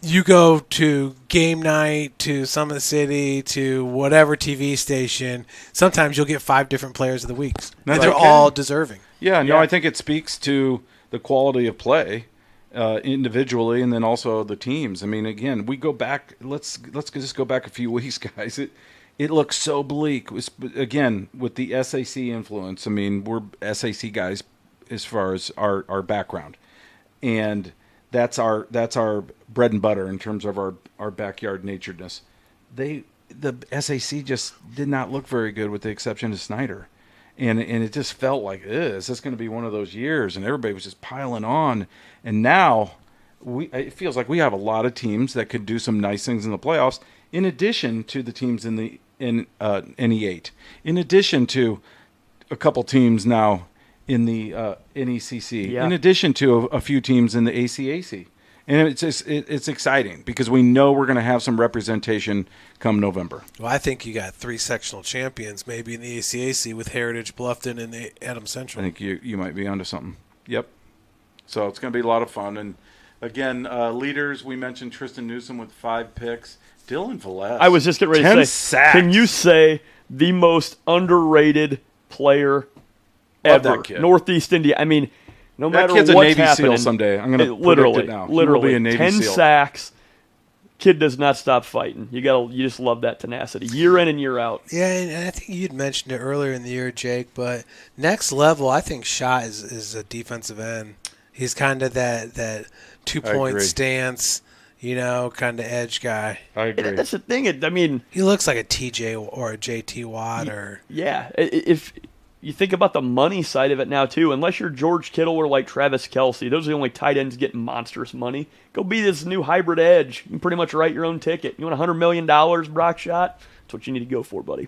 you go to game night, to Summit City, to whatever TV station. Sometimes you'll get 5 different players of the week, and they're all deserving. Yeah, no, I think it speaks to the quality of play individually, and then also the teams. I mean, again, we go back. Let's just go back a few weeks, guys. It looks so bleak. Again, with the SAC influence. I mean, we're SAC guys as far as our background, and that's our bread and butter in terms of our backyard naturedness. The SAC just did not look very good, with the exception of Snyder. And it just felt like, is this going to be one of those years? And everybody was just piling on. And now it feels like we have a lot of teams that could do some nice things in the playoffs, in addition to the teams in NE8, in addition to a couple teams now in the NECC, in addition to a few teams in the ACAC. And it's exciting because we know we're going to have some representation come November. Well, I think you got 3 sectional champions, maybe in the ACAC with Heritage, Bluffton, and the Adams Central. I think you might be onto something. Yep. So it's going to be a lot of fun. And again, leaders, we mentioned Tristan Newsom with 5 picks. Dylan Velez. I was just getting ready to 10 say, sacks. Can you say the most underrated player Love ever? that kid. Northeast India. I mean, no That matter kid's a what's Navy happening, SEAL someday. I'm going to literally, predict it now. literally, He will be a Navy 10 SEAL. sacks. Kid does not stop fighting. You just love that tenacity, year in and year out. Yeah, and I think you'd mentioned it earlier in the year, Jake, but next level, I think Shot is a defensive end. He's kind of that 2-point stance, kind of edge guy. I agree. And that's the thing. I mean, He looks like a TJ or a JT Watt or yeah. If you think about the money side of it now, too, unless you're George Kittle or like Travis Kelce, those are the only tight ends getting monstrous money. Go be this new hybrid edge. You can pretty much write your own ticket. You want $100 million, Brock Shot? That's what you need to go for, buddy.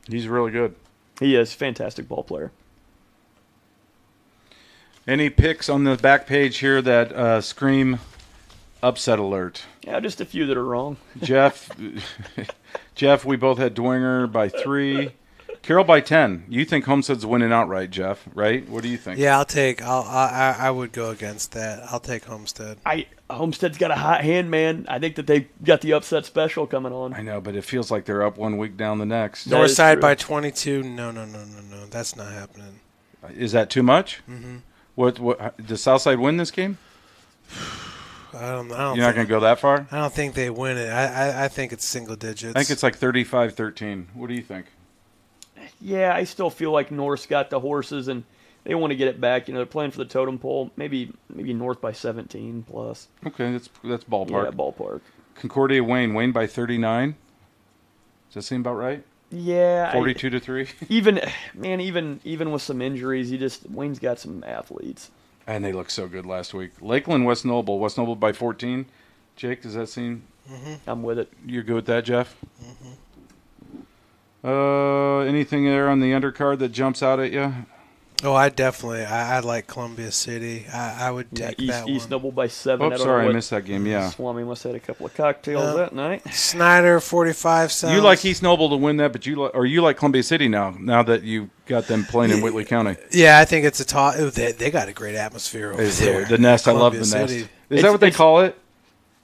He's really good. He is a fantastic ball player. Any picks on the back page here that scream upset alert? Yeah, just a few that are wrong. Jeff, we both had Dwinger by 3. Carroll by 10. You think Homestead's winning outright, Jeff, right? What do you think? Yeah, I would go against that. I'll take Homestead. Homestead's got a hot hand, man. I think that they got the upset special coming on. I know, but it feels like they're up one week, down the next. That is Northside true. by 22. No. That's not happening. Is that too much? Mm-hmm. What does Southside win this game? I don't You're not going to go that far? I don't think they win it. I think it's single digits. I think it's like 35-13. What do you think? Yeah, I still feel like North's got the horses, and they want to get it back. They're playing for the totem pole. Maybe North by 17 plus. Okay, that's ballpark. Yeah, ballpark. Concordia Wayne by 39. Does that seem about right? Yeah. 42-3. Even with some injuries, Wayne's got some athletes. And they looked so good last week. Lakeland, West Noble by 14. Jake, does that seem? Mm-hmm. I'm with it. You're good with that, Jeff? Mm-hmm. Anything there on the undercard that jumps out at you? Oh, I like Columbia City. I would take that East one. Noble by 7. Oh, sorry, I missed that game. Yeah. Swami must have had a couple of cocktails that night. Snyder 45 sounds. You like East Noble to win that, but you like Columbia City now that you got them playing in Whitley County. Yeah, I think it's a top. They got a great atmosphere over there. The Nest, I love the City. Nest. Is that what they call it?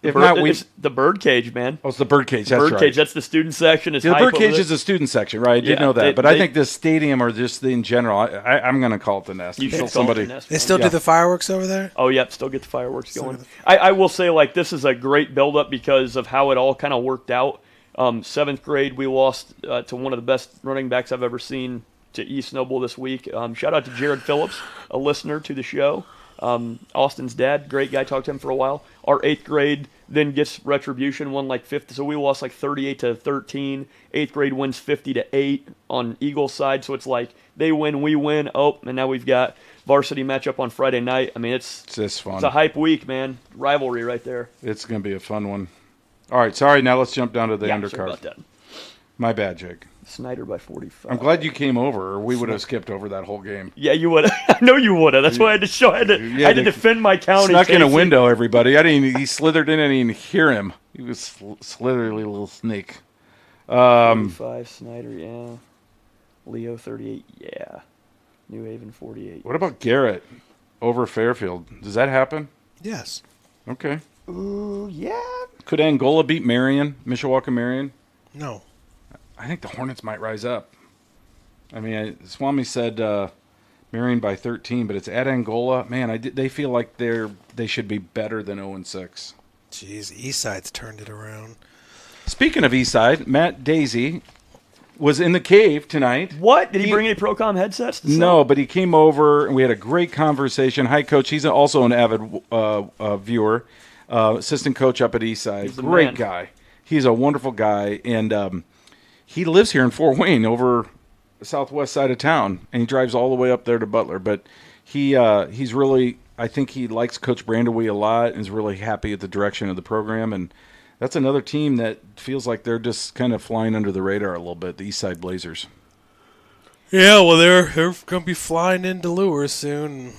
If not, it's the Birdcage, man. Oh, it's the Birdcage. That's right. Birdcage. That's the student section. It's the Birdcage is the student section, right? I did know that, but I think the stadium or just in general, I'm going to call it the Nest. You should somebody. call it the Nest. They still do the fireworks over there? Oh, yep. Still get the fireworks going. I will say, like, this is a great build-up because of how it all kind of worked out. 7th grade, we lost to one of the best running backs I've ever seen to East Noble this week. Shout out to Jared Phillips, a listener to the show. Austin's dad, great guy. Talked to him for a while. Our 8th grade then gets retribution, won like 5th. So we lost like 38-13. 8th grade wins 50-8 on Eagles side. So it's like they win, we win. Oh, and now we've got varsity matchup on Friday night. I mean, it's just fun. It's a hype week, man. Rivalry right there. It's going to be a fun one. All right, sorry. Now let's jump down to the undercard. Sorry about that. My bad, Jake. Snyder by 45. I'm glad you came over, or we would have skipped over that whole game. Yeah, you would. I know you would have. That's why I had to show. I had to defend my county. Snuck in a window, everybody. He slithered in. I didn't even hear him. He was slithery little snake. 45 Snyder, yeah. Leo 38, yeah. New Haven 48. What about Garrett over Fairfield? Does that happen? Yes. Okay. Ooh, yeah. Could Angola beat Marion, Mishawaka Marion? No. I think the Hornets might rise up. I mean, Swami said Marion by 13, but it's at Angola. Man, they feel like they should be better than 0-6. Jeez, Eastside's turned it around. Speaking of Eastside, Matt Daisy was in the cave tonight. What? Did he bring any Procom headsets to sell? No, but he came over and we had a great conversation. Hi, Coach. He's also an avid viewer, assistant coach up at Eastside. Great guy. He's a wonderful guy, and he lives here in Fort Wayne over the southwest side of town, and he drives all the way up there to Butler. But he's really, I think he likes Coach Brandewee a lot and is really happy at the direction of the program. And that's another team that feels like they're just kind of flying under the radar a little bit, the Eastside Blazers. Yeah, well, they're going to be flying into Lures soon.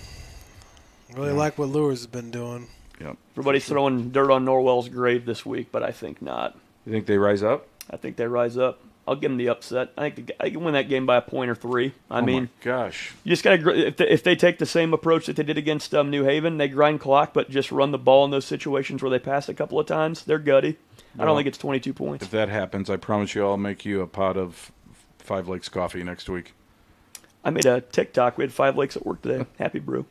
Really like what Lures has been doing. Yep. Everybody's throwing dirt on Norwell's grave this week, but I think not. You think they rise up? I think they rise up. I'll give them the upset. I think I can win that game by a point or 3. I mean, my gosh, you just got to if they take the same approach that they did against New Haven, they grind clock, but just run the ball in those situations where they pass a couple of times. They're gutty. I don't think it's 22 points. If that happens, I promise you I'll make you a pot of 5 Lakes coffee next week. I made a TikTok. We had 5 Lakes at work today. Happy brew.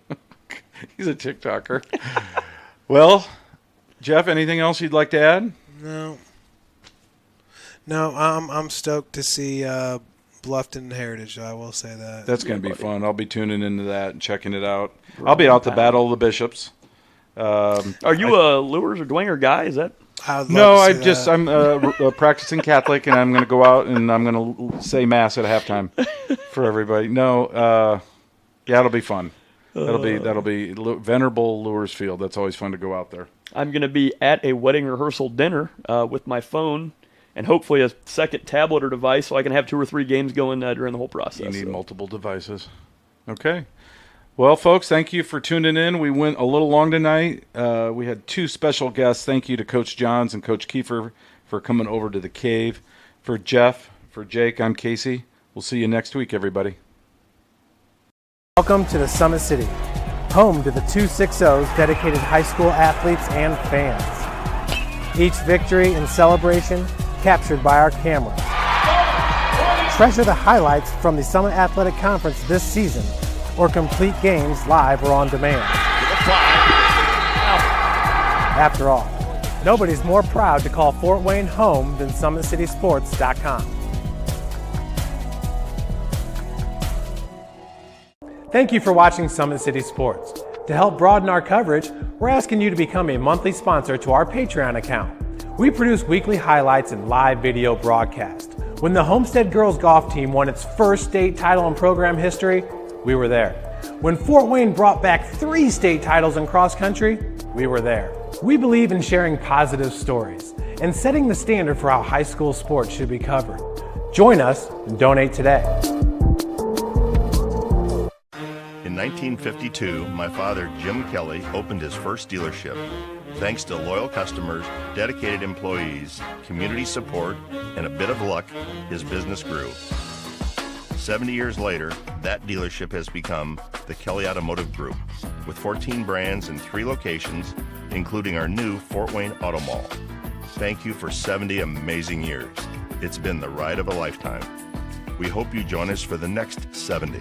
He's a TikToker. Well, Jeff, anything else you'd like to add? No, I'm stoked to see Bluffton Heritage. I will say that. That's going to be fun. I'll be tuning into that and checking it out. I'll be out the Battle of the Bishops. Are you a Lures or Dwenger guy? Is that? No, I'm a practicing Catholic, and I'm going to go out and I'm going to say Mass at halftime for everybody. No, yeah, it'll be fun. That'll be Venerable Lures Field. That's always fun to go out there. I'm going to be at a wedding rehearsal dinner with my phone and hopefully a second tablet or device so I can have 2 or 3 games going during the whole process. You need multiple devices. Okay. Well, folks, thank you for tuning in. We went a little long tonight. We had 2 special guests. Thank you to Coach Johns and Coach Keefer for coming over to the cave. For Jeff, for Jake, I'm Casey. We'll see you next week, everybody. Welcome to the Summit City, home to the 260's dedicated high school athletes and fans. Each victory and celebration captured by our camera. Treasure the highlights from the Summit Athletic Conference this season or complete games live or on demand. After all, nobody's more proud to call Fort Wayne home than SummitCitySports.com. Thank you for watching Summit City Sports. To help broaden our coverage, we're asking you to become a monthly sponsor to our Patreon account. We produce weekly highlights and live video broadcast. When the Homestead Girls Golf Team won its first state title in program history, we were there. When Fort Wayne brought back 3 state titles in cross country, we were there. We believe in sharing positive stories and setting the standard for how high school sports should be covered. Join us and donate today. In 1952, my father, Jim Kelly, opened his first dealership. Thanks to loyal customers, dedicated employees, community support, and a bit of luck, his business grew. 70 years later, that dealership has become the Kelly Automotive Group, with 14 brands and 3 locations, including our new Fort Wayne Auto Mall. Thank you for 70 amazing years. It's been the ride of a lifetime. We hope you join us for the next 70.